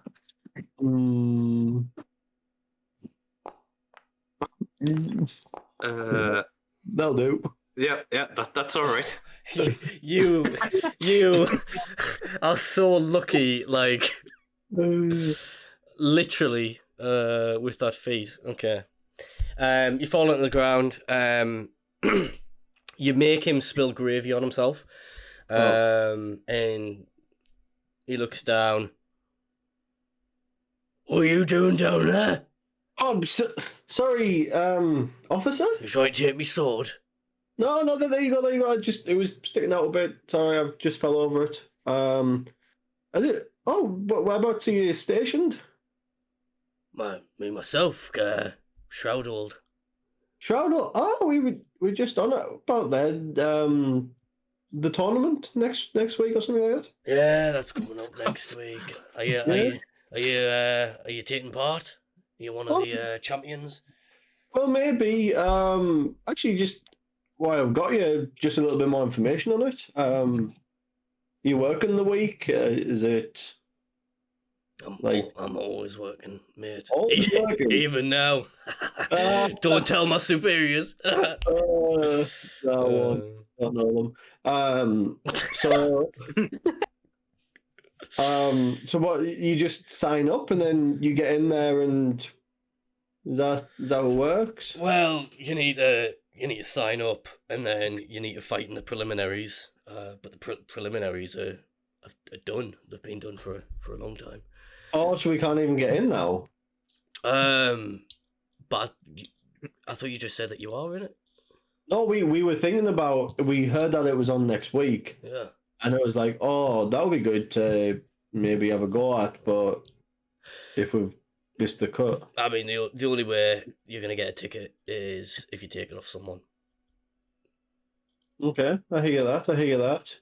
That'll do. Yeah, that's all right. you are so lucky, like literally, with that feat. Okay. You fall onto the ground. You make him spill gravy on himself. And he looks down. What are you doing down there? Oh, sorry, officer? You trying to take me sword? No, there you go. It was sticking out a bit. Sorry, I've just fell over it. Whereabouts are you stationed? Me myself, Shroudhold. Shroudle. Oh, we were just on it about that. The tournament next week or something like that. Yeah, that's coming up next week. Are you taking part? Are you one of the champions? Well, maybe. Actually, just why I've got you, just a little bit more information on it. You working the week? Is it? I'm always working, mate. Always working? Even now. Don't tell my superiors. Don't know them. So what? You just sign up and then you get in there, and is that how it works? Well, you need to sign up, and then you need to fight in the preliminaries. But the preliminaries are done. They've been done for a long time. Oh, so we can't even get in now. But I thought you just said that you are in it. No, we were thinking about. We heard that it was on next week. Yeah. And it was like, oh, that would be good to maybe have a go at, but if we've missed the cut. I mean, the only way you're going to get a ticket is if you take it off someone. Okay, I hear that.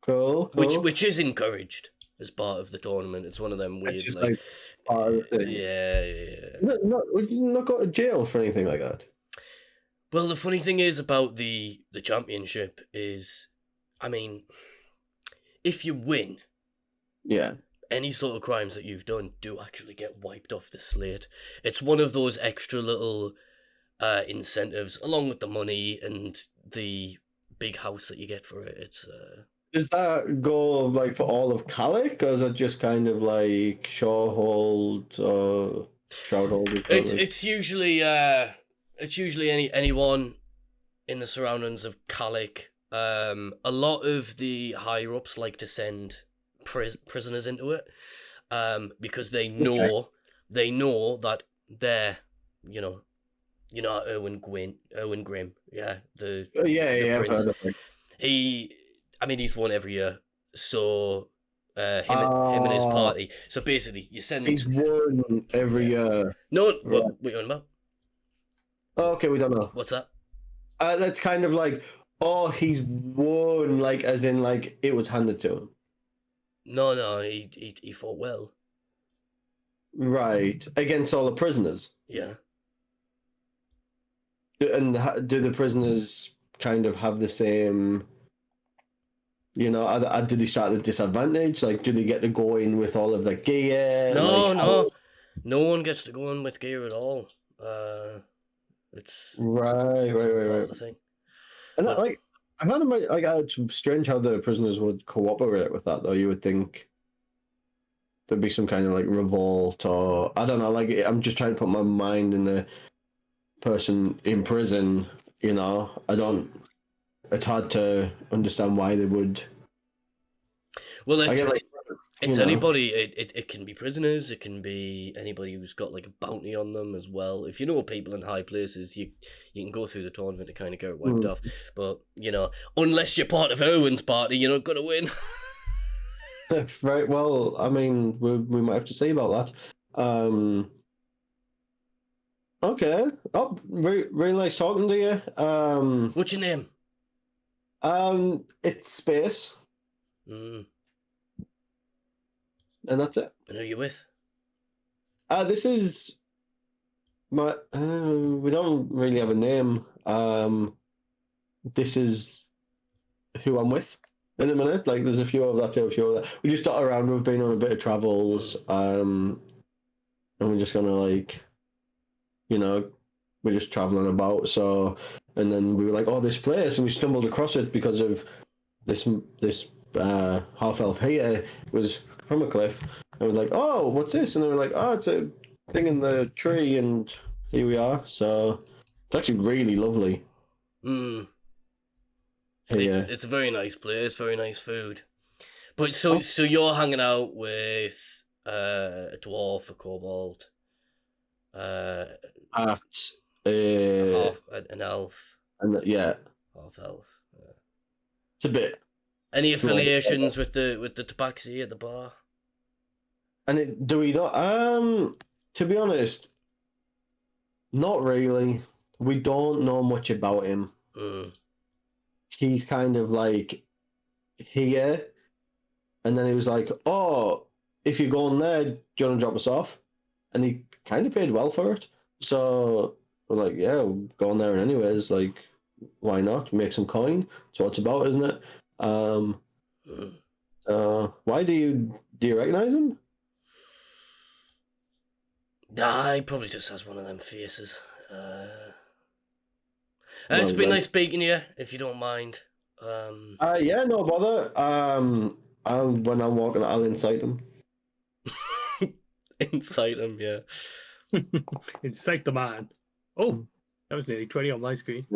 Cool. Which is encouraged. as part of the tournament. It's one of them weird, It's just like, like part of the thing. yeah. Would you not go to jail for anything like that? Well, the funny thing is about the championship is, I mean, if you win, Yeah. any sort of crimes that you've done do actually get wiped off the slate. It's one of those extra little incentives, along with the money and the big house that you get for it. It's Does that go like for all of Kalick, or is it just kind of like Shawhold or Shroudhold? it's usually anyone in the surroundings of Kalick. A lot of the higher ups like to send prisoners into it, because they know that they're, Erwin Grimm, yeah, the I've prince. heard of it. He's won every year, so him and his party. So basically, you send. He's won every year. No, Right. what are you on about? Oh, okay, we don't know. What's that? That's kind of like, he's won, like as in like it was handed to him. No, he fought well. Right, against all the prisoners. Yeah. And do the prisoners kind of have the same? Do they start at a disadvantage? Like, do they get to go in with all of the gear? No one gets to go in with gear at all. It's Right. That's the thing. And But- I found it it's strange how the prisoners would cooperate with that, though. You would think there'd be some kind of like revolt, or I don't know. Like, I'm just trying to put my mind in the person in prison. It's hard to understand why they would. Well, I get, like, it's you know. anybody. It can be prisoners. It can be anybody who's got like a bounty on them as well. If you know people in high places, you can go through the tournament to kind of get it wiped off. But unless you're part of Erwin's party, you're not gonna win. Right. Well, I mean, we might have to see about that. Okay. Oh, really nice talking to you. What's your name? It's Space, And and that's it. who are you with? This is my. We don't really have a name. This is who I'm with in a minute. Like, there's a few of that, a few of that. We just got around. We've been on a bit of travels. And we're just gonna we're just traveling about. So, and then we were like, oh, this place, and we stumbled across it because of this half elf here was from a cliff, and we're like, oh, what's this? And they were like, oh, it's a thing in the tree, and here we are. So it's actually really lovely. It's a very nice place, very nice food. But so you're hanging out with a dwarf, a kobold, At an elf, and yeah, half elf. it's a bit. Any affiliations with the tabaxi at the bar? And do we not? To be honest, not really. We don't know much about him. He's kind of like here, and then he was like, "Oh, if you go in there, do you want to drop us off?" And he kind of paid well for it. So we're like, "Yeah, we'll go in there anyways. Like, why not? Make some coin. That's what it's about, isn't it?" Why do you recognize him? Nah, he probably just has one of them faces. It's been nice speaking to you, if you don't mind. Yeah, no bother. When I'm walking, I'll incite him. Incite him, yeah. Incite the man. Oh, that was nearly 20 on my screen.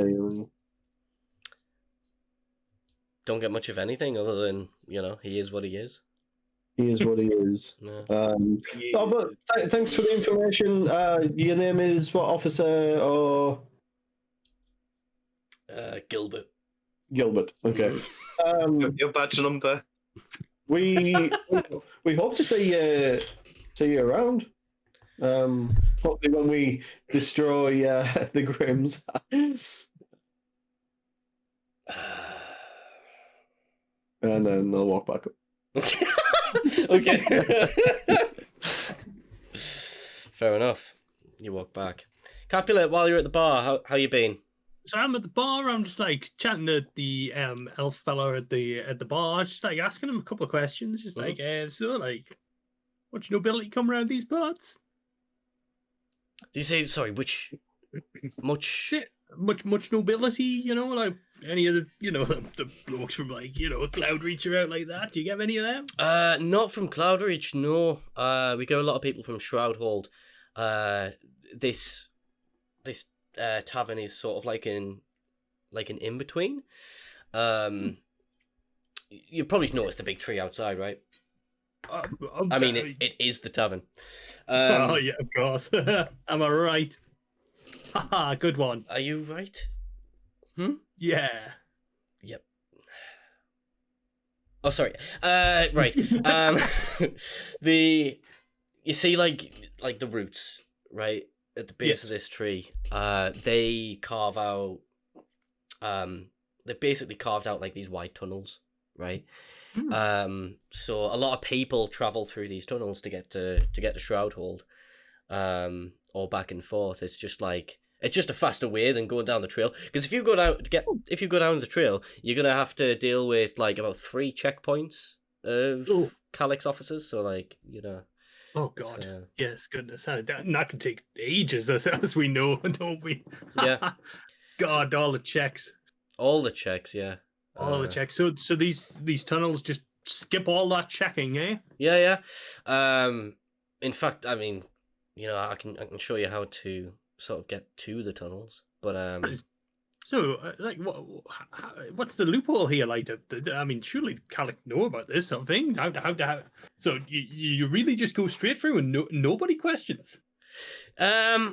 Don't get much of anything other than, he is what he is. He is what he is. Yeah. But thanks for the information. Your name is what, officer or? Gilbert. Gilbert. Okay. Your badge number. We hope to see you around. Hopefully when we destroy the Grimms. And then they'll walk back up. Okay. Fair enough. You walk back. Capulet, while you're at the bar, how you been? So I'm at the bar. I'm just like chatting to the elf fella at the bar, just like asking him a couple of questions. Just like, so like, what's nobility come around these parts? Do you say sorry? Which much? Much nobility, you know, like any of the, you know, the blokes from like, you know, Cloudreach are out like that. Do you get any of them? Not from Cloudreach, no. We get a lot of people from Shroudhold. This tavern is sort of like an in between. You probably noticed the big tree outside, right? I mean, it is the tavern. Oh yeah, of course. Am I right? Haha, good one. Are you right? Yeah. Yep. Oh, sorry. Right. You see, like the roots, right, at the base of this tree. They carve out. They basically carved out like these wide tunnels, right? So a lot of people travel through these tunnels to get to Shroudhold, or back and forth. It's just a faster way than going down the trail. Because if you go down the trail, you're gonna have to deal with like about 3 checkpoints of Kalick's officers. So like, you know. Oh God! Yes, goodness, that can take ages, as we know, don't we? Yeah. God, all the checks. All the checks, yeah. All the checks. So these tunnels just skip all that checking, eh? Yeah. In fact, I mean, you know, I can show you how to sort of get to the tunnels, but So, like, what's the loophole here? Like, I mean, surely Kalick know about this sort of thing. How? So you really just go straight through and nobody questions? I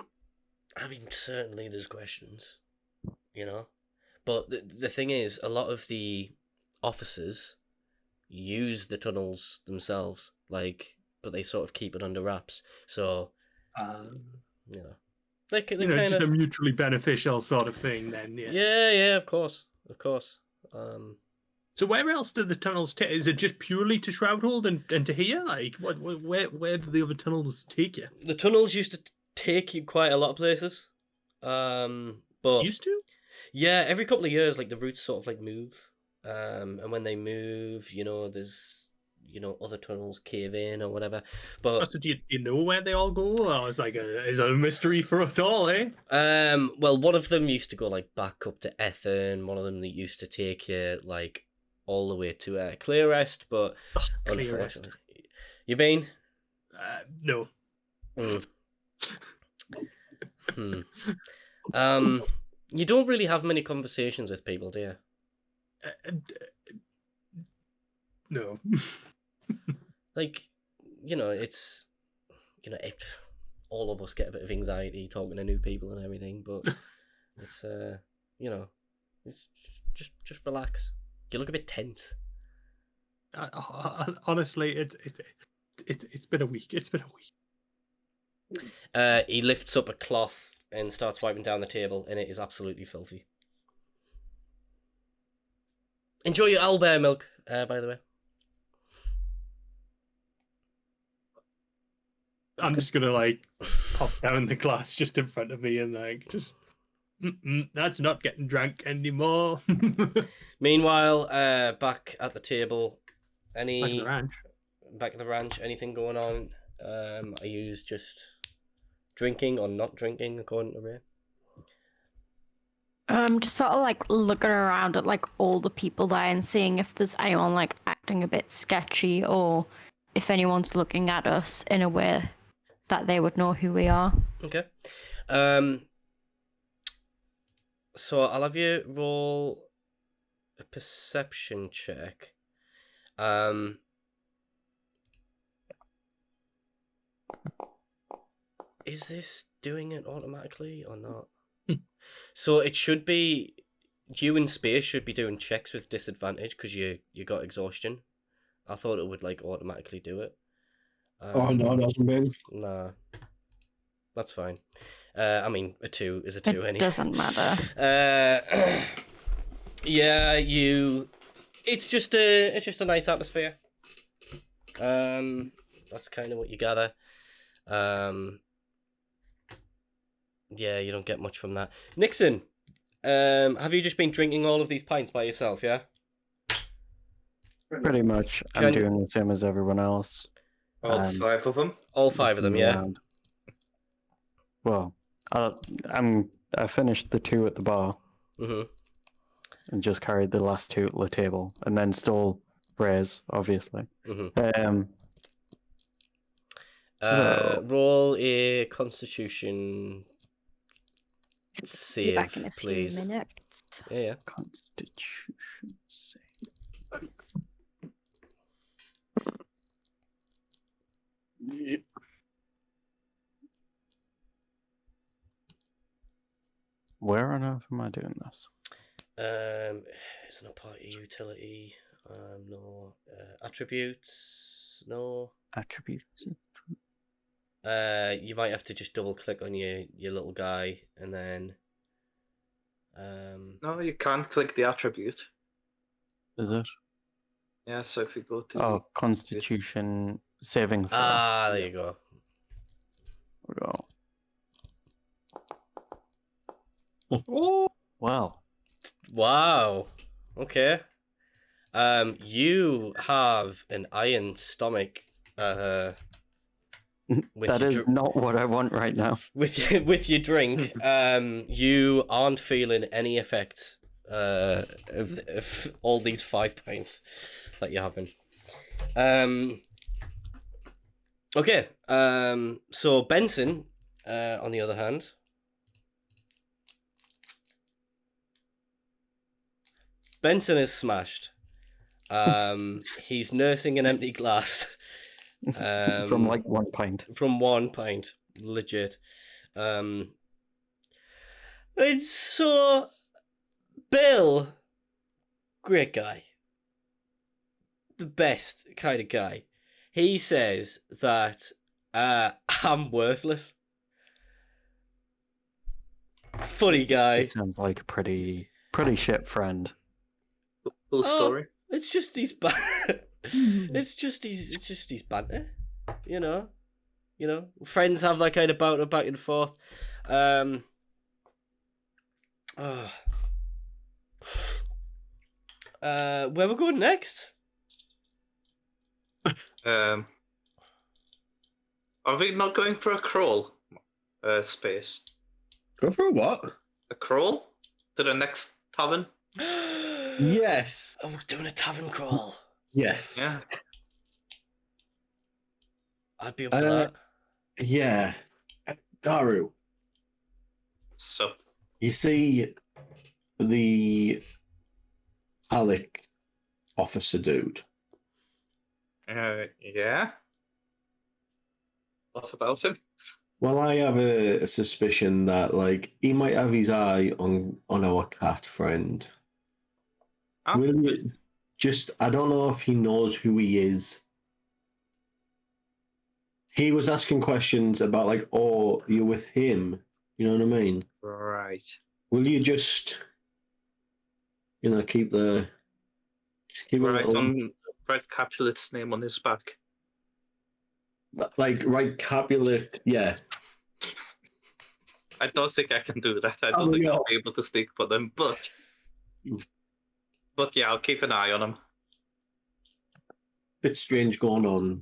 mean, certainly there's questions, you know, but the thing is, a lot of the officers use the tunnels themselves, like, but they sort of keep it under wraps. So, you know. They you know, kind just of a mutually beneficial sort of thing, then. Yeah. Yeah, of course. So where else do the tunnels take? Is it just purely to Shroudhold and to here? Like, where do the other tunnels take you? The tunnels used to take you quite a lot of places. But Used to? Yeah, every couple of years, like the routes sort of like move. And when they move, you know, there's, you know, other tunnels cave in or whatever. But So do you know where they all go? Or it's like is a mystery for us all, eh? well, one of them used to go like back up to Ethan. One of them that used to take you like all the way to Clearest, but unfortunately, you been? No. You don't really have many conversations with people, do you? No. Like, you know, it's, you know, all of us get a bit of anxiety talking to new people and everything, but it's, you know, it's just relax. You look a bit tense. Honestly, it's been a week. It's been a week. He lifts up a cloth and starts wiping down the table, and it is absolutely filthy. Enjoy your owlbear milk, by the way. I'm just gonna like pop down the glass just in front of me and like just. That's not getting drunk anymore. Meanwhile, back at the table, Back at the ranch. anything going on? Are you just drinking or not drinking, according to Rae? Just sort of like looking around at like all the people there and seeing if there's anyone like acting a bit sketchy or if anyone's looking at us in a way that they would know who we are. Okay. So I'll have you roll a perception check. Is this doing it automatically or not? So it should be, you in space should be doing checks with disadvantage because you got exhaustion. I thought it would like automatically do it. Oh no, it hasn't been. Nah, that's fine. I mean, a 2 is a 2 anyway. It doesn't matter. Yeah, it's just a nice atmosphere. That's kind of what you gather. Yeah, you don't get much from that. Nyxen, have you just been drinking all of these pints by yourself, yeah? Pretty much. I'm Can- doing the same as everyone else. All Um, 5 of them. All 5 of them, looking yeah? around. Well, I finished the 2 at the bar Mm-hmm. and just carried the last 2 to the table, and then stole Rae's, obviously. Mm-hmm. So- Roll a Constitution Be save, back in a few please. minutes. Yeah. Constitution save. Where on earth am I doing this? It's not part of utility. No attributes. No. Attributes. You might have to just double click on your little guy and then. No, you can't click the attribute. Is it? Yeah, so if you go to Oh, Constitution saving throw. There you go. We go. Well, Wow. Okay. You have an iron stomach. With that your is not what I want right now. with your drink. You aren't feeling any effects of all these 5 pints that you're having. Okay. So Benson, on the other hand. Benson is smashed. He's nursing an empty glass. From like 1 pint. From 1 pint, legit. And so Bill, great guy, the best kind of guy. He says that I'm worthless. Funny guy. It sounds like a pretty shit friend. full story. It's just his it's just his banter, you know. Friends have that kind of banter back and forth. Where we're going next? Are we not going for a crawl? Space. Go for a what? A crawl to the next tavern. Yes. Oh, we're doing a tavern crawl. Yes. Yeah. I'd be up for that. Yeah. Gahru, So you see the Kalick officer dude. yeah. What about him? Well, I have a suspicion that like he might have his eye on our cat friend. Huh? Will you just? I don't know if he knows who he is. He was asking questions about like, oh, you're with him. You know what I mean? Right. Will you just, keep the, just keep Right it on Red Capulet's name on his back. like right Capulet, yeah. I don't think I can do that. I Oh, don't think no. I'll be able to sneak for them, but yeah, I'll keep an eye on him. Bit strange going on.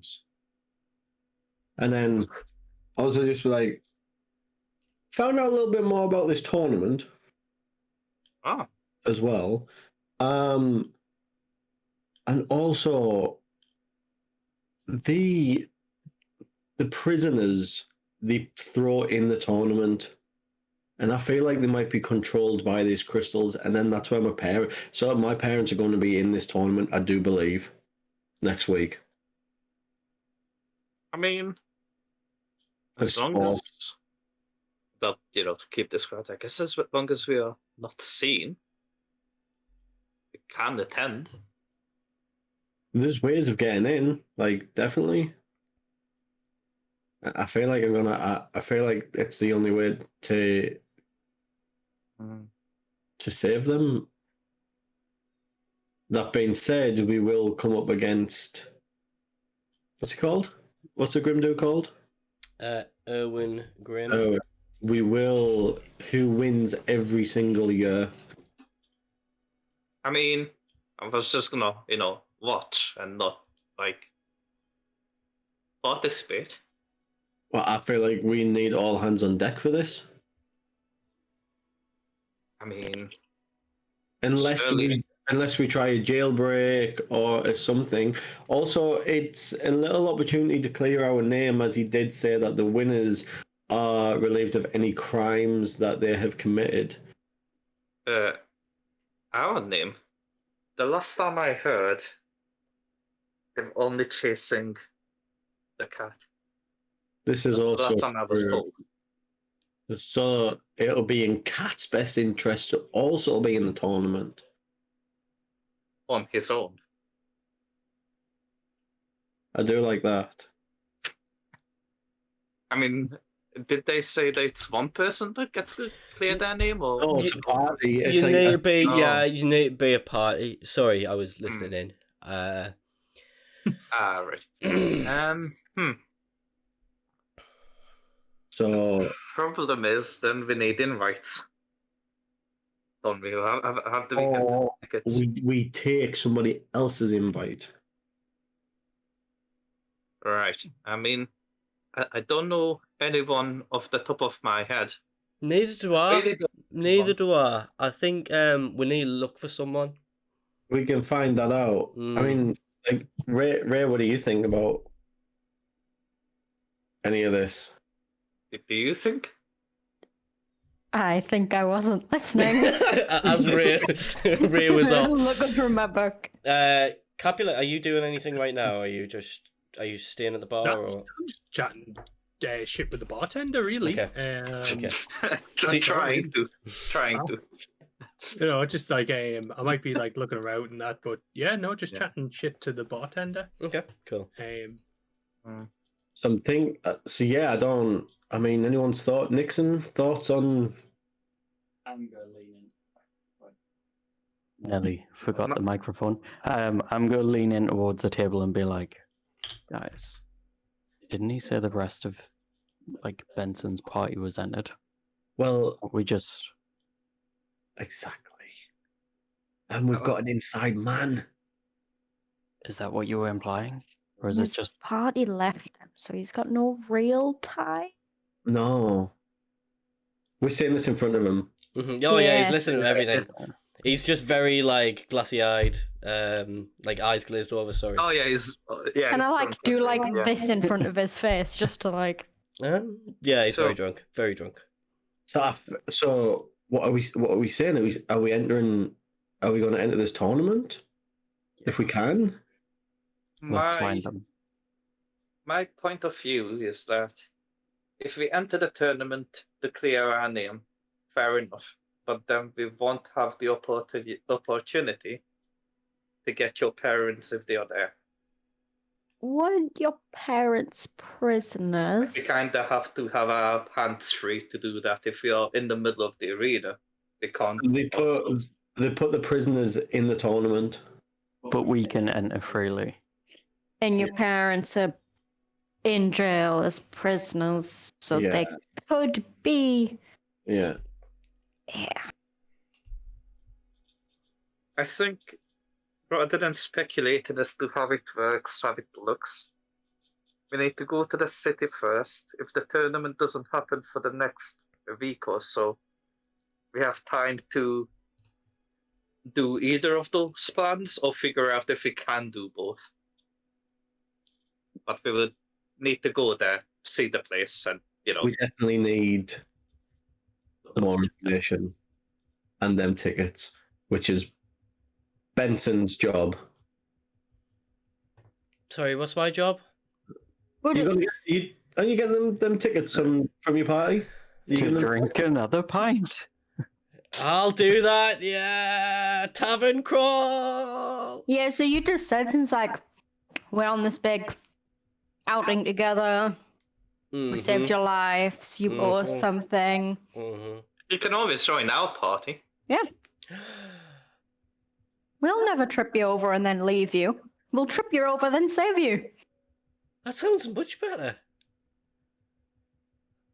And then also just like found out a little bit more about this tournament Ah, as well. And also the prisoners they throw in the tournament. And I feel like they might be controlled by these crystals, and then that's where my parents. So my parents are going to be in this tournament, I do believe, next week. I mean, as It's long all- as that, to keep this quiet, I guess as long as we are not seen, we can attend. There's ways of getting in, like definitely. I feel like I feel like it's the only way to save them. That being said, we will come up against What's he called? What's the Grim Dude called? Erwin Grimm. Oh, we will. Who wins every single year? I mean, I was just gonna, watch and not like participate. Well, I feel like we need all hands on deck for this. I mean, Unless surely. we try a jailbreak or something. Also, it's a little opportunity to clear our name, as he did say that the winners are relieved of any crimes that they have committed. Our name. The last time I heard, they're only chasing the cat. This is The also last time I was true. told. So it'll be in Cat's best interest to also be in the tournament. On his own. I do like that. I mean, did they say that it's one person that gets to clear their name, or? Oh, it's a party. It's You like need to be, oh. yeah, you need to be a party. Sorry, I was listening in. Right. So Problem is, then we need invites. Don't we? Have the weekend tickets. we take somebody else's invite. Right. I mean, I don't know anyone off the top of my head. Neither do I. Really don't Neither do I. I think we need to look for someone. We can find that out. I mean, like Ray, what do you think about any of this? Do you think? I think I wasn't listening. As Ray was off. Looking through my book. Capulet, are you doing anything right now? Are you staying at the bar? No, Or? I'm just chatting shit with the bartender, really. Okay. Okay. Trying to. You know, just like I might be like looking around and that, but yeah, no, just chatting shit to the bartender. Okay, cool. Something. So yeah, I mean, anyone's thoughts on? Nelly forgot the microphone. I'm going to lean in towards the table and be like, guys, didn't he say the rest of like Benson's party was entered? Well, We just exactly. And we've got an inside man. is that what you were implying, or is it His just party left him, so he's got no real tie. No. We're saying this in front of him. Mm-hmm. Oh yeah, he's Yeah. listening to everything. He's just very like glassy-eyed, like eyes glazed over. Sorry. Oh yeah, yeah. Can I he's like from- do like yeah. this in front of his face just to like? Yeah, he's So- very drunk. Very drunk. So what are we saying? Are we going to enter this tournament? If we can? let's My find them? my point of view is that if we enter the tournament to clear our name, fair enough. But then we won't have the opportunity to get your parents if they are there. Weren't your parents prisoners? We kind of have to have our hands free to do that. If we are in the middle of the arena, we can't. They put the prisoners in the tournament. But we can enter freely. And your parents are in jail as prisoners, so Yeah. they could be. Yeah. Yeah. I think rather than speculating as to how it works, how it looks, we need to go to the city first. If the tournament doesn't happen for the next week or so, we have time to do either of those plans or figure out if we can do both. But we would need to go there, see the place, and We definitely need more information and them tickets, which is Benson's job. Sorry, what's my job? Are you getting them tickets from your party? To drink another pint. I'll do that. Yeah, tavern crawl. Yeah, so you just said since like we're on this big outing together, we saved your lives, you owe us something. Mm-hmm. You can always join our party. Yeah. We'll never trip you over and then leave you. We'll trip you over then save you. That sounds much better.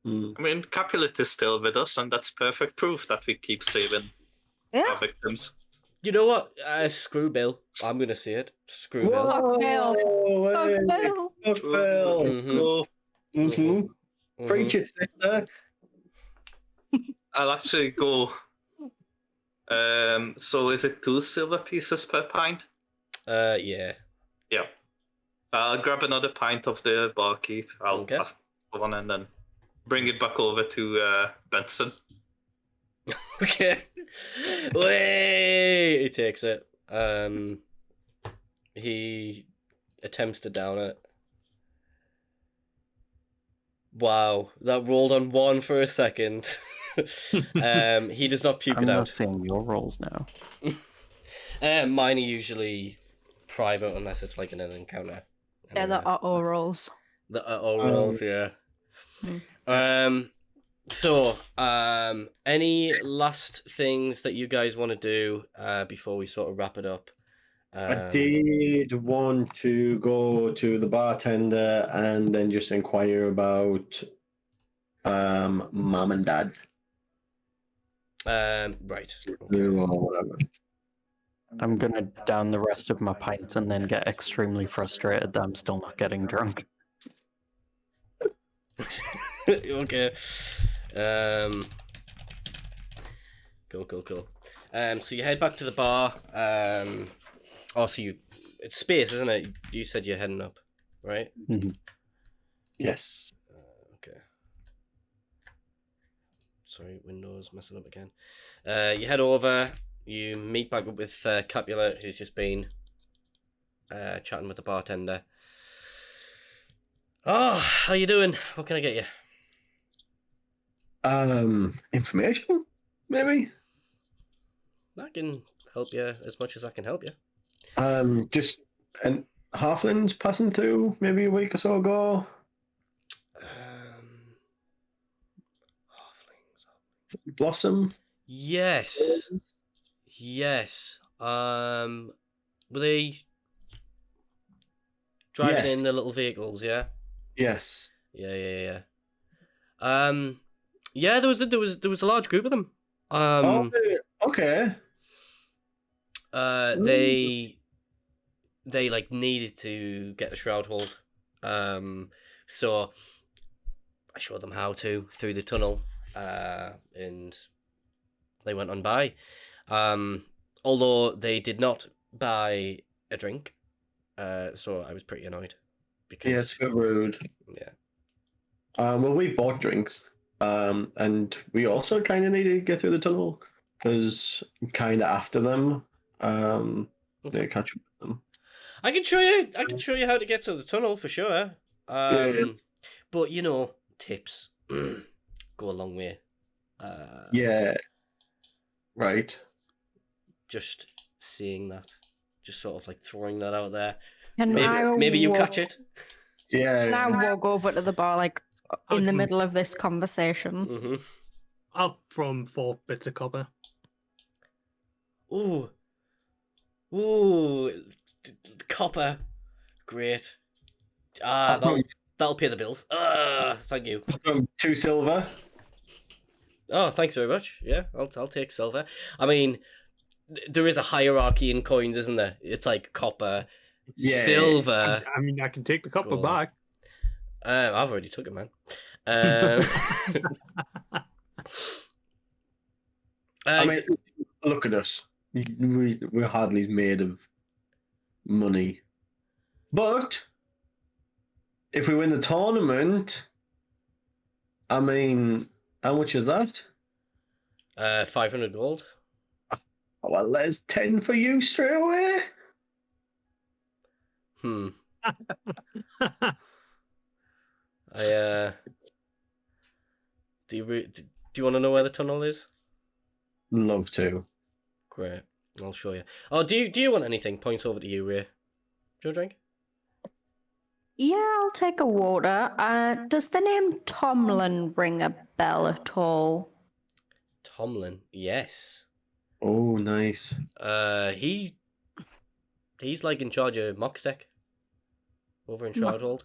Mm. I mean, Capulet is still with us, and that's perfect proof that we keep saving Yeah. our victims. You know what? Screw Bill. I'm gonna say it. Screw Bill. Fuck Bill. Hey, Fuck Bill. fuck Bill. Mhm. Mm-hmm. Preach it, sister. I'll actually go. So is it 2 silver pieces per pint? Yeah. Yeah. I'll grab another pint of the barkeep. I'll Okay. pass one and then bring it back over to Benson. Okay. Way he takes it. He attempts to down it. Wow, that rolled on 1 for a second. He does not puke I'm it not out. saying your rolls now. Mine are usually private unless it's like in an encounter. Yeah, the auto rolls. The rolls, yeah. So, any last things that you guys want to do before we sort of wrap it up? I did want to go to the bartender and then just inquire about mom and dad. Right. Or whatever. I'm gonna down the rest of my pints and then get extremely frustrated that I'm still not getting drunk. Okay. Cool. So you head back to the bar. So it's space, isn't it? You said you're heading up, right? Mm-hmm. Yes. Okay. Sorry, Windows messing up again. You head over. You meet back up with Capulet, who's just been chatting with the bartender. Oh, how you doing? What can I get you? Information, maybe. I can help you as much as I can help you. Just and halflings passing through maybe a week or so ago. Halflings. Blossom. Yes. Were they driving Yes. in the little vehicles? Yeah. Yes. Yeah. Yeah. There was a large group of them. Okay. They like needed to get the shroud hold. So I showed them how to through the tunnel. And they went on by. Although they did not buy a drink. So I was pretty annoyed. Because Yeah, it's a bit rude. Yeah. Well, we bought drinks. And we also kind of needed to get through the tunnel because kind of after them. They catch up with them. I can show you how to get to the tunnel for sure. Yeah. But you know, tips go a long way. Yeah. Right. Just seeing that, just sort of like throwing that out there. And Maybe you catch it. Yeah. Now walk over to the bar, like in the middle of this conversation. Mm-hmm. I'll throw him 4 bits of copper. Ooh, copper, great. That'll pay the bills. Thank you. 2 silver. Oh, thanks very much. Yeah, I'll take silver. I mean, there is a hierarchy in coins, isn't there? It's like copper, silver. I mean, I can take the copper gold. back. I've already took it, man. I mean, look at us. We're hardly made of money. But if we win the tournament, I mean, how much is that? 500 gold. Well, there's 10 for you straight away. Do you want to know where the tunnel is? Love to. Great, I'll show you. Oh, do you want anything? Points over to you, Rae. Do you want a drink? Yeah, I'll take a water. Does the name Tomlin ring a bell at all? Tomlin, yes. Oh, nice. He's like in charge of Mockstack over in Shroudhold.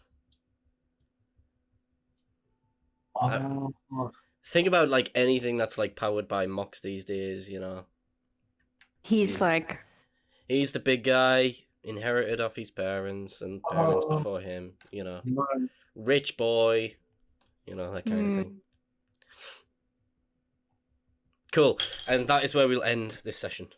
Think about like anything that's like powered by Mox these days, you know. He's like, He's the big guy, inherited off his parents and parents before him, you know. Rich boy, you know, that kind of thing. Cool. And that is where we'll end this session.